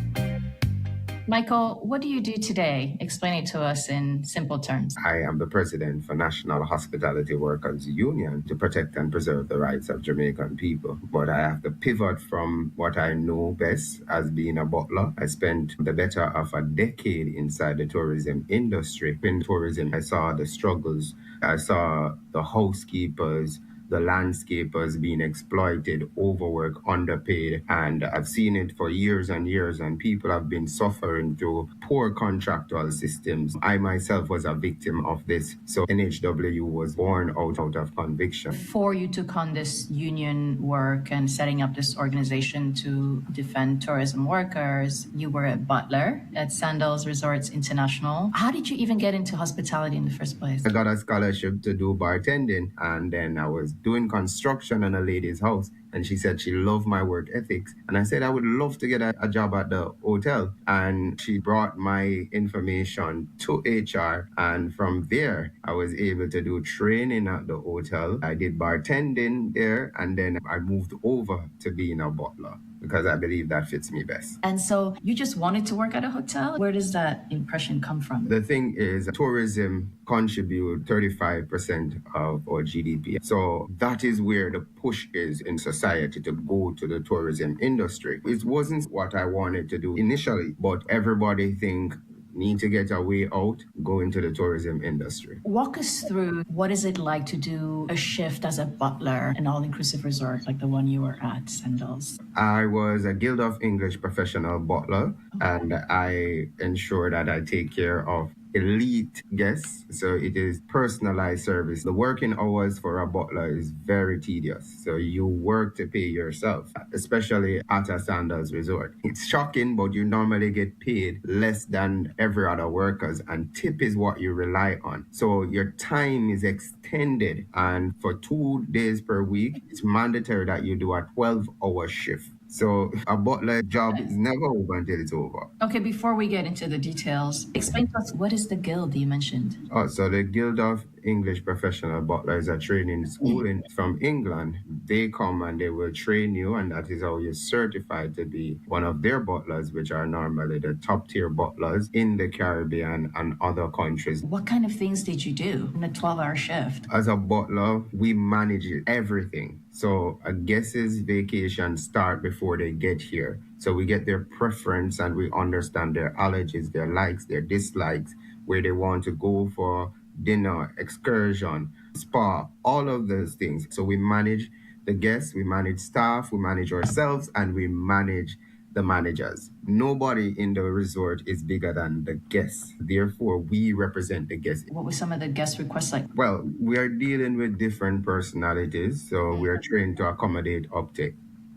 Michael, what do you do today? Explain it to us in simple terms. I am the president for National Hospitality Workers Union to protect and preserve the rights of Jamaican people. But I have to pivot from what I know best as being a butler. I spent the better of a decade inside the tourism industry. In tourism, I saw the struggles. I saw the housekeepers the landscapers being exploited, overworked, underpaid, and I've seen it for years and years, and people have been suffering through poor contractual systems. I myself was a victim of this, so NHW was born out of conviction. Before you took on this union work and setting up this organization to defend tourism workers, you were a butler at Sandals Resorts International. How did you even get into hospitality in the first place? I got a scholarship to do bartending, and then I was doing construction in a lady's house, and she said she loved my work ethics. And I said I would love to get a job at the hotel. And she brought my information to HR, and from there, I was able to do training at the hotel. I did bartending there, and then I moved over to being a butler, because I believe that fits me best. And so you just wanted to work at a hotel? Where does that impression come from? The thing is, tourism contribute 35% of our GDP. So that is where the push is in society, to go to the tourism industry. It wasn't what I wanted to do initially, but everybody think need to get a way out, go into the tourism industry. Walk us through, what is it like to do a shift as a butler, an all-inclusive resort like the one you were at, Sandals? I was a Guild of English professional butler, and I ensure that I take care of elite guests. So it is personalized service. The working hours for a butler is very tedious. So you work to pay yourself, especially at a Sandals resort. It's shocking, but you normally get paid less than every other workers, and tip is what you rely on. So your time is extended, and for 2 days per week, it's mandatory that you do a 12-hour shift. So a butler job is never over until it's over. Okay, before we get into the details, explain to us, what is the guild you mentioned? So the Guild of English Professional Butlers are training school from England. They come and they will train you, and that is how you're certified to be one of their butlers, which are normally the top tier butlers in the Caribbean and other countries. What kind of things did you do in a 12-hour shift? As a butler, we manage everything. So a guest's vacation start before they get here. So we get their preference and we understand their allergies, their likes, their dislikes, where they want to go for dinner, excursion, spa, all of those things. So we manage the guests, we manage staff, we manage ourselves, and we manage the managers. Nobody in the resort is bigger than the guests. Therefore, we represent the guests. What were some of the guest requests like? Well, we are dealing with different personalities, so we are trained to accommodate up to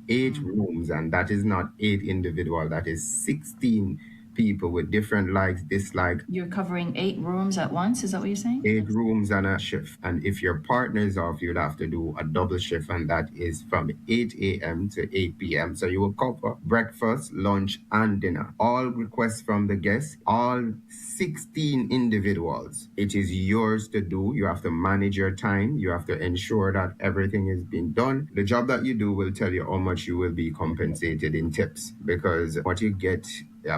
8 rooms, and that is not 8 individuals, that is 16 people with different likes, dislikes. You're covering 8 rooms at once, is that what you're saying? 8 rooms and a shift. And if your partner is off, you'd have to do a double shift, and that is from 8 a.m. to 8 p.m. So you will cover breakfast, lunch, and dinner. All requests from the guests, all 16 individuals. It is yours to do. You have to manage your time. You have to ensure that everything is being done. The job that you do will tell you how much you will be compensated in tips, because what you get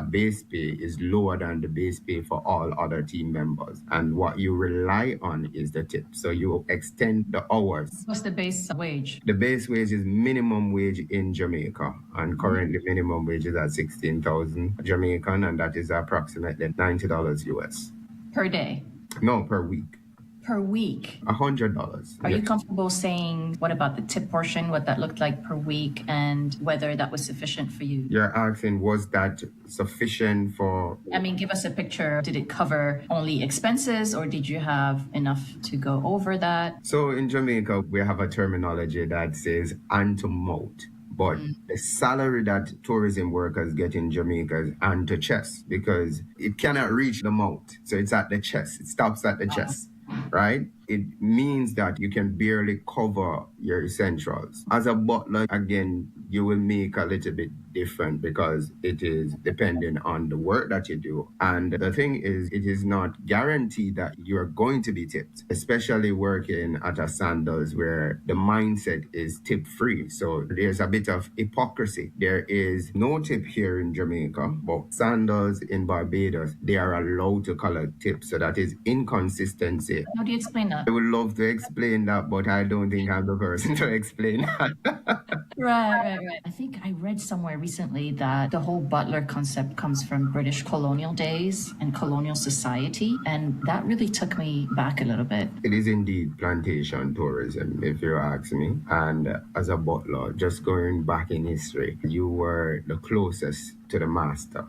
base pay is lower than the base pay for all other team members. And what you rely on is the tip. So you extend the hours. What's the base wage? The base wage is minimum wage in Jamaica. And currently minimum wage is at 16,000 Jamaican, and that is approximately $90 US. Per day? No, per week. Per week? $100. Are you comfortable saying what about the tip portion, what that looked like per week, and whether that was sufficient for you? You're asking, was that sufficient for... I mean, give us a picture. Did it cover only expenses, or did you have enough to go over that? So in Jamaica, we have a terminology that says hand to mouth. But the salary that tourism workers get in Jamaica is hand to chest, because it cannot reach the mouth. So it's at the chest. It stops at the chest, right? It means that you can barely cover your essentials. As a butler, again, you will make a little bit different because it is depending on the work that you do. And the thing is, it is not guaranteed that you're going to be tipped, especially working at a Sandals where the mindset is tip free. So there's a bit of hypocrisy. There is no tip here in Jamaica, but Sandals in Barbados, they are allowed to collect tips. So that is inconsistency. How do you explain that? I would love to explain that, but I don't think I'm the person to explain that. Right. I think I read somewhere recently that the whole butler concept comes from British colonial days and colonial society, and that really took me back a little bit. It is indeed plantation tourism, if you ask me. And as a butler, just going back in history, you were the closest to the master.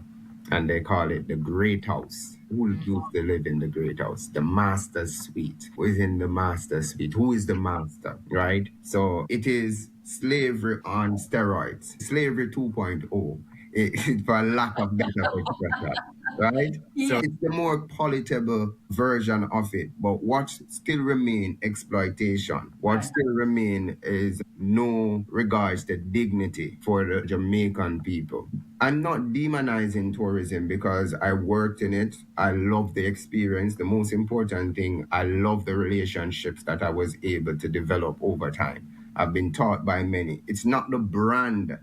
And they call it the Great House. Who used to live in the Great House? The Master's Suite. Who is in the Master's Suite? Who is the master, right? So it is slavery on steroids. Slavery 2.0, for lack of better expression. Right? So it's the more palatable version of it. But what still remain exploitation. What still remain is no regards to dignity for the Jamaican people. I'm not demonizing tourism because I worked in it. I love the experience. The most important thing, I love the relationships that I was able to develop over time. I've been taught by many. It's not the brand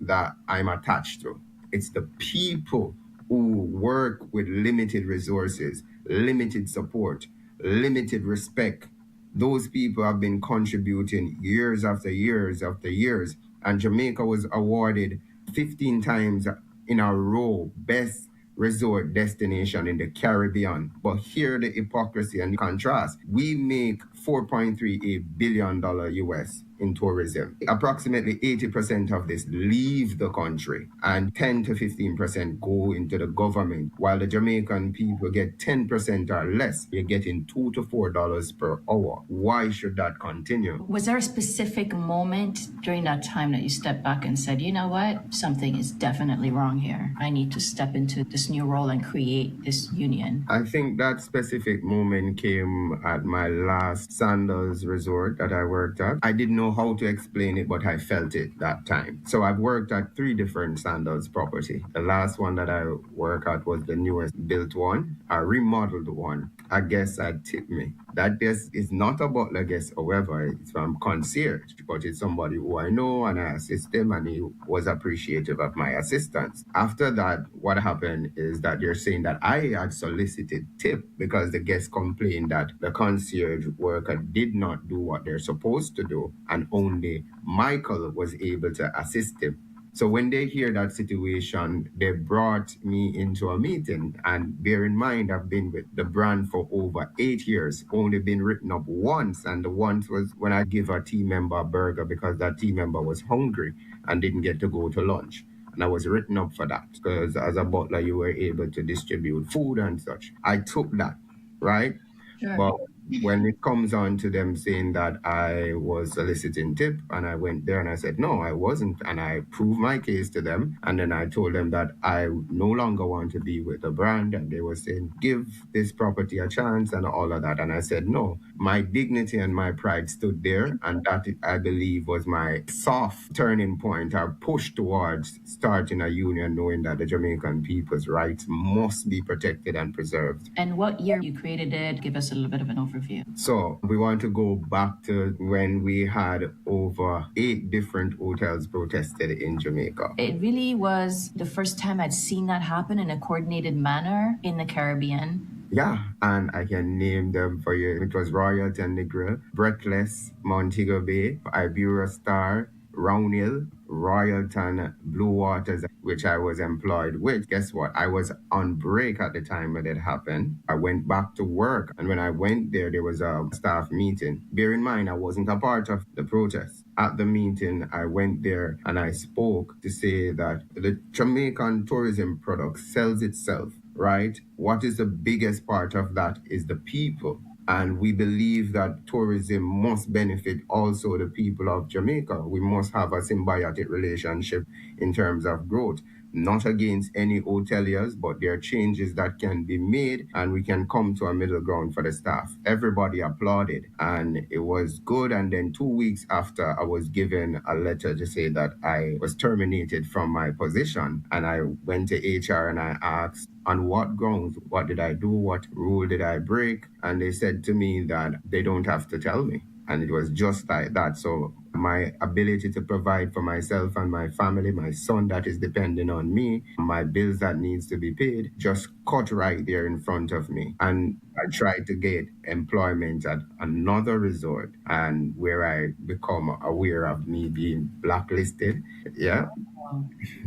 that I'm attached to. It's the people who work with limited resources, limited support, limited respect. Those people have been contributing years after years after years. And Jamaica was awarded 15 times in a row best resort destination in the Caribbean. But here the hypocrisy and the contrast. We make $4.38 billion US in tourism. Approximately 80% of this leave the country and 10 to 15% go into the government, while the Jamaican people get 10% or less. You're getting $2 to $4 per hour. Why should that continue? Was there a specific moment during that time that you stepped back and said, you know what, something is definitely wrong here. I need to step into this new role and create this union? I think that specific moment came at my last Sandals resort that I worked at. I didn't know how to explain it, but I felt it that time. So I've worked at 3 different Sandals property. The last one that I worked at was the newest built one, a remodeled one. A guest had tipped me. That guest is not a butler guest, however, it's from concierge, but it's somebody who I know and I assist him, and he was appreciative of my assistance. After that, what happened is that you're saying that I had solicited tip because the guest complained that the concierge worker did not do what they're supposed to do, and only Michael was able to assist him. So when they hear that situation, they brought me into a meeting. And bear in mind, I've been with the brand for over 8 years, only been written up once. And the once was when I give a team member a burger because that team member was hungry and didn't get to go to lunch. And I was written up for that because as a butler, you were able to distribute food and such. I took that, right? Sure. But when it comes on to them saying that I was soliciting tip, and I went there and I said, no, I wasn't. And I proved my case to them. And then I told them that I no longer want to be with the brand. And they were saying, give this property a chance and all of that. And I said, no, my dignity and my pride stood there. And that, I believe, was my soft turning point or push towards starting a union, knowing that the Jamaican people's rights must be protected and preserved. And what year you created it? Give us a little bit of an overview. So we want to go back to when we had over 8 different hotels protested in Jamaica. It really was the first time I'd seen that happen in a coordinated manner in the Caribbean. Yeah, and I can name them for you. It was Royal Tennegril, Breathless, Montego Bay, Iberia Star, Round Hill, Royalton, Blue Waters, which I was employed with. Guess what? I was on break at the time when it happened. I went back to work, and when I went there was a staff meeting. Bear in mind, I wasn't a part of the protest. At the meeting, I went there and I spoke to say that the Jamaican tourism product sells itself, right? What is the biggest part of that is the people. And we believe that tourism must benefit also the people of Jamaica. We must have a symbiotic relationship in terms of growth. Not against any hoteliers, but there are changes that can be made and we can come to a middle ground for the staff. Everybody applauded and it was good. And then 2 weeks after, I was given a letter to say that I was terminated from my position. And I went to HR and I asked, on what grounds? What did I do? What rule did I break? And they said to me that they don't have to tell me. And it was just like that. So my ability to provide for myself and my family, my son that is depending on me, my bills that needs to be paid, just cut right there in front of me. And I tried to get employment at another resort, and where I become aware of me being blacklisted. Yeah.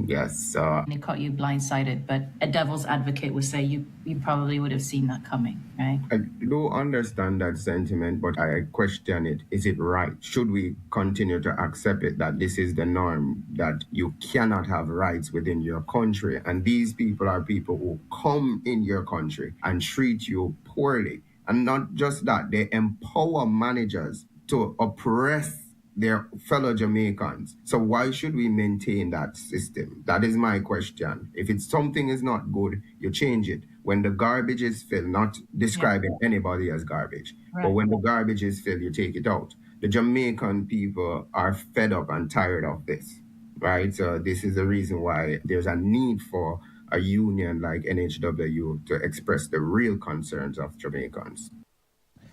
Yes. And it caught you blindsided, but a devil's advocate would say you probably would have seen that coming, right? I do understand that sentiment, but I question it. Is it right? Should we continue to accept it that this is the norm, that you cannot have rights within your country? And these people are people who come in your country and treat you poorly. And not just that, they empower managers to oppress their fellow Jamaicans. So why should we maintain that system? That is my question. If it's something is not good, you change it. When the garbage is filled, not describing anybody as garbage, but when the garbage is filled, you take it out. The Jamaican people are fed up and tired of this, right? So this is the reason why there's a need for a union like NHW to express the real concerns of Jamaicans.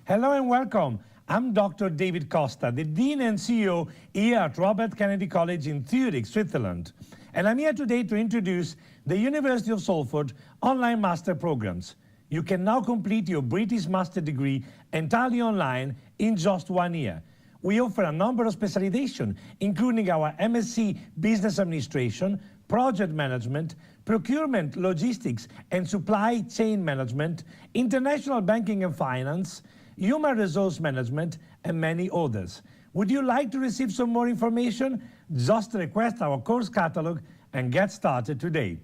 Hello and welcome. I'm Dr. David Costa, the Dean and CEO here at Robert Kennedy College in Zurich, Switzerland. And I'm here today to introduce the University of Salford online master programs. You can now complete your British master degree entirely online in just 1 year. We offer a number of specializations, including our MSc Business Administration, Project Management, Procurement, Logistics and Supply Chain Management, International Banking and Finance, Human Resource Management, and many others. Would you like to receive some more information? Just request our course catalog and get started today.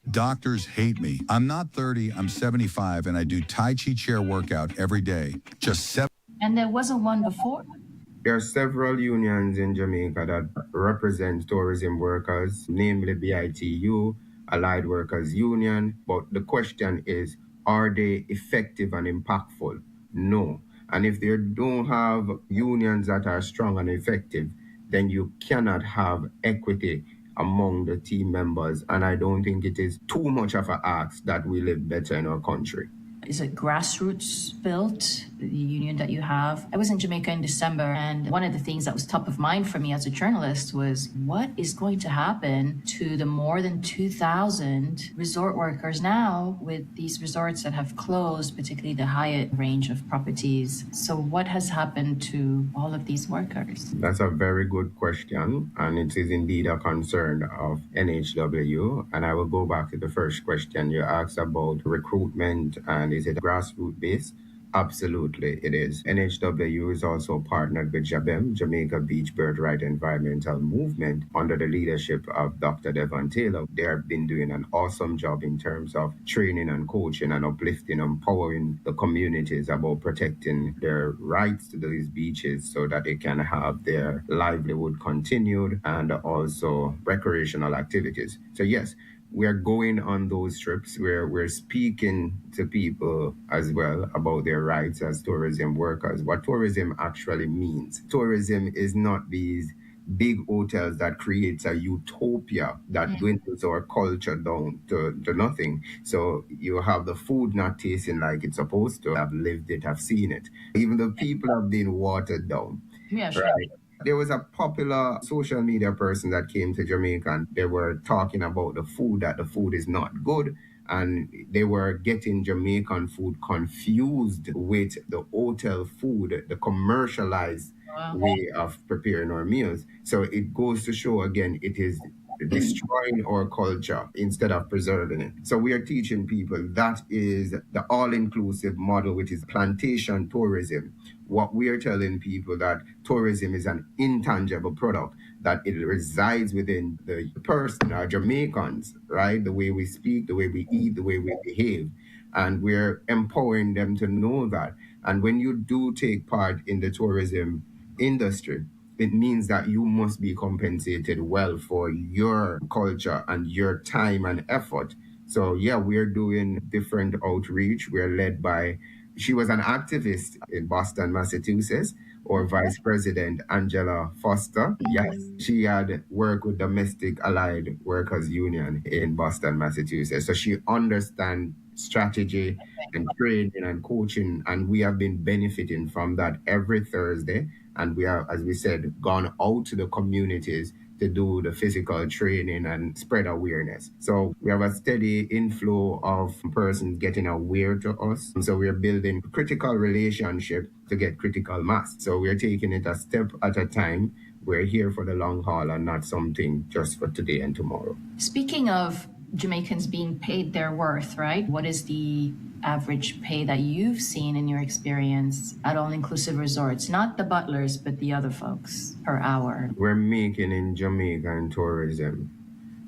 Doctors hate me. I'm not 30, I'm 75, and I do Tai Chi chair workout every day. Just 7. And there wasn't one before? There are several unions in Jamaica that represent tourism workers, namely BITU, Allied Workers Union. But the question is, are they effective and impactful? No. And if they don't have unions that are strong and effective, then you cannot have equity among the team members. And I don't think it is too much of an ask that we live better in our country. Is it grassroots built, the union that you have? I was in Jamaica in December, and one of the things that was top of mind for me as a journalist was what is going to happen to the more than 2,000 resort workers now with these resorts that have closed, particularly the Hyatt range of properties. So what has happened to all of these workers? That's a very good question, and it is indeed a concern of NHW. And I will go back to the first question you asked about recruitment and is it grassroots based? Absolutely, it is. NHW is also partnered with JABEM, Jamaica Beach Birthright Environmental Movement, under the leadership of Dr. Devon Taylor. They have been doing an awesome job in terms of training and coaching and uplifting, empowering the communities about protecting their rights to these beaches so that they can have their livelihood continued and also recreational activities. So yes, we're going on those trips where we're speaking to people as well about their rights as tourism workers. What tourism actually means. Tourism is not these big hotels that creates a utopia that dwindles our culture down to nothing. So you have the food not tasting like it's supposed to. I've lived it, I've seen it. Even the people have been watered down. Yeah, sure. Right? There was a popular social media person that came to Jamaica and they were talking about the food, that the food is not good. And they were getting Jamaican food confused with the hotel food, the commercialized way of preparing our meals. So it goes to show again, it is destroying our culture instead of preserving it. So we are teaching people that is the all-inclusive model, which is plantation tourism. What we are telling people that tourism is an intangible product, that it resides within the person, our Jamaicans, right? The way we speak, the way we eat, the way we behave. And we're empowering them to know that. And when you do take part in the tourism industry, it means that you must be compensated well for your culture and your time and effort. So yeah, we're doing different outreach. We're led by, she was an activist in Boston, Massachusetts, or Vice President Angela Foster. Yes, she had worked with Domestic Allied Workers Union in Boston, Massachusetts. So she understands strategy and training and coaching, and we have been benefiting from that every Thursday. And we are, as we said, gone out to the communities to do the physical training and spread awareness. So we have a steady inflow of persons getting aware to us. So we're building critical relationship to get critical mass. So we're taking it a step at a time. We're here for the long haul and not something just for today and tomorrow. Speaking of Jamaicans being paid their worth, right? What is the average pay that you've seen in your experience at all-inclusive resorts? Not the butlers, but the other folks per hour. We're making in Jamaica and tourism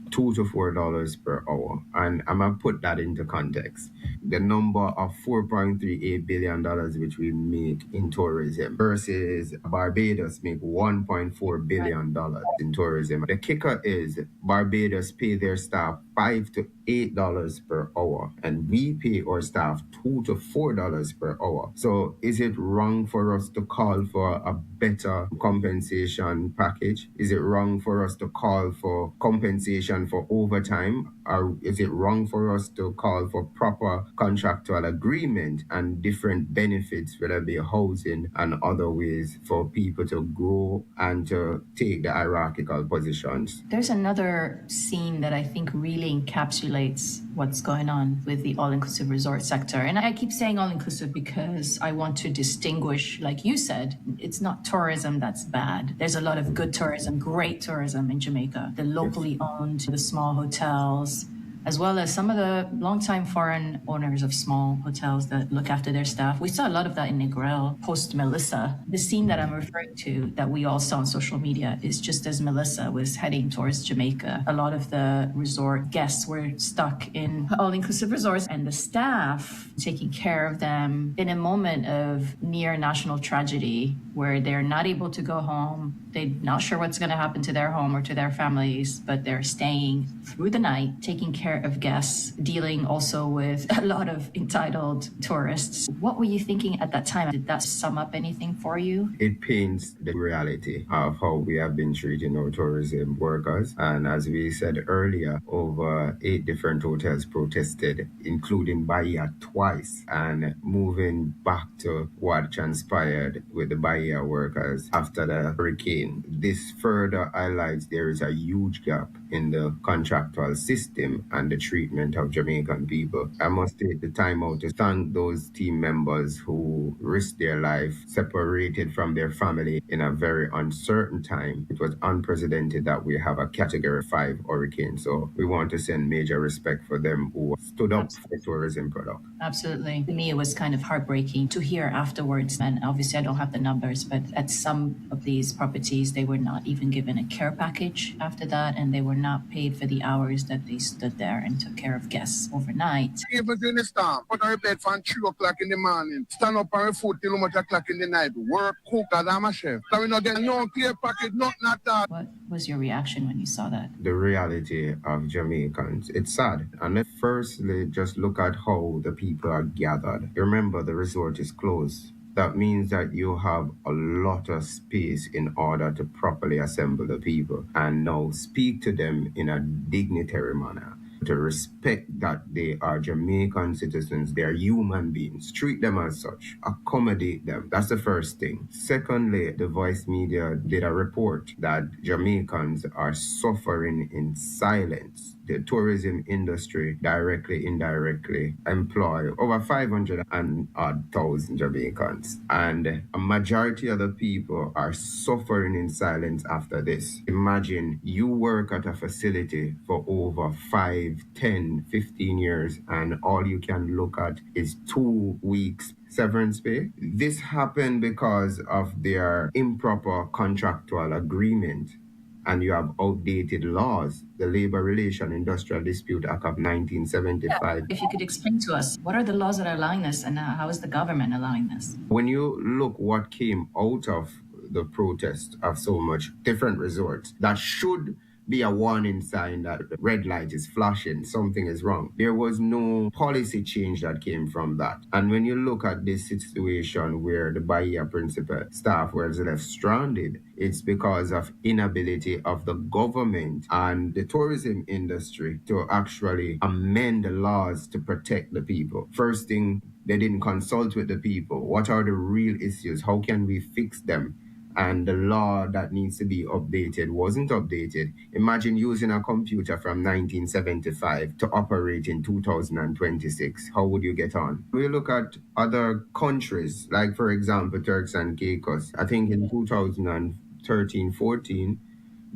$2 to $4 per hour. And I'm going to put that into context. The number of $4.38 billion which we make in tourism versus Barbados make $1.4 billion in tourism. The kicker is Barbados pay their staff $5 to $8 per hour, and we pay our staff $2 to $4 per hour. So is it wrong for us to call for a better compensation package? Is it wrong for us to call for compensation for overtime? Or is it wrong for us to call for proper contractual agreement and different benefits, whether it be housing and other ways for people to grow and to take the hierarchical positions? There's another scene that I think really encapsulates what's going on with the all-inclusive resort sector. And I keep saying all-inclusive because I want to distinguish, like you said, it's not tourism that's bad. There's a lot of good tourism, great tourism in Jamaica. The locally owned, the small hotels, as well as some of the longtime foreign owners of small hotels that look after their staff. We saw a lot of that in Negril post Melissa. The scene that I'm referring to that we all saw on social media is just as Melissa was heading towards Jamaica. A lot of the resort guests were stuck in all-inclusive resorts and the staff taking care of them in a moment of near national tragedy where they're not able to go home. They're not sure what's going to happen to their home or to their families, but they're staying through the night, taking care of guests, dealing also with a lot of entitled tourists. What were you thinking at that time? Did that sum up anything for you? It paints the reality of how we have been treating our tourism workers. And as we said earlier, over 8 different hotels protested, including Bahia twice, and moving back to what transpired with the Bahia workers after the hurricane. This further highlights there is a huge gap in the contractual system and the treatment of Jamaican people. I must take the time out to thank those team members who risked their life, separated from their family in a very uncertain time. It was unprecedented that we have a Category 5 hurricane. So we want to send major respect for them who stood up for tourism product. Absolutely. To me, it was kind of heartbreaking to hear afterwards. And obviously, I don't have the numbers, but at some of these properties, they were not even given a care package after that, and they were not paid for the hours that they stood there and took care of guests overnight. Even during the storm, put on your bed from 3 o'clock in the morning, stand up on your foot till 1 o'clock in the night, work, cook, as I'm a chef. So we not get no clear package, nothing at all. What was your reaction when you saw that? The reality of Jamaicans, it's sad. And firstly, just look at how the people are gathered. Remember, the resort is closed. That means that you have a lot of space in order to properly assemble the people and now speak to them in a dignitary manner. To respect that they are Jamaican citizens, they are human beings. Treat them as such. Accommodate them. That's the first thing. Secondly, the Voice Media did a report that Jamaicans are suffering in silence. The tourism industry, directly, indirectly, employ over 500,000 Jamaicans. And a majority of the people are suffering in silence after this. Imagine you work at a facility for over 5, 10, 15 years, and all you can look at is 2 weeks severance pay. This happened because of their improper contractual agreement. And you have outdated laws, the Labor Relation Industrial Dispute Act of 1975. Yeah. If you could explain to us, what are the laws that are allowing this and how is the government allowing this? When you look what came out of the protest of so much different resorts, that should be a warning sign that the red light is flashing, something is wrong. There was no policy change that came from that. And when you look at this situation where the Bahia principal staff was left stranded, it's because of inability of the government and the tourism industry to actually amend the laws to protect the people. First thing, they didn't consult with the people. What are the real issues? How can we fix them? and the law that needs to be updated wasn't updated. Imagine using a computer from 1975 to operate in 2026. How would you get on? We look at other countries, like for example, Turks and Caicos. I think in 2013-14,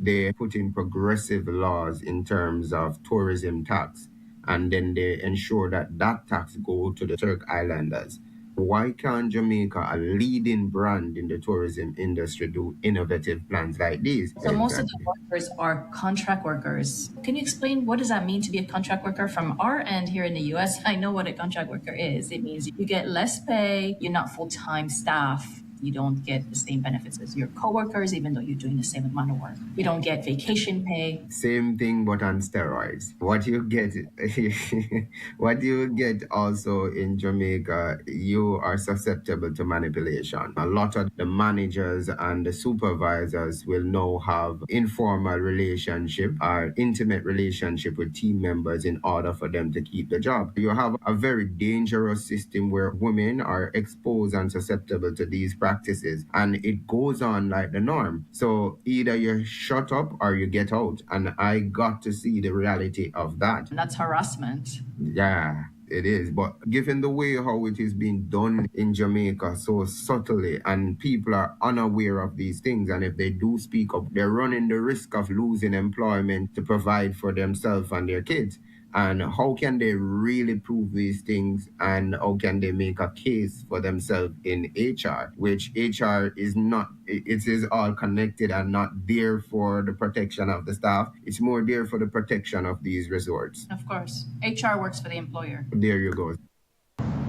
they put in progressive laws in terms of tourism tax, and then they ensure that that tax go to the Turk Islanders. Why can't Jamaica, a leading brand in the tourism industry, do innovative plans like these? So most of the workers are contract workers. Can you explain what does that mean to be a contract worker? From our end here in the US, I know what a contract worker is. It means you get less pay, you're not full-time staff. You don't get the same benefits as your coworkers, even though you're doing the same amount of work. You don't get vacation pay. Same thing, but on steroids. What you get also in Jamaica, you are susceptible to manipulation. A lot of the managers and the supervisors will now have informal relationship or intimate relationship with team members in order for them to keep the job. You have a very dangerous system where women are exposed and susceptible to these practices, and it goes on like the norm. So either you shut up or you get out, and I got to see the reality of that. And that's harassment. Yeah, it is. But given the way how it is being done in Jamaica so subtly, and people are unaware of these things, and if they do speak up, they're running the risk of losing employment to provide for themselves and their kids. And how can they really prove these things, and how can they make a case for themselves in HR, which HR is not, it is all connected and not there for the protection of the staff. It's more there for the protection of these resorts. Of course. HR works for the employer. There you go.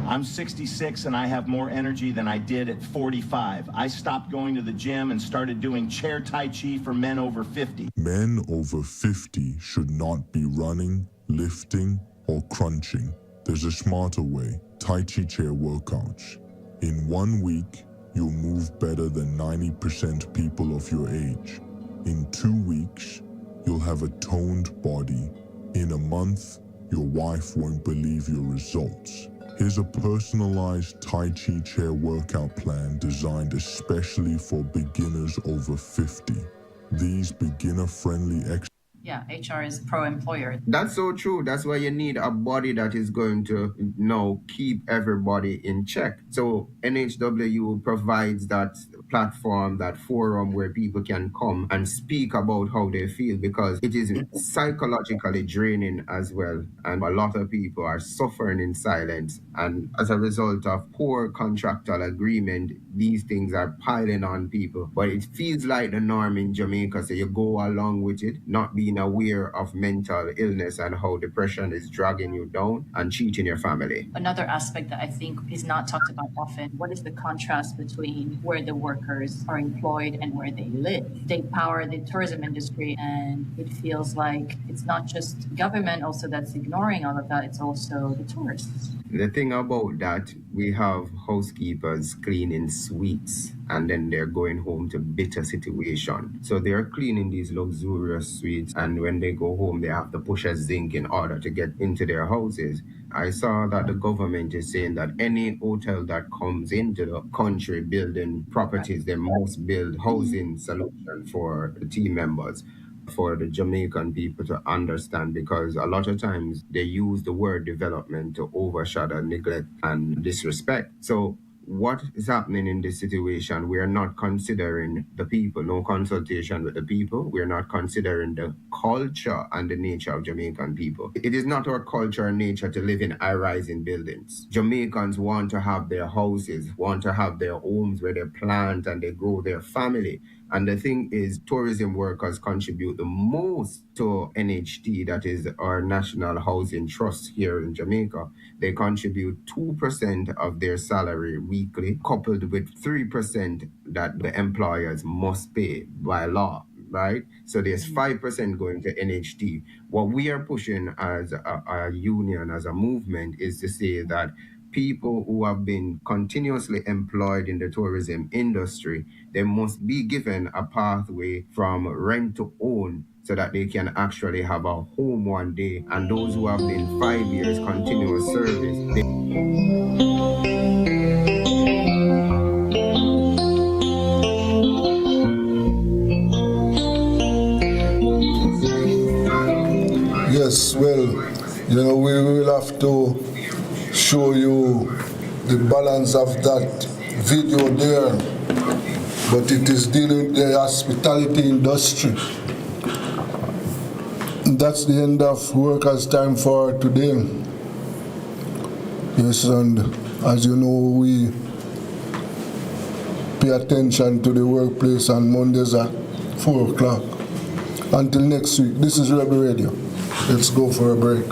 I'm 66 and I have more energy than I did at 45. I stopped going to the gym and started doing chair Tai Chi for men over 50. Men over 50 should not be running, lifting, or crunching. There's a smarter way. Tai Chi chair workouts. In 1 week, you'll move better than 90% people of your age. In 2 weeks, you'll have a toned body. In a month, your wife won't believe your results. Here's a personalized Tai Chi chair workout plan designed especially for beginners over 50. These beginner-friendly exercises. Yeah, HR is pro-employer. That's so true. That's why you need a body that is going to keep everybody in check. So NHW provides that platform, that forum where people can come and speak about how they feel, because it is psychologically draining as well. And a lot of people are suffering in silence. And as a result of poor contractual agreement, these things are piling on people. But it feels like the norm in Jamaica, so you go along with it, not being aware of mental illness and how depression is dragging you down and cheating your family. Another aspect that I think is not talked about often, what is the contrast between where the workers are employed and where they live? They power the tourism industry, and it feels like it's not just government also that's ignoring all of that, it's also the tourists. The thing about that, we have housekeepers cleaning suites, and then they're going home to bitter situation. So they're cleaning these luxurious suites, and when they go home, they have to push a zinc in order to get into their houses. I saw that the government is saying that any hotel that comes into the country building properties, they must build housing solution for the team members, for the Jamaican people to understand, because a lot of times they use the word development to overshadow neglect and disrespect. So what is happening in this situation? We are not considering the people, no consultation with the people. We are not considering the culture and the nature of Jamaican people. It is not our culture and nature to live in high-rising buildings. Jamaicans want to have their houses, want to have their homes where they plant and they grow their family. And the thing is, tourism workers contribute the most to NHT, that is our National Housing Trust here in Jamaica. They contribute 2% of their salary weekly, coupled with 3% that the employers must pay by law, right? So there's 5% going to NHT. What we are pushing as a union, as a movement, is to say that people who have been continuously employed in the tourism industry, they must be given a pathway from rent to own so that they can actually have a home one day. And those who have been 5 years continuous service, well. You know, we will have to show you the balance of that video there, but it is dealing with the hospitality industry. That's the end of workers' time for today. Yes, and as you know, we pay attention to the workplace on Mondays at 4 o'clock. Until next week, this is Rebel Radio. Let's go for a break.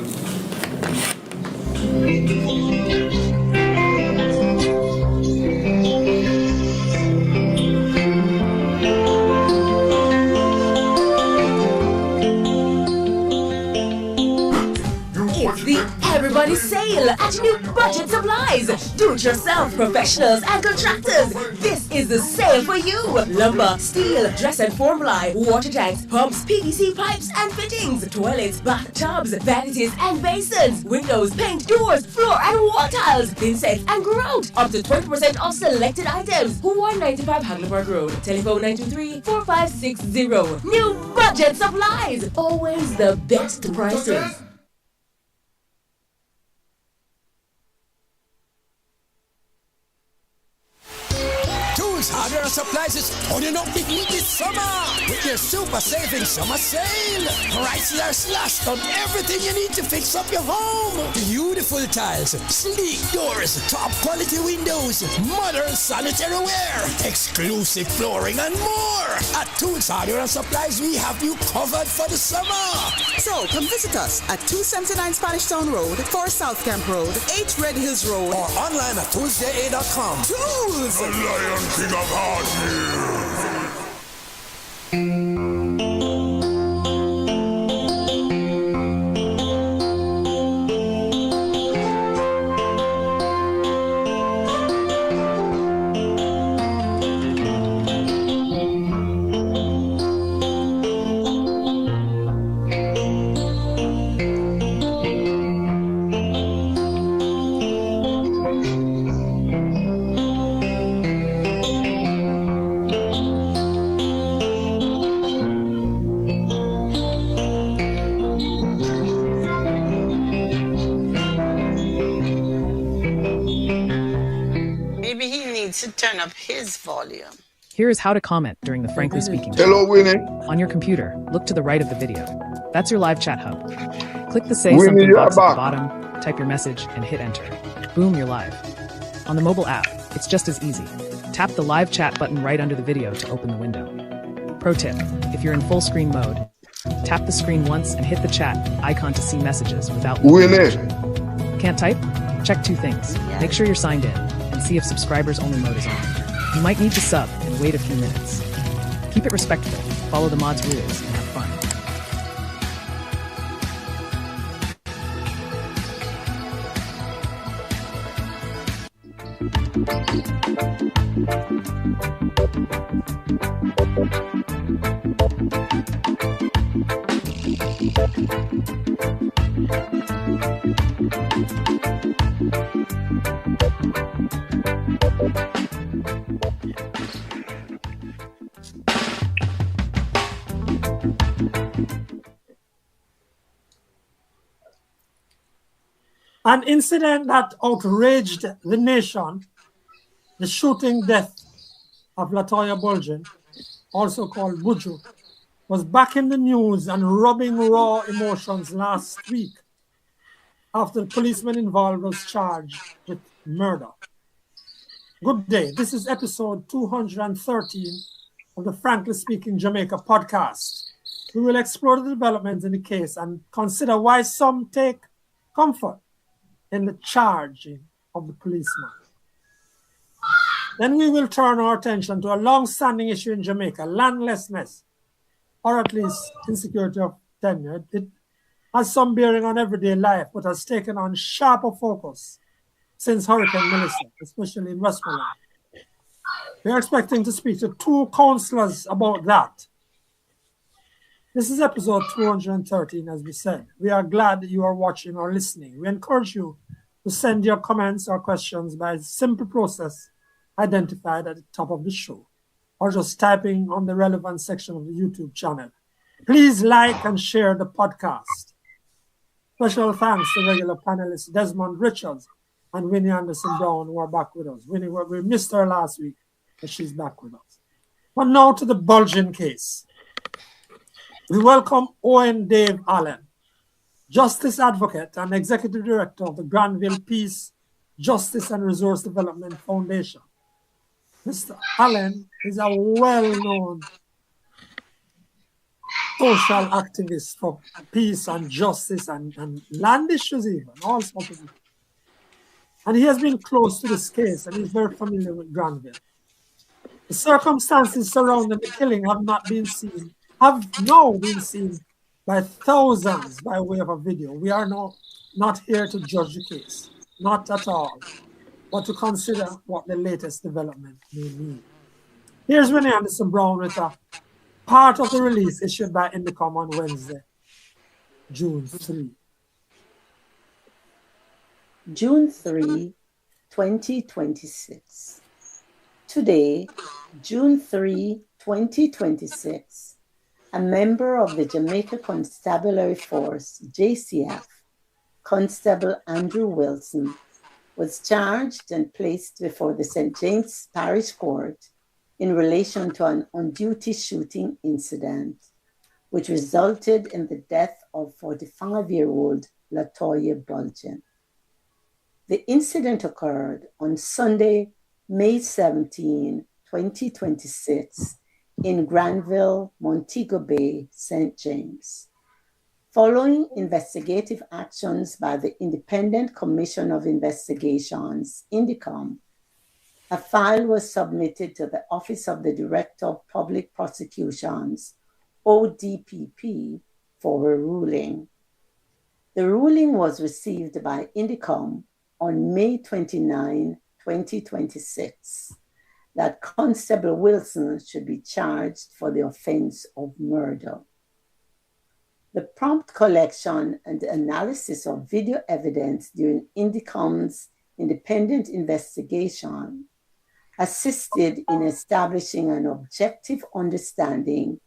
It's the Everybody Sale at New Budget Supplies. Do-it-yourself professionals and contractors. This is the sale for you. Lumber, steel, dress and form ply, water tanks, pumps, PVC pipes and fittings, toilets, bathtubs, vanities and basins, windows, paint, doors, floor and wall tiles, thin sets and grout. Up to 20% off selected items. 195 Hagley Park Road. Telephone 923-4560. New Budget Supplies. Always the best prices. Tools, hardware, and supplies is turning up the heat this summer with your super saving summer sale. Prices are slashed on everything you need to fix up your home. Beautiful tiles, sleek doors, top quality windows, modern sanitary ware, exclusive flooring, and more. At Tools, hardware, and supplies, we have you covered for the summer. So come visit us at 279 Spanish Town Road, 4 South Camp Road, 8 Red Hills Road, or online at toolsja.com. Tools! The Lion King of Hardware. Maybe he needs to turn up his volume. Here is how to comment during the Frankly Speaking show. Hello, Winnie. On your computer, look to the right of the video. That's your live chat hub. Click the Say Winnie, Something you're box at back. the bottom, type your message, and hit enter. Boom, you're live. On the mobile app, it's just as easy. Tap the live chat button right under the video to open the window. Pro tip, if you're in full screen mode, tap the screen once and hit the chat icon to see messages without Winnie. Can't type? Check two things. Make sure you're signed in and see if subscribers only mode is on. You might need to sub and wait a few minutes. Keep it respectful, follow the mod's rules, and have fun. An incident that outraged the nation, the shooting death of Latoya Bulgin, also called Buju, was back in the news and rubbing raw emotions last week after the policeman involved was charged with murder. Good day. This is episode 213 of the Frankly Speaking Jamaica podcast. We will explore the developments in the case and consider why some take comfort in the charging of the policeman. Then we will turn our attention to a long-standing issue in Jamaica, landlessness, or at least insecurity of tenure. It has some bearing on everyday life, but has taken on sharper focus since Hurricane Melissa, especially in Westmoreland. We are expecting to speak to two counselors about that. This is episode 213, as we said. We are glad that you are watching or listening. We encourage you to send your comments or questions by a simple process identified at the top of the show, or just typing on the relevant section of the YouTube channel. Please like and share the podcast. Special thanks to regular panelists Desmond Richards and Winnie Anderson Brown, who are back with us. Winnie, we missed her last week, but she's back with us. But now to the Bulgin case. We welcome Owen Dave Allen, Justice Advocate and Executive Director of the Granville Peace, Justice and Resource Development Foundation. Mr. Allen is a well-known social activist for peace and justice and land issues even, all sorts of issues. And he has been close to this case and he's very familiar with Granville. The circumstances surrounding the killing have now been seen by thousands by way of a video. We are not here to judge the case, not at all, but to consider what the latest development may mean. Here's Winnie Anderson Brown with a part of the release issued by Indicom on Wednesday, June 3. June 3, 2026. Today, June 3, 2026, a member of the Jamaica Constabulary Force, JCF, Constable Andrew Wilson, was charged and placed before the St. James Parish Court in relation to an on-duty shooting incident, which resulted in the death of 45-year-old Latoya Bulgin. The incident occurred on Sunday, May 17, 2026, in Granville, Montego Bay, St. James. Following investigative actions by the Independent Commission of Investigations, Indicom, a file was submitted to the Office of the Director of Public Prosecutions, ODPP, for a ruling. The ruling was received by Indicom on May 29, 2026, that Constable Wilson should be charged for the offense of murder. The prompt collection and analysis of video evidence during Indicom's independent investigation assisted in establishing an objective understanding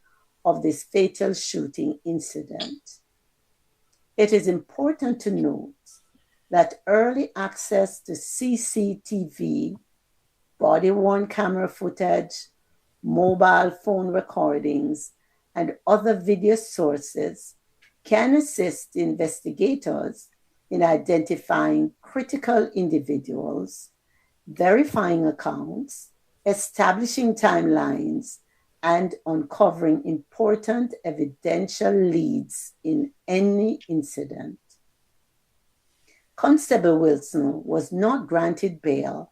of this fatal shooting incident. It is important to note that early access to CCTV, body-worn camera footage, mobile phone recordings, and other video sources can assist investigators in identifying critical individuals, verifying accounts, establishing timelines, and uncovering important evidential leads in any incident. Constable Wilson was not granted bail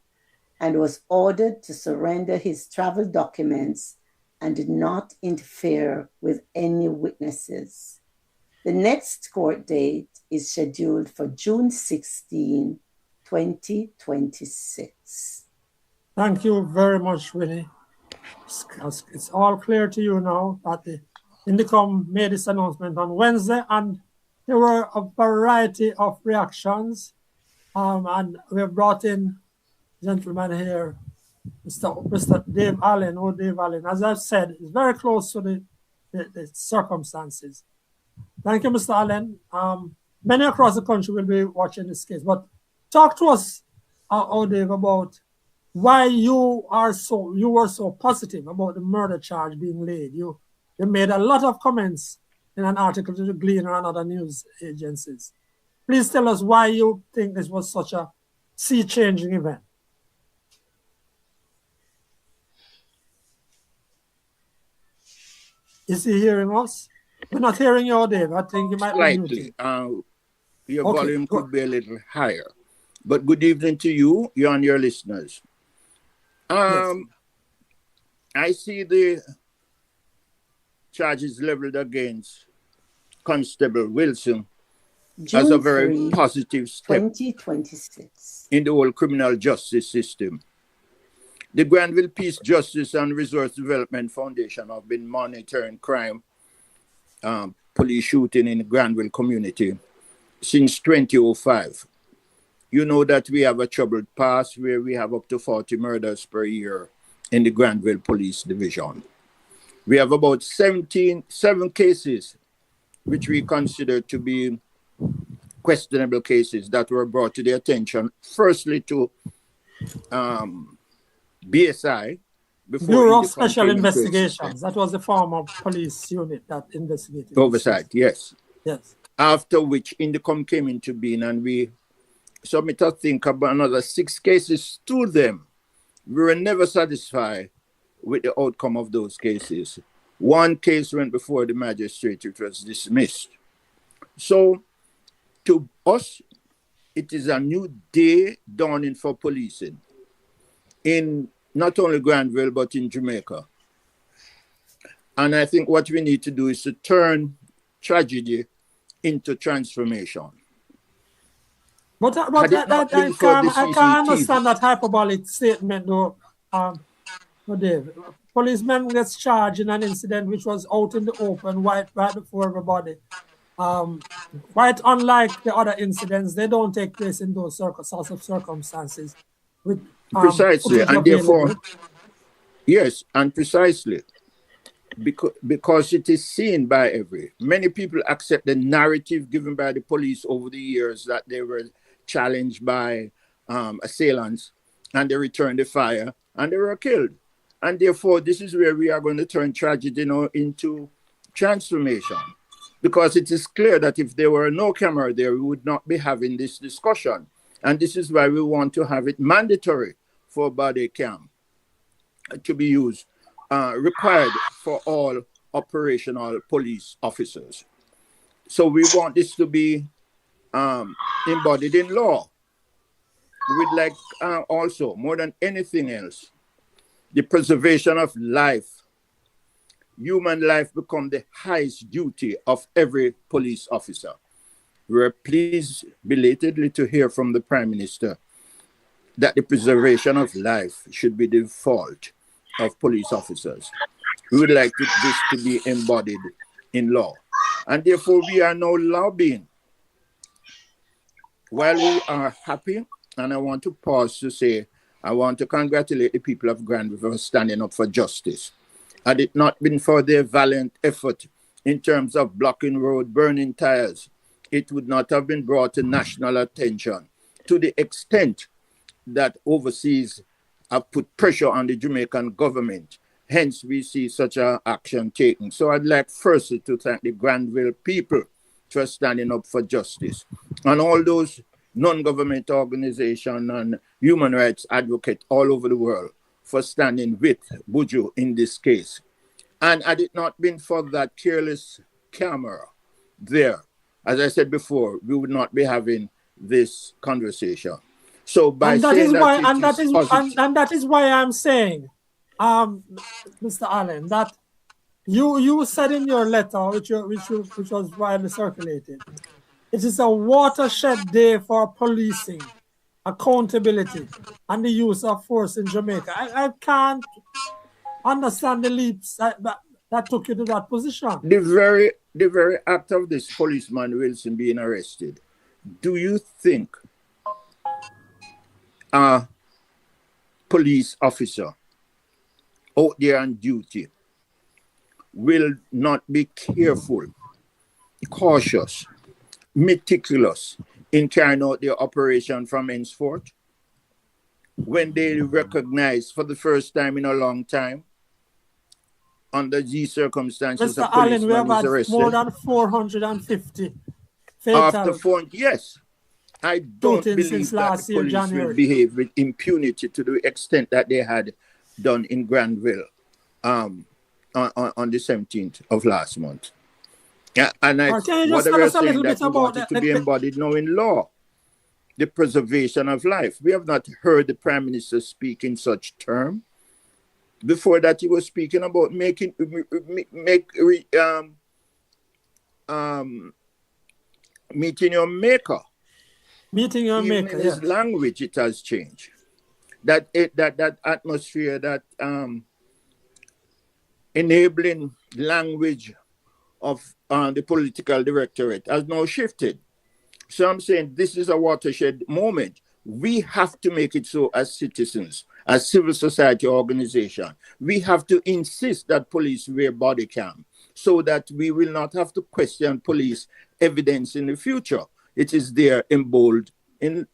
and was ordered to surrender his travel documents and did not interfere with any witnesses. The next court date is scheduled for June 16, 2026. Thank you very much, Winnie. It's all clear to you now that the Indicom made this announcement on Wednesday, and there were a variety of reactions. And we have brought in gentleman here, Mr. Dave Allen, Dave Allen. As I've said, is very close to the circumstances. Thank you, Mr. Allen. Many across the country will be watching this case, but talk to us, Dave, about why you were so positive about the murder charge being laid. You made a lot of comments in an article to the Gleaner and other news agencies. Please tell us why you think this was such a sea-changing event. Is he hearing us? We're not hearing you, Dave. I think you might be muted. Your volume could be a little higher. But good evening to you and your listeners. Yes. I see the charges leveled against Constable Wilson June as a very 3, positive step 2026. in the whole criminal justice system. The Granville Peace, Justice and Resource Development Foundation have been monitoring crime, police shooting in the Granville community since 2005. You know that we have a troubled past where we have up to 40 murders per year in the Granville Police Division. We have about 7 cases which we consider to be questionable cases that were brought to their attention, firstly to BSI, before Bureau of Indicom Special came into Investigations. That was the former police unit that investigated. oversight, yes. Yes. After which Indicom came into being, and we submitted, I think, about another 6 cases to them. We were never satisfied with the outcome of those cases. One case went before the magistrate, which was dismissed. So, to us, it is a new day dawning for policing in not only Granville, but in Jamaica. And I think what we need to do is to turn tragedy into transformation. But I can't understand that hyperbolic statement, though, Dave. Policeman gets charged in an incident which was out in the open, right before everybody. Quite unlike the other incidents, they don't take place in those sorts of circumstances. With, precisely, and therefore, yes, and precisely, because it is seen by many people accept the narrative given by the police over the years that they were challenged by assailants, and they returned the fire, and they were killed. And therefore, this is where we are going to turn tragedy into transformation. Because it is clear that if there were no camera there, we would not be having this discussion. And this is why we want to have it mandatory for body cam to be used, required for all operational police officers. So we want this to be embodied in law. We'd like also, more than anything else, the preservation of life. Human life become the highest duty of every police officer. We're pleased belatedly to hear from the Prime Minister that the preservation of life should be the default of police officers. We would like this to be embodied in law. And therefore, we are now lobbying. While we are happy, and I want to pause to say, I want to congratulate the people of Granville for standing up for justice. Had it not been for their valiant effort in terms of blocking road, burning tires, it would not have been brought to national attention to the extent that overseas have put pressure on the Jamaican government. Hence, we see such an action taken. So I'd like firstly to thank the Granville people for standing up for justice, and all those non-government organizations and human rights advocates all over the world for standing with Buju in this case. And had it not been for that careless camera there, as I said before, we would not be having this conversation. So by and that saying is that, why, it and that is is, positive, and that is why I'm saying, Mr. Allen, that you said in your letter, which was widely circulated, it is a watershed day for policing, accountability, and the use of force in Jamaica. I can't understand the leaps that took you to that position. the very act of this policeman Wilson being arrested, do you think a police officer out there on duty will not be careful, cautious, meticulous in carrying out their operation from henceforth when they recognize for the first time in a long time, under these circumstances, Mr. a policeman Allen, we have is had arrested? more than 450 After 4, yes. I don't believe since that last the year, police January. will behave with impunity to the extent that they had done in Granville on the 17th of last month. Yeah, and Can you just what tell we are us a saying little that bit we about want it to be embodied now in law, the preservation of life. We have not heard the Prime Minister speak in such terms. Before that, he was speaking about meeting your maker. Meeting your Even maker, in his yes. language, it has changed. That atmosphere, that enabling language of the political directorate has now shifted. So I'm saying this is a watershed moment. We have to make it so as citizens, as civil society organization. We have to insist that police wear body cam so that we will not have to question police evidence in the future. it is there in bold in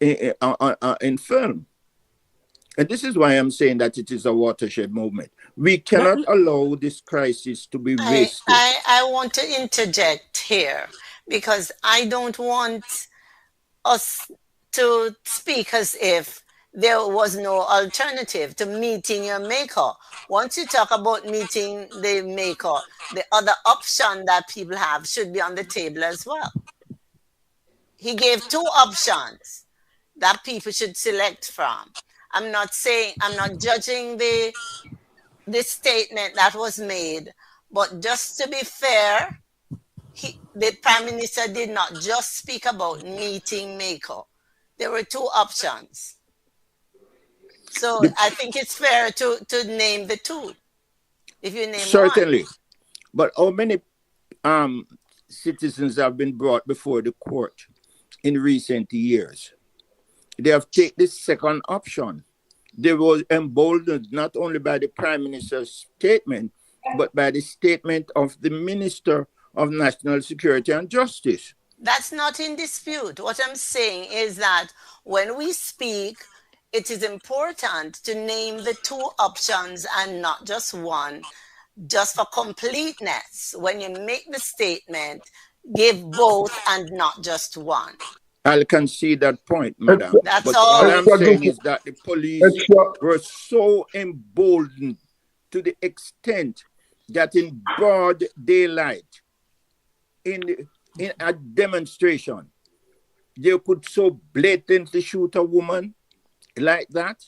film. And this is why I'm saying that it is a watershed movement. We cannot allow this crisis to be wasted. I want to interject here because I don't want us to speak as if there was no alternative to meeting your maker. Once you talk about meeting the maker, the other option that people have should be on the table as well. He gave two options that people should select from. I'm not judging this statement that was made, but just to be fair, the Prime Minister did not just speak about meeting maker. There were two options. So I think it's fair to name the two. If you name certainly, one. but how many citizens have been brought before the court in recent years? They have taken the second option. They were emboldened not only by the Prime Minister's statement, but by the statement of the Minister of National Security and Justice. That's not in dispute. What I'm saying is that when we speak, it is important to name the two options and not just one, just for completeness. When you make the statement, give both and not just one. I'll concede that point, madam. That's but all. What I'm saying is that the police were so emboldened to the extent that in broad daylight, in a demonstration, they could so blatantly shoot a woman like that.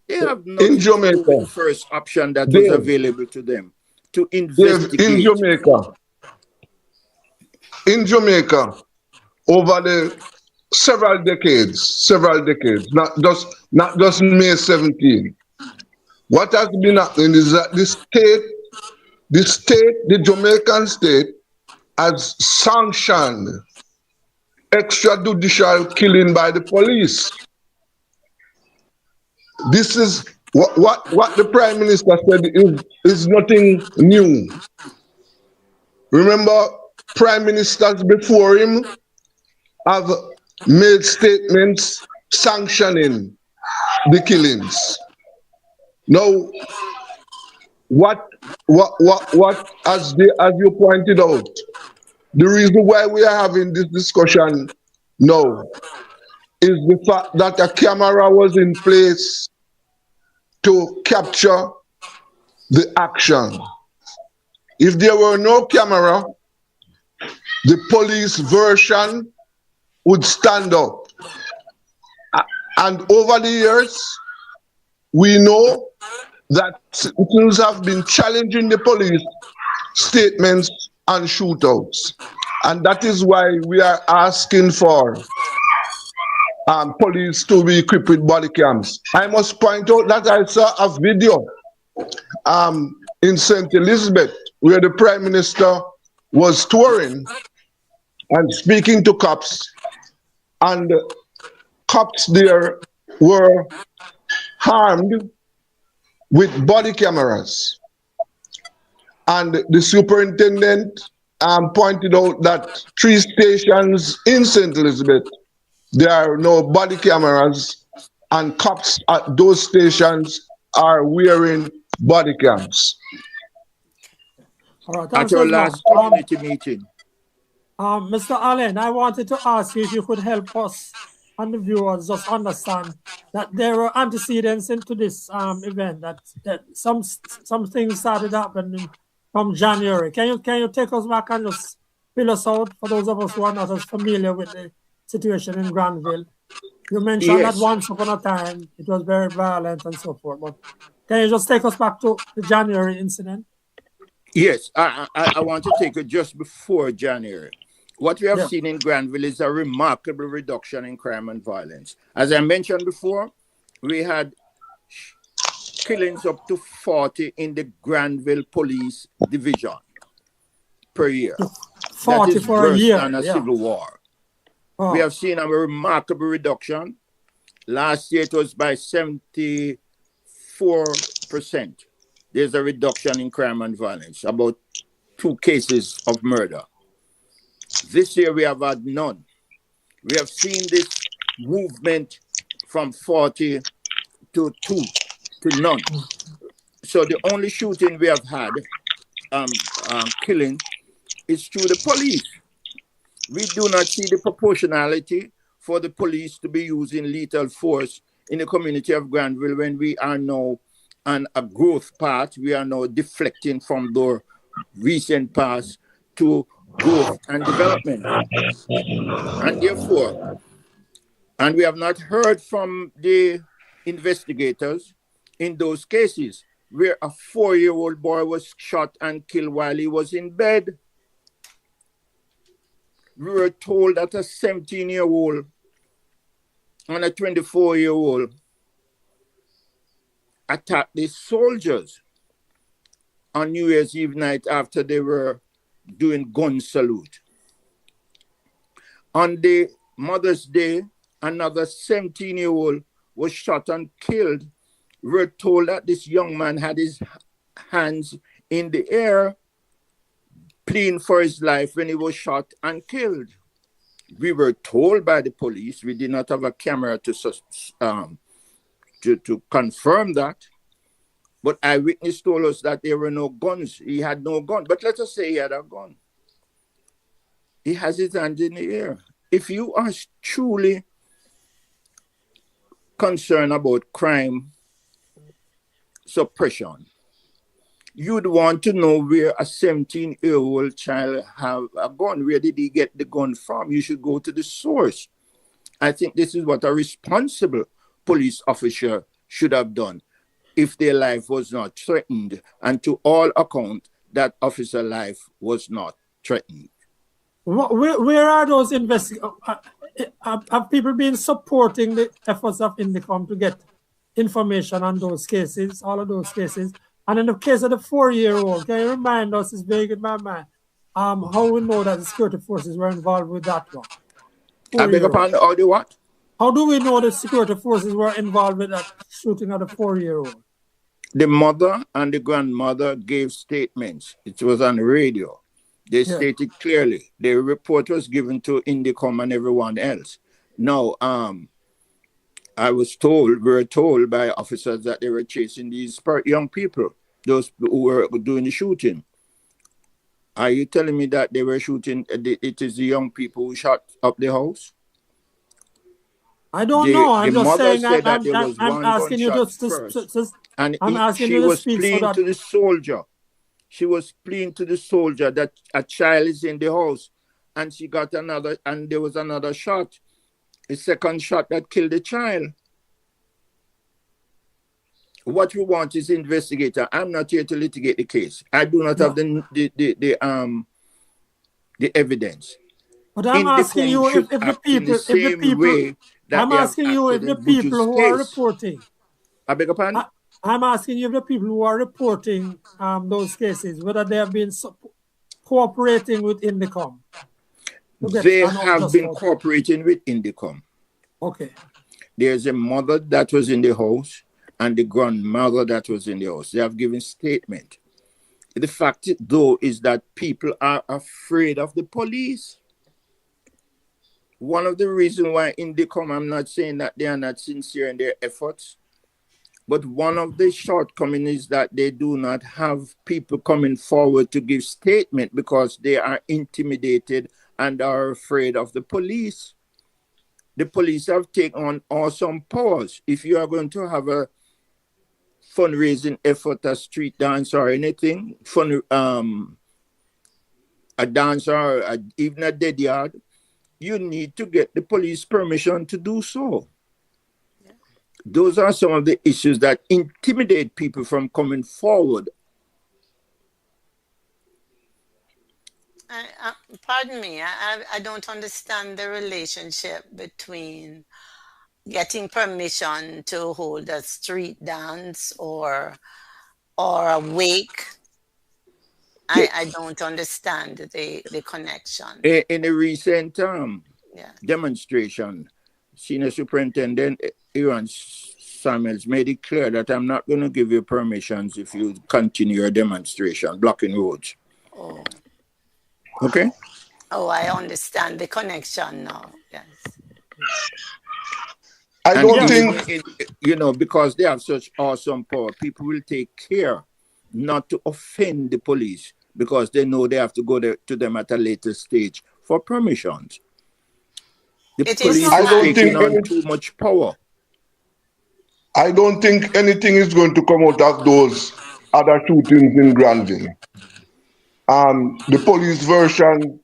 They have nothing to do with the first option that was available to them to investigate. In Jamaica, over the several decades, not just May 17. What has been happening is that the Jamaican state has sanctioned extrajudicial killing by the police. This is what the Prime Minister said is nothing new. Remember, Prime Ministers before him have made statements sanctioning the killings. Now, what as you pointed out, the reason why we are having this discussion now is the fact that a camera was in place to capture the action. If there were no camera, the police version would stand up. And over the years, we know that citizens have been challenging the police statements and shootouts. And that is why we are asking for police to be equipped with body cams. I must point out that I saw a video in St. Elizabeth where the Prime Minister was touring and speaking to cops, and cops there were armed with body cameras. And the superintendent pointed out that 3 stations in St. Elizabeth, there are no body cameras, and cops at those stations are wearing body cams. All right, at your last community meeting. Mr. Allen, I wanted to ask you if you could help us and the viewers just understand that there were antecedents into this event, that some things started happening from January. Can you take us back and just fill us out for those of us who are not as familiar with the situation in Granville? You mentioned that once upon a time it was very violent and so forth, but can you just take us back to the January incident? Yes, I want to take it just before January. What we have seen in Granville is a remarkable reduction in crime and violence. As I mentioned before, we had killings up to 40 in the Granville Police Division per year. 40 that is for worse a year. than a civil war. Oh. We have seen a remarkable reduction. Last year it was by 74%. There's a reduction in crime and violence, about 2 cases of murder. This year we have had none. We have seen this movement from 40 to 2 to none. So the only shooting we have had, killing, is through the police. We do not see the proportionality for the police to be using lethal force in the community of Granville when we are now on a growth path. We are now deflecting from the recent past to growth and development. And therefore, and we have not heard from the investigators in those cases where a 4-year-old boy was shot and killed while he was in bed. We were told that a 17-year-old and a 24-year-old attacked the soldiers on New Year's Eve night after they were doing gun salute. On the Mother's Day, another 17-year-old was shot and killed. We were told that this young man had his hands in the air, pleading for his life when he was shot and killed. We were told by the police, we did not have a camera to confirm that, but eyewitness told us that there were no guns. He had no gun, but let us say he had a gun. He has his hands in the air. If you are truly concerned about crime suppression, you'd want to know where a 17-year-old child have a gun. Where did he get the gun from? You should go to the source. I think this is what a responsible police officer should have done if their life was not threatened. And to all account, that officer's life was not threatened. Where are those investigators? Have people been supporting the efforts of Indicom to get information on those cases, all of those cases? And in the case of the 4-year-old, can you remind us, it's very good, my man, how we know that the security forces were involved with that one? I beg your pardon, how do what? How do we know the security forces were involved with that shooting of the 4-year-old? The mother and the grandmother gave statements. It was on the radio. They stated clearly. The report was given to Indicom and everyone else. Now, we were told by officers that they were chasing these young people, those who were doing the shooting. Are you telling me that they were shooting, it is the young people who shot up the house? I don't know. I'm just saying I'm asking you she was pleading to the soldier. She was pleading to the soldier that a child is in the house, and she got another, and there was another shot, a second shot that killed the child. What we want is investigator. I'm not here to litigate the case. I do not have the evidence. But I'm asking you if the people who are reporting. I beg your pardon? I'm asking you if the people who are reporting those cases, whether they have been cooperating with Indicom. They have been cooperating with Indicom. Okay. There's a mother that was in the house and the grandmother that was in the house. They have given statement. The fact, though, is that people are afraid of the police. One of the reasons why Indicom, I'm not saying that they are not sincere in their efforts, but one of the shortcomings is that they do not have people coming forward to give statement because they are intimidated and are afraid of the police. The police have taken on awesome powers. If you are going to have a fundraising effort, a street dance or anything, a dance or even a dead yard, you need to get the police permission to do so. Those are some of the issues that intimidate people from coming forward. Pardon me, I don't understand the relationship between getting permission to hold a street dance or a wake. I don't understand the connection. In a recent demonstration, Senior Superintendent Aaron Samuels made it clear that I'm not going to give you permissions if you continue your demonstration, blocking roads. Oh. Okay? Oh, I understand the connection now. Yes. I And don't even think because they have such awesome power, people will take care not to offend the police because they know they have to go to them at a later stage for permissions. The police I is don't taking think on too much power. I don't think anything is going to come out of those other shootings in Granville. The police version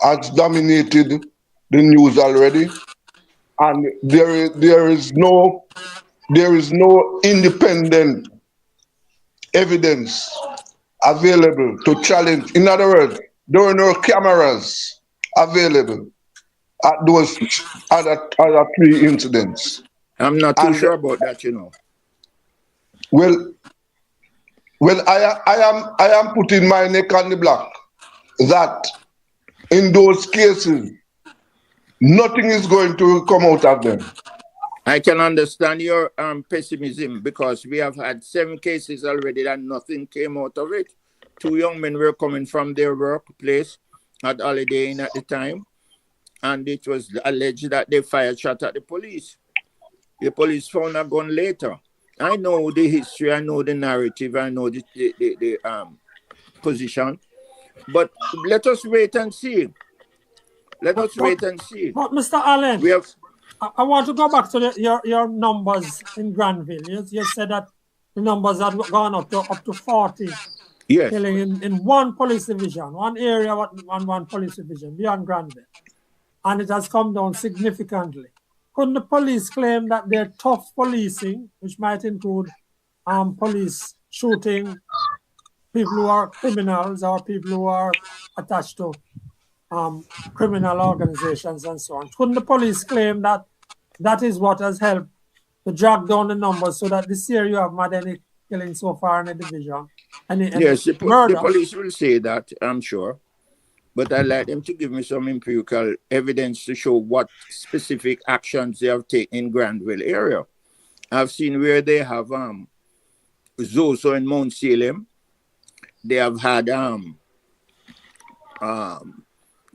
has dominated the news already, and there is no independent evidence available to challenge. In other words, there were no cameras available at those other three incidents. I'm not too sure about that, Well, I am putting my neck on the block that in those cases, nothing is going to come out of them. I can understand your pessimism because we have had 7 cases already and nothing came out of it. 2 young men were coming from their workplace at Holiday Inn at the time, and it was alleged that they fired shot at the police. The police found a gun later. I know the history, I know the narrative, I know the position, but let us wait and see. Let us wait and see. But Mr. Allen, we have. I want to go back to your numbers in Granville. You said that the numbers had gone up to 40. Yes. Killing in one police division, one area, one police division beyond Granville, and it has come down significantly. Couldn't the police claim that they're tough policing, which might include police shooting people who are criminals or people who are attached to criminal organizations and so on? Couldn't the police claim that that is what has helped to drag down the numbers so that this year you have had any killing so far in the division? Yes, the police will say that, I'm sure. But I'd like them to give me some empirical evidence to show what specific actions they have taken in Granville area. I've seen where they have Zoso in Mount Salem. They have had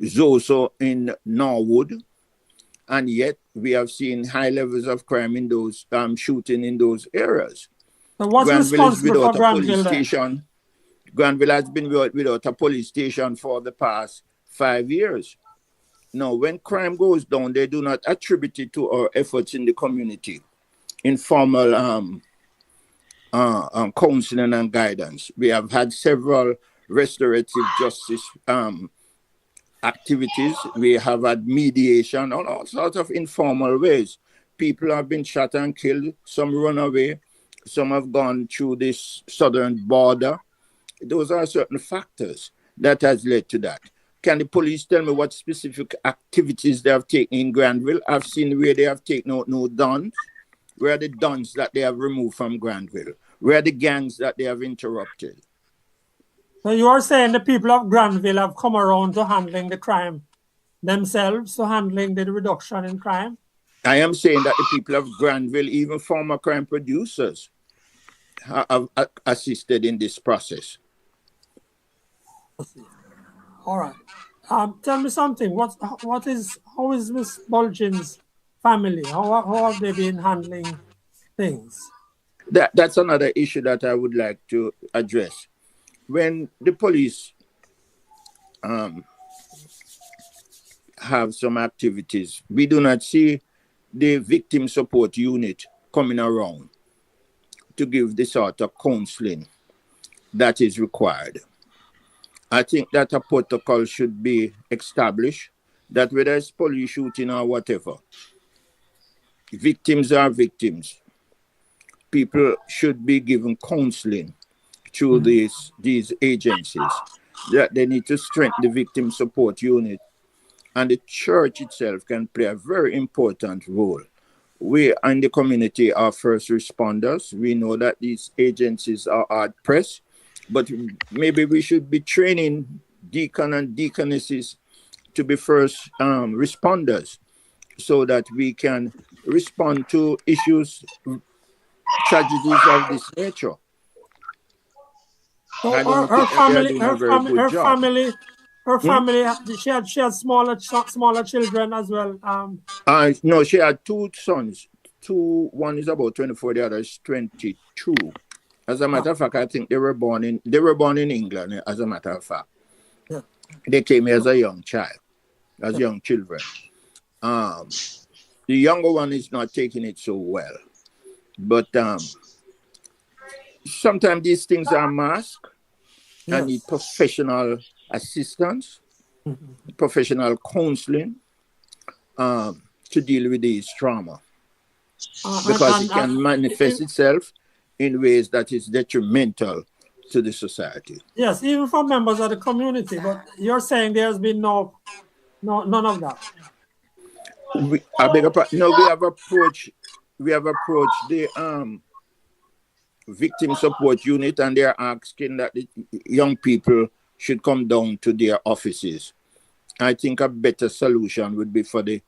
Zoso in Norwood. And yet we have seen high levels of crime in those shooting in those areas. So what's Granville is responsible without for a police Granville station. Granville has been without a police station for the past 5 years. Now, when crime goes down, they do not attribute it to our efforts in the community, informal counseling and guidance. We have had several restorative justice activities. We have had mediation on all sorts of informal ways. People have been shot and killed. Some run away. Some have gone through this southern border. Those are certain factors that has led to that. Can the police tell me what specific activities they have taken in Granville? I've seen where they have taken out no dons. Where are the dons that they have removed from Granville? Where are the gangs that they have interrupted? So you are saying the people of Granville have come around to handling the crime themselves, to handling the reduction in crime? I am saying that the people of Granville, even former crime producers, have assisted in this process. All right. Tell me something. How is Miss Bulgin's family? How have they been handling things? That's another issue that I would like to address. When the police have some activities, we do not see the victim support unit coming around to give the sort of counseling that is required. I think that a protocol should be established that whether it's police shooting or whatever, victims are victims. People should be given counseling through these agencies. That they need to strengthen the victim support unit. And the church itself can play a very important role. We in the community are first responders. We know that these agencies are hard pressed, but maybe we should be training deacon and deaconesses to be first responders so that we can respond to issues, tragedies of this nature. So I don't think that they're doing a very good job. Her family, she had smaller children as well. No, she had two sons. One is about 24, the other is 22. As a matter of fact, I think they were born in England. As a matter of fact, they came here as a young child, as young children. The younger one is not taking it so well, but sometimes these things are masked. I need professional assistance, professional counseling to deal with this trauma, because it can manifest itself in ways that is detrimental to the society. Yes, even for members of the community. But you're saying there's been none of that. I beg your pardon. No, we have approached the victim support unit, and they're asking that the young people should come down to their offices. I think a better solution would be for the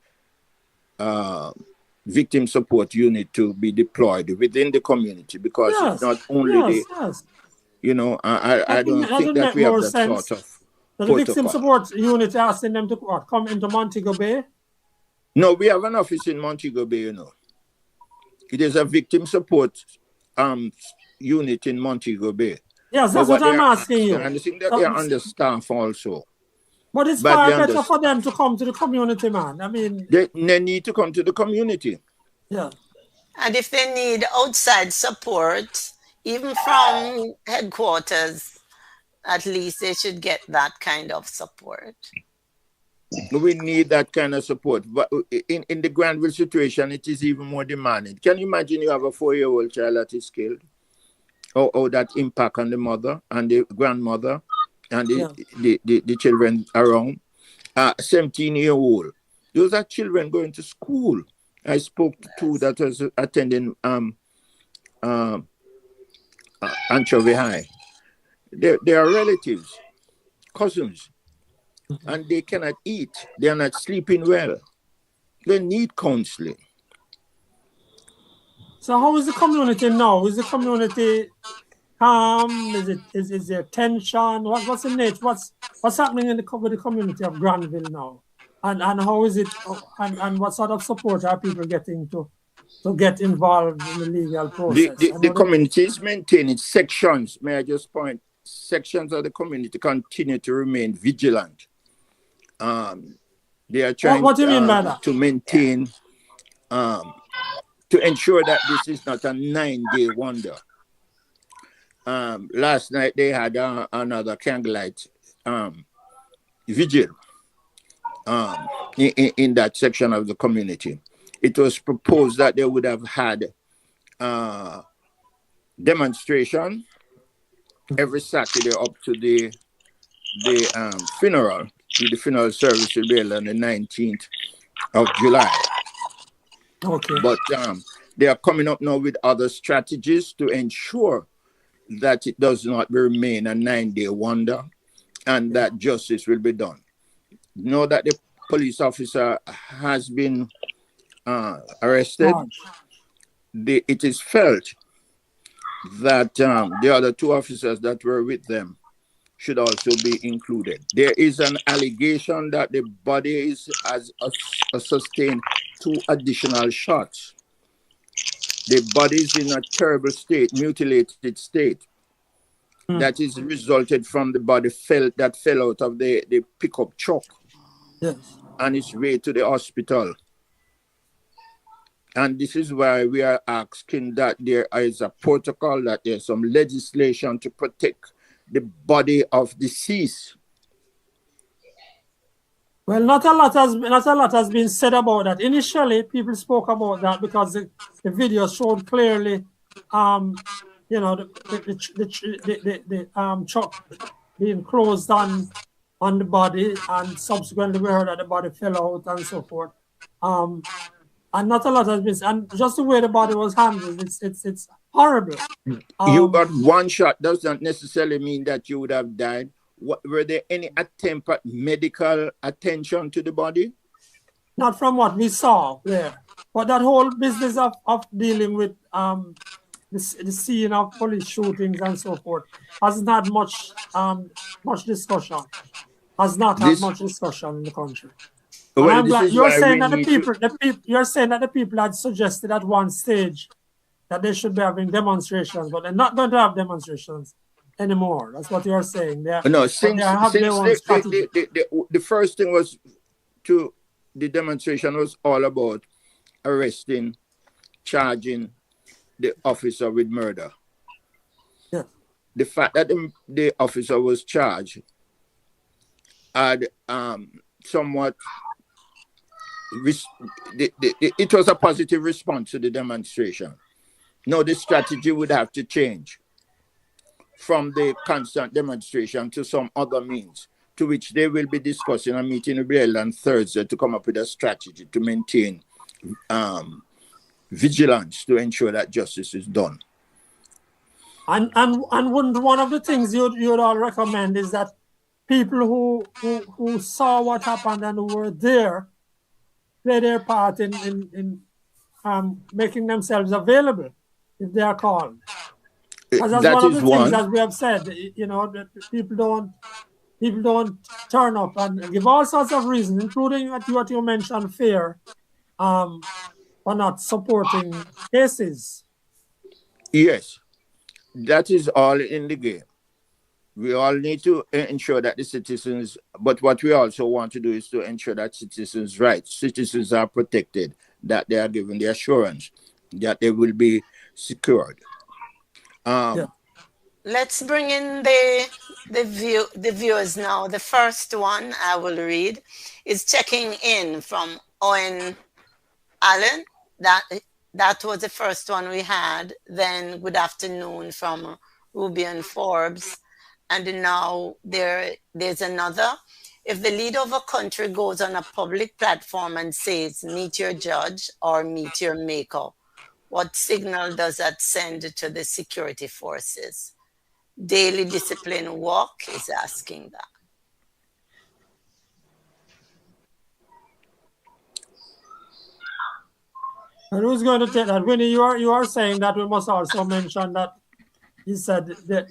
victim support unit to be deployed within the community, because it's not only you know, I don't think that we have that sort of the victim support unit asking them to come into Montego Bay. No, we have an office in Montego Bay, you know. It is a victim support unit in Montego Bay. Yes, that's what I'm asking you. And I think that they are understaffed also. But it's far better for them to come to the community, man. I mean, they need to come to the community. Yeah. And if they need outside support, even from headquarters, at least they should get that kind of support. We need that kind of support. But in the Granville situation, it is even more demanding. Can you imagine you have a 4-year-old child that is killed? Or that impact on the mother and the grandmother and the children around. 17-year-old. Those are children going to school. I spoke to two that was attending Anchovy High. They are relatives, cousins, and they cannot eat. They are not sleeping well. They need counseling. So how is the community now? Is the community calm? Is there tension? What's the nature? What's happening with the community of Granville now? And how is it? And what sort of support are people getting to get involved in the legal process? The community is maintaining sections. May I just point? Sections of the community continue to remain vigilant. They are trying what do you mean by that? To maintain, to ensure that this is not a 9-day wonder. Last night they had another candlelight vigil in that section of the community. It was proposed that they would have had demonstration every Saturday up to the funeral. The funeral service will be held on the 19th of July. Okay. But they are coming up now with other strategies to ensure that it does not remain a 9-day wonder and that justice will be done. Know that the police officer has been arrested. It is felt that the other 2 officers that were with them should also be included. There is an allegation that the body has sustained 2 additional shots. The body is in a terrible state, mutilated state. That is resulted from the body that fell out of the pickup truck on its way to the hospital. And this is why we are asking that there is a protocol, that there's some legislation to protect the body of deceased. Well, not a lot has been said about that. Initially, people spoke about that because the video showed clearly, you know, the truck being closed on the body, and subsequently we heard that the body fell out and so forth. And not a lot has been, and just the way the body was handled, it's horrible. You got 1 shot does not necessarily mean that you would have died. Were there any attempt at medical attention to the body? Not from what we saw there. But that whole business of dealing with the scene of police shootings and so forth hasn't had much discussion. has not had This- much discussion in the country. Well, and I'm this glad is you're why saying we that need you're saying that the people had suggested at one stage that they should be having demonstrations, but they're not going to have demonstrations anymore. That's what you're saying. No, But since they have their own strategy. the first thing was the demonstration was all about arresting, charging the officer with murder. Yeah. The fact that the officer was charged had somewhat it was a positive response to the demonstration. Now the strategy would have to change from the constant demonstration to some other means, to which they will be discussing a meeting in Bill on Thursday to come up with a strategy to maintain vigilance to ensure that justice is done. And wouldn't one of the things you'd all recommend is that people who saw what happened and who were there play their part in making themselves available if they are called. Because that's one of the things, as we have said, you know, that people don't turn up and give all sorts of reasons, including what you mentioned, fear, for not supporting cases. Yes, that is all in the game. We all need to ensure that the citizens, but what we also want to do is to ensure that citizens' rights, citizens are protected, that they are given the assurance that they will be secured. Let's bring in the viewers now. The first one I will read is checking in from Owen Allen. That was the first one we had. Then good afternoon from Rubian Forbes. And now there's another. If the leader of a country goes on a public platform and says, meet your judge or meet your maker, what signal does that send to the security forces? Daily Discipline Walk is asking that. And who's going to take that? Winnie, you are saying that we must also mention that he said that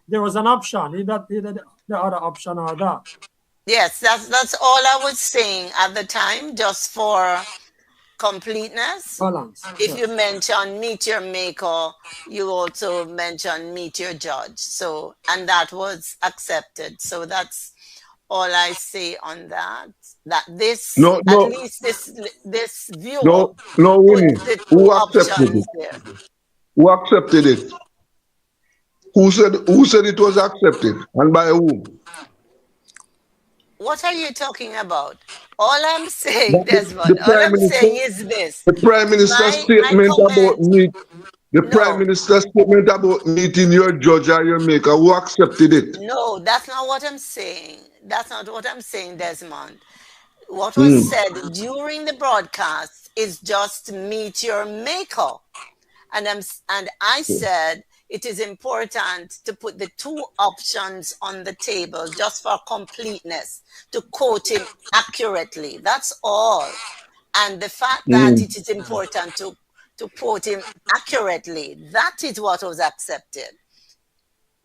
there was an option. He did the other option or that. Yes, that's all I was saying at the time, just for completeness. Balance. If you mention meet your maker, you also mention meet your judge. So, and that was accepted. So that's all I say on that. That this, at least this viewer No, put Winnie. the two Who accepted options it? there. Who accepted it? Who said it was accepted, and by who? What are you talking about? All I'm saying, Desmond, The all Prime I'm saying Minister, is this. the Prime Minister's statement about me. The Prime Minister's statement about meeting your judge or your maker. Who accepted it? No, that's not what I'm saying. That's not what I'm saying, Desmond. What was said during the broadcast is just meet your maker. And I said it is important to put the two options on the table just for completeness, to quote him accurately. That's all. And the fact that it is important to quote him accurately, that is what was accepted.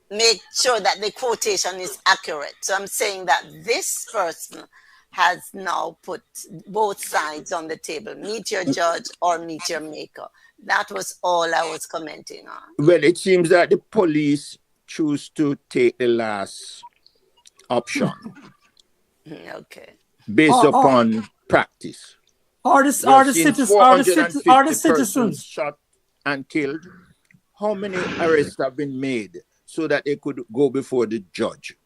Make sure that the quotation is accurate. So I'm saying that this person has now put both sides on the table. Meet your judge or meet your maker. That was all I was commenting on. Well, it seems that the police choose to take the last option. Okay. Based upon practice. Are the citizens shot and killed? How many arrests have been made so that they could go before the judge?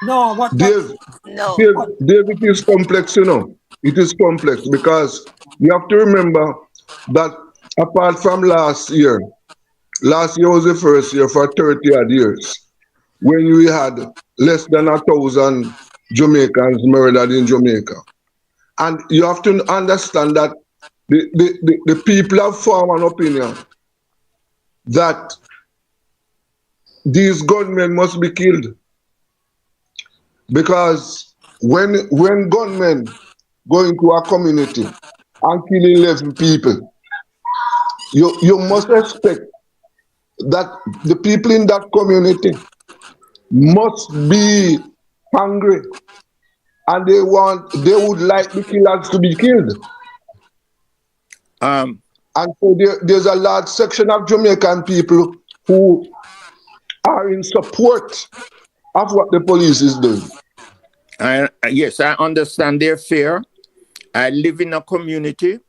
No, Dave, it is complex, you know. It is complex because you have to remember that apart from last year was the first year for 30 odd years when we had less than 1,000 Jamaicans murdered in Jamaica. And you have to understand that the people have formed an opinion that these gunmen must be killed. Because when gunmen go into a community and kill 11 people, you must expect that the people in that community must be hungry, and they would like the killers to be killed. And so there's a large section of Jamaican people who are in support of what the police is doing. Yes, I understand their fear. I live in a community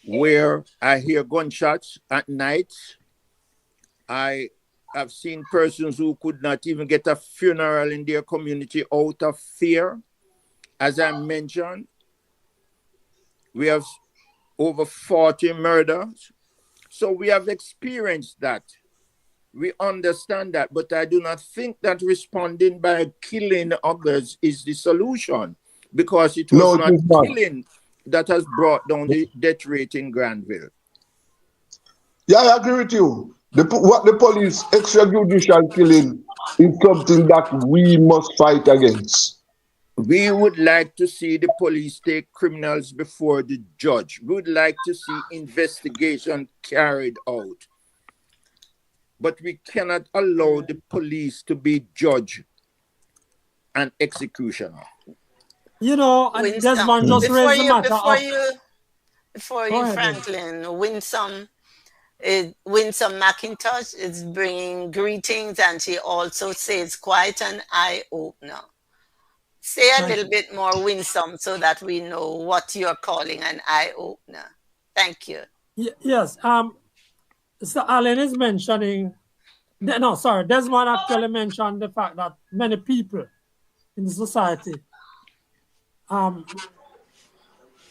where I hear gunshots at night. I have seen persons who could not even get a funeral in their community out of fear. As I mentioned, we have over 40 murders. So we have experienced that. We understand that, but I do not think that responding by killing others is the solution, because it was not killing that has brought down the death rate in Granville. Yeah, I agree with you. What the police extrajudicial killing is something that we must fight against. We would like to see the police take criminals before the judge. We would like to see investigation carried out. But we cannot allow the police to be judge and executioner. You know, and Desmond just raised the matter Before you, Franklin, Winsome McIntosh is bringing greetings, and she also says quite an eye-opener. Say a little bit more, Winsome, so that we know what you're calling an eye-opener. Thank you. Yes. So Alan is mentioning, Desmond actually mentioned the fact that many people in the society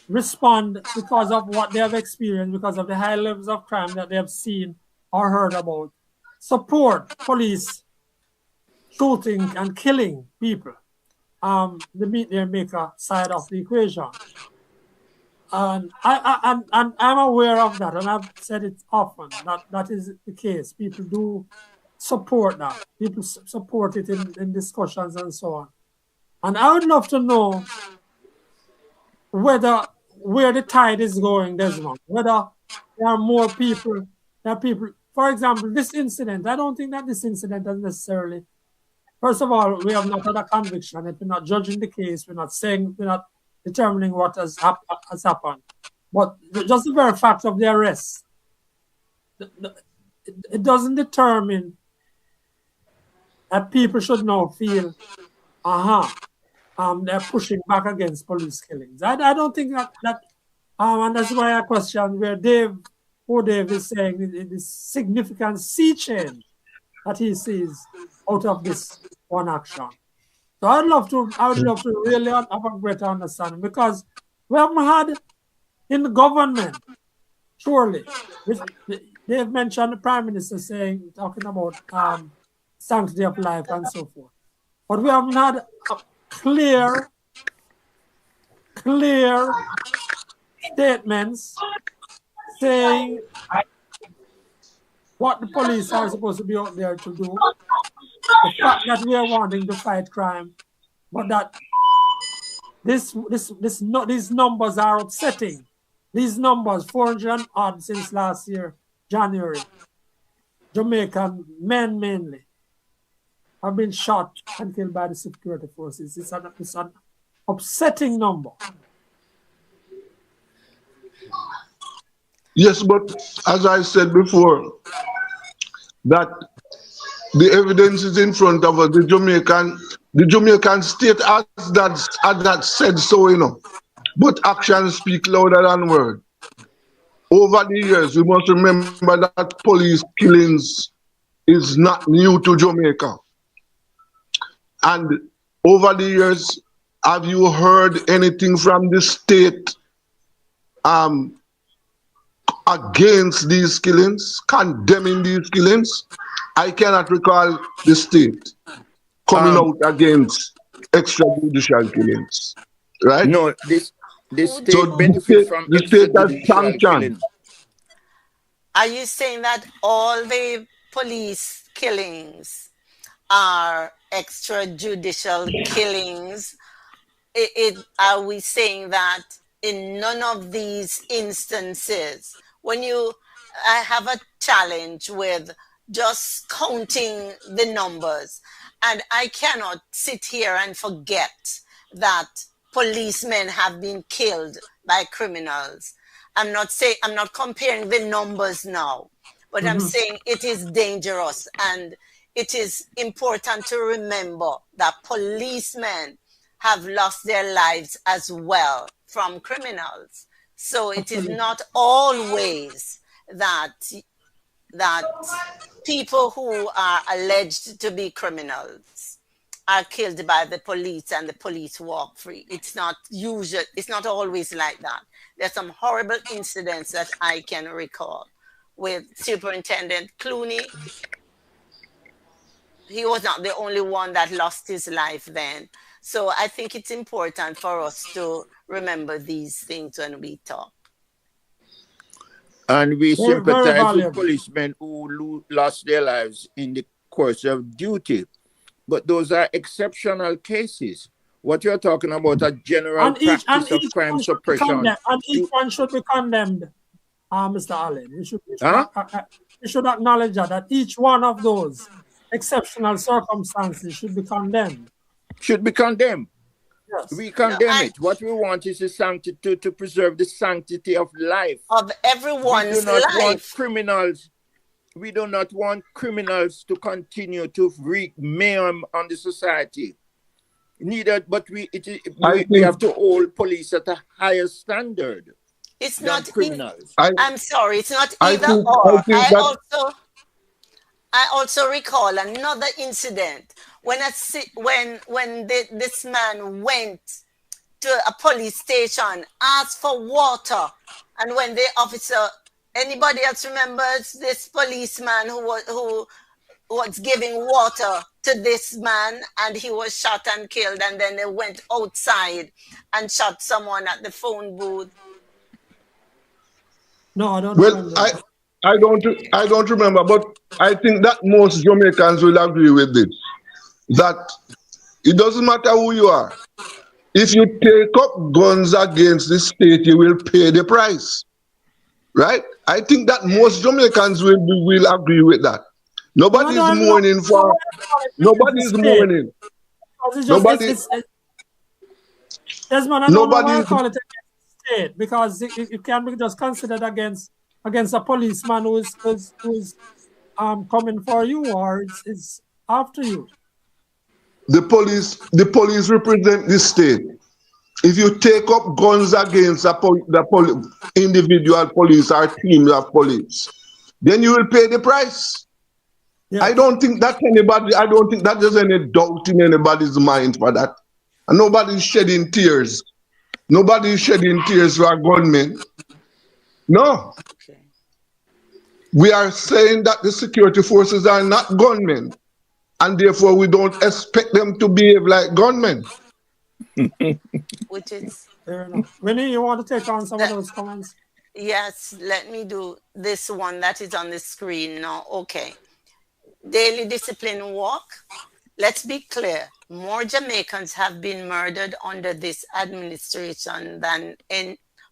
respond because of what they have experienced, because of the high levels of crime that they have seen or heard about, support police shooting and killing people, the meet their maker side of the equation. And I'm aware of that, and I've said it often, that is the case. People do support that. People support it in discussions and so on. And I would love to know where the tide is going, Desmond, whether there are more people, for example, this incident, I don't think that this incident has necessarily, first of all, we have not had a conviction. We're not judging the case. We're not determining what has happened. But just the very fact of the arrest, it doesn't determine that people should now feel, they're pushing back against police killings. I don't think that and that's why I question where Dave is saying this significant sea change that he sees out of this one action. So I would love to really have a greater understanding, because we haven't had in the government, surely, they've mentioned the Prime Minister talking about sanctity of life and so forth. But we haven't had a clear statements saying what the police are supposed to be out there to do. The fact that we are wanting to fight crime, but that these numbers are upsetting. These numbers, 400 odd since last year, January, Jamaican men mainly, have been shot and killed by the security forces. It's an upsetting number. Yes, but as I said before, that the evidence is in front of us. The Jamaican state has that said so, But actions speak louder than words. Over the years, we must remember that police killings is not new to Jamaica. And over the years, have you heard anything from the state against these killings, condemning these killings? I cannot recall the state coming out against extrajudicial killings, right? No, the state benefit from extrajudicial killing. Are you saying that all the police killings are extrajudicial killings? Are we saying that in none of these instances, when I have a challenge with just counting the numbers. And I cannot sit here and forget that policemen have been killed by criminals. I'm not comparing the numbers now, but I'm saying it is dangerous, and it is important to remember that policemen have lost their lives as well from criminals. So it is not always that people who are alleged to be criminals are killed by the police and the police walk free. It's not usual. It's not always like that. There's some horrible incidents that I can recall with Superintendent Clooney. He was not the only one that lost his life then. So I think it's important for us to remember these things when we talk. And we Very sympathize with valuable. policemen who lost their lives in the course of duty. But those are exceptional cases. What you're talking about, a general practice of crime suppression. And each one should be condemned, Mr. Allen. We should acknowledge that each one of those exceptional circumstances should be condemned. Should be condemned. Yes. We condemn it. What we want is the sanctity to preserve the sanctity of life. Of everyone's We do not life. want criminals. We do not want criminals to continue to wreak mayhem on the society. Neither, but we have to hold police at a higher standard. It's than not criminals. I'm sorry, it's not either or. I also recall another incident when this man went to a police station, asked for water, and when the officer, anybody else remembers this policeman who was giving water to this man, and he was shot and killed, and then they went outside and shot someone at the phone booth. No, I don't. Well, I don't remember, but I think that most Jamaicans will agree with this. That it doesn't matter who you are. If you take up guns against the state, you will pay the price. Right? I think that most Jamaicans will agree with that. Nobody's mourning for. Nobody's mourning. Desmond, I don't know why I call it against the state, because it can be just considered against a policeman who's coming for you, or it's after you. The police represent the state. If you take up guns against the individual police or team of police, then you will pay the price. Yeah. I don't think that there's any doubt in anybody's mind for that. And nobody's shedding tears. Nobody's shedding tears for a gunman. No. Okay. We are saying that the security forces are not gunmen, and therefore we don't expect them to behave like gunmen. Which is fair enough. Winnie, you want to take on some of those comments? Yes, let me do this one that is on the screen now. Okay. Daily discipline walk. Let's be clear. More Jamaicans have been murdered under this administration than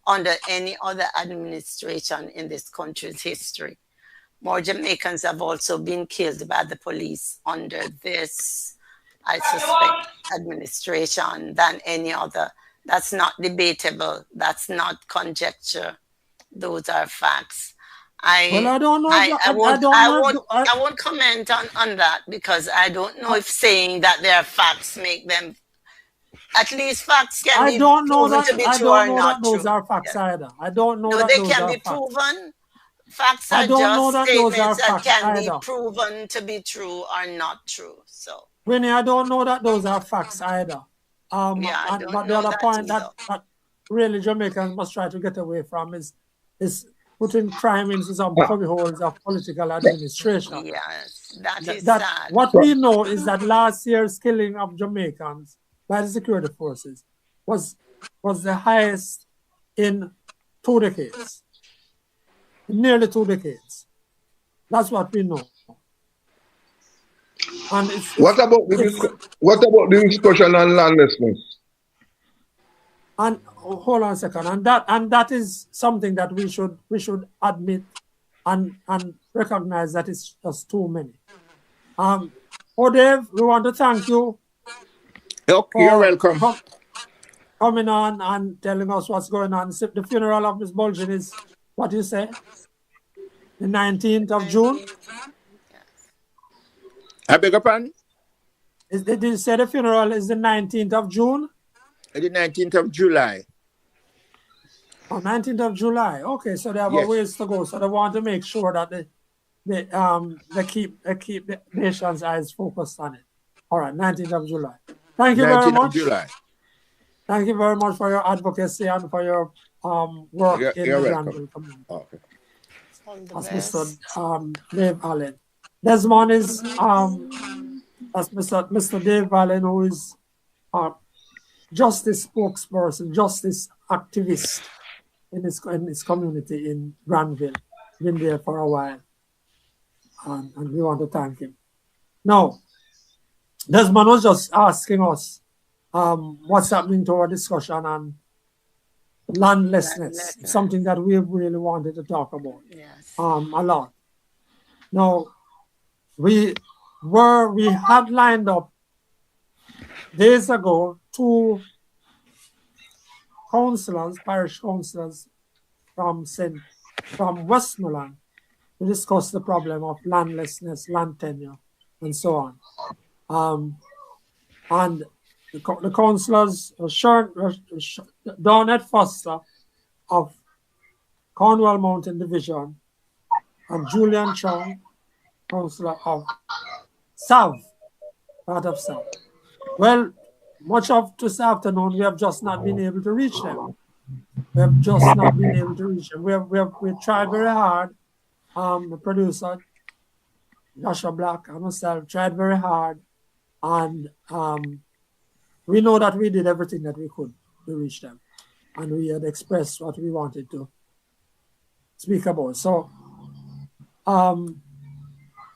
under any other administration in this country's history. More Jamaicans have also been killed by the police under this, I suspect, administration than any other. That's not debatable. That's not conjecture. Those are facts. I don't know. I won't comment on that, because I don't know if saying that there are facts make them. At least facts can be proven to be true or not true. Those are facts either. I don't know. No, they can be proven. Facts are just statements that can be proven to be true or not true. So, Winnie, I don't know that those are facts either. But the other point that really Jamaicans must try to get away from is putting crime into some cubbyholes of political administration. Yes, that is sad. What we know is that last year's killing of Jamaicans by the security forces was the highest in 2 decades. Nearly 2 decades. That's what we know. And what about the discussion on landlessness? And hold on a second. And that is something that we should admit and recognize that it's just too many. Dave, we want to thank you. Okay, you're welcome. Coming on and telling us what's going on. The funeral of Miss Bulgin is, what you say, the 19th of June? I beg your pardon? Did you say the funeral is the 19th of June? The 19th of July. Oh, 19th of July. Okay, so they have a ways to go. So they want to make sure that they keep the nation's eyes focused on it. All right, 19th of July. Thank you very much. 19th of July. Thank you very much for your advocacy and for your work in the Granville community. Okay. That's Mr. Dave Allen. Desmond is that's Mr. Dave Allen, who is justice spokesperson, justice activist in his community in Granville. Been there for a while, and we want to thank him. Now, Desmond was just asking us what's happening to our discussion on landlessness, something that we really wanted to talk about a lot. Now, we had lined up days ago 2 councillors, parish councillors from Westmoreland to discuss the problem of landlessness, land tenure, and so on. And the councillors, Donette Foster of Cornwall Mountain Division, and Julian Chong, councillor of Sav, part of Sav. Well, much of this afternoon, we have just not been able to reach them. We have just not been able to reach them. We tried very hard. The producer, Joshua Black, and myself tried very hard, and we know that we did everything that we could to reach them, and we had expressed what we wanted to speak about. So,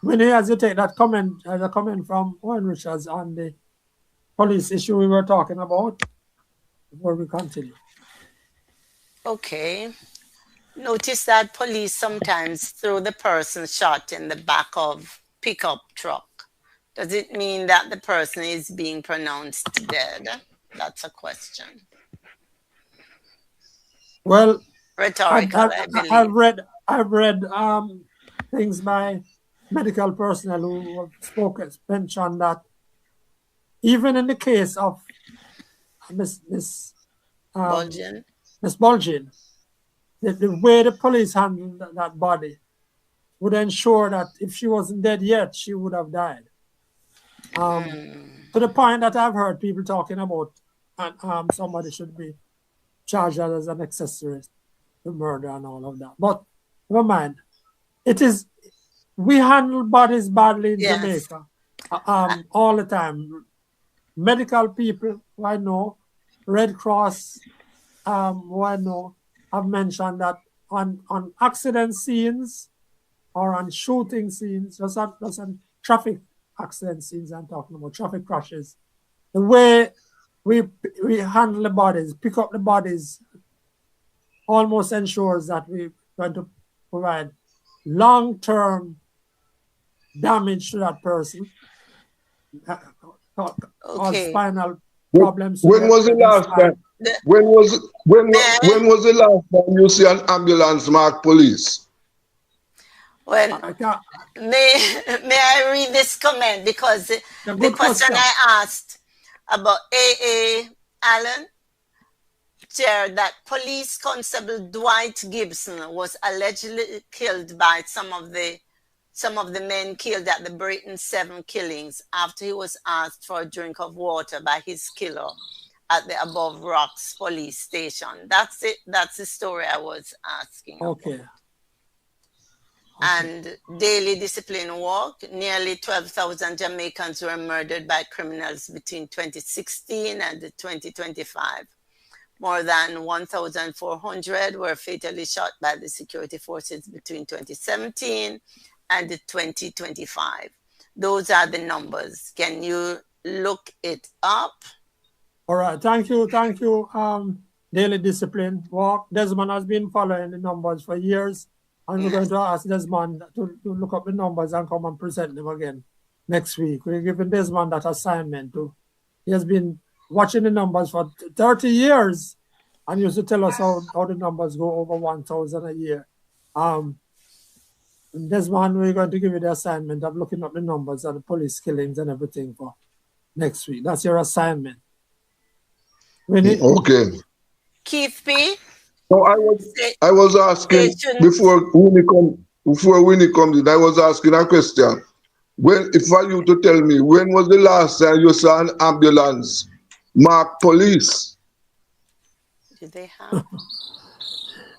Winnie, as you take that comment, as a comment from Owen Richards on the police issue we were talking about, before we continue. Okay. Notice that police sometimes throw the person shot in the back of pickup truck. Does it mean that the person is being pronounced dead? That's a question. Well, rhetorical, I believe. I've read things by medical personnel who have mentioned that even in the case of Miss Bulgin, the way the police handled that body would ensure that if she wasn't dead yet, she would have died. To the point that I've heard people talking about somebody should be charged as an accessory to murder and all of that. But never mind. We handle bodies badly in Jamaica all the time. Medical people who I know, Red Cross who I know, have mentioned that on accident scenes or on shooting scenes, just on traffic accident scenes, I'm talking about traffic crashes, the way we handle the bodies, pick up the bodies, almost ensures that we're going to provide long-term damage to that person, or spinal problems. When was the last time? When was the last time you see an ambulance marked police? Well, may I read this comment, because the question I asked about A.A. Allen shared that Police Constable Dwight Gibson was allegedly killed by some of the men killed at the Brayton 7 killings after he was asked for a drink of water by his killer at the Above Rocks police station. That's it. That's the story I was asking. Okay. And daily discipline walk. Nearly 12,000 Jamaicans were murdered by criminals between 2016 and 2025. More than 1,400 were fatally shot by the security forces between 2017 and 2025. Those are the numbers. Can you look it up? All right. Thank you. Daily discipline walk. Desmond has been following the numbers for years. And we're going to ask Desmond to look up the numbers and come and present them again next week. We're giving Desmond that assignment to. He has been watching the numbers for 30 years and used to tell us how the numbers go over 1,000 a year. Desmond, we're going to give you the assignment of looking up the numbers of the police killings and everything for next week. That's your assignment. Okay. Keith P. So I was asking before Winnie comes in, I was asking a question. For you to tell me, when was the last time you saw an ambulance marked police? Did they have?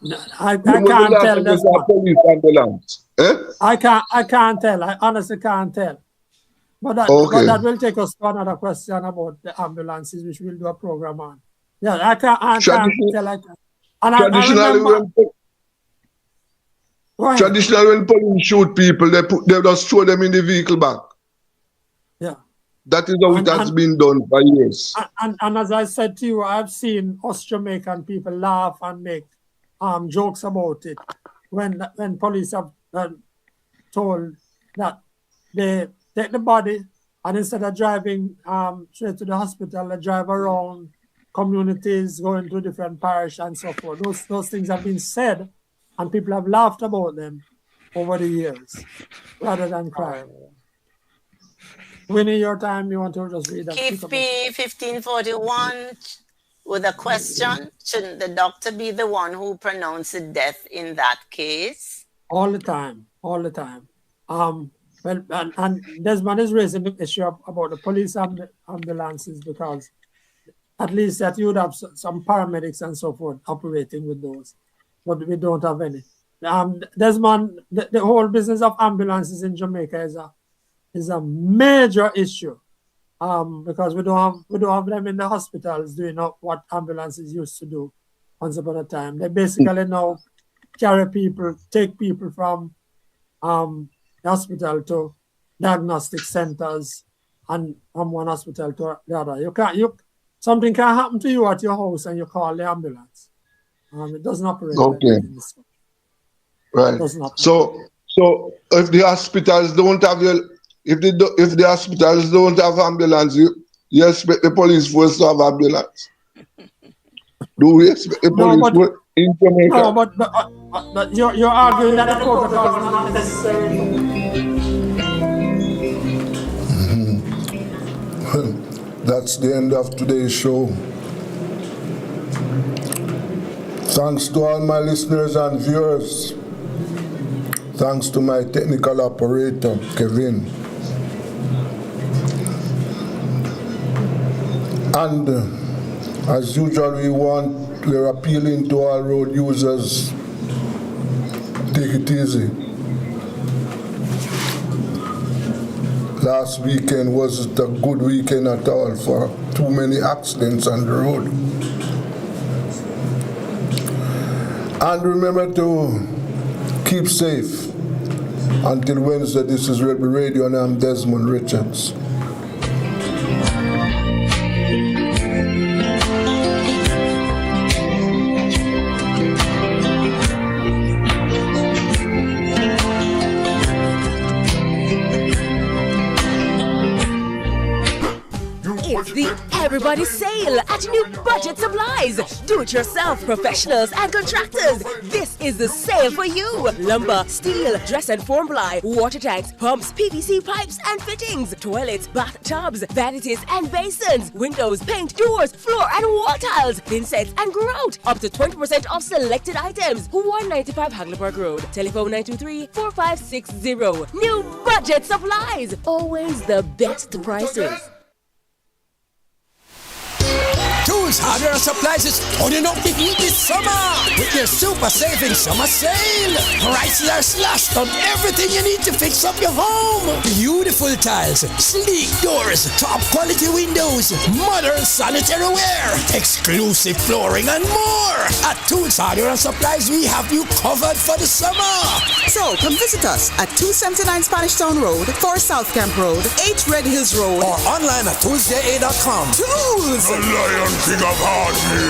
No, I can't tell this one. Police ambulance? I can't tell. I honestly can't tell. But that will take us to another question about the ambulances, which we'll do a program on. Yeah, I can't tell. Traditionally, when police shoot people, they just throw them in the vehicle back. Yeah. That is how it has been done for years. And as I said to you, I've seen us Jamaican people laugh and make jokes about it when police have told that they take the body and instead of driving straight to the hospital, they drive around communities, going to different parish and so forth. Those things have been said and people have laughed about them over the years rather than crying. Winnie, your time, you want to just read that? Keith P. 1541 with a question. Shouldn't the doctor be the one who pronounced the death in that case? All the time. Well, and Desmond is raising the issue about the police ambulances because at least that you would have some paramedics and so forth operating with those, but we don't have any. Desmond, the whole business of ambulances in Jamaica is a major issue because we don't have them in the hospitals doing what ambulances used to do once upon a time. They basically now take people from the hospital to diagnostic centers and from one hospital to the other. Something can happen to you at your house and you call the ambulance. It doesn't operate. Okay. Right. So if the hospitals don't have if the hospitals don't have ambulance, you expect the police force to have ambulance? Do we expect the police force in Jamaica? No, but you're arguing that the protocol is not necessary. That's the end of today's show. Thanks to all my listeners and viewers. Thanks to my technical operator, Kevin. And as usual, we're appealing to all road users. Take it easy. Last weekend wasn't a good weekend at all for too many accidents on the road. And remember to keep safe. Until Wednesday, this is Rebel Radio and I'm Desmond Richards. It's the Everybody Sale at New Budget Supplies. Do-it-yourself professionals and contractors. This is the sale for you. Lumber, steel, dress and form ply, water tanks, pumps, PVC pipes and fittings, toilets, bathtubs, vanities and basins, windows, paint, doors, floor and wall tiles, thin sets and grout. Up to 20% off selected items. 195 Hagleyburg Road. Telephone 923-4560. New Budget Supplies. Always the best prices. Tools, hardware, and supplies is holding up the heat this summer with their super saving summer sale. Prices are slashed on everything you need to fix up your home. Beautiful tiles, sleek doors, top quality windows, modern sanitary ware, exclusive flooring, and more. At Tools, hardware, and supplies, we have you covered for the summer. So come visit us at 279 Spanish Town Road, 4 South Camp Road, 8 Red Hills Road, or online at toolsja.com. Tools! The Lion King of Hardly.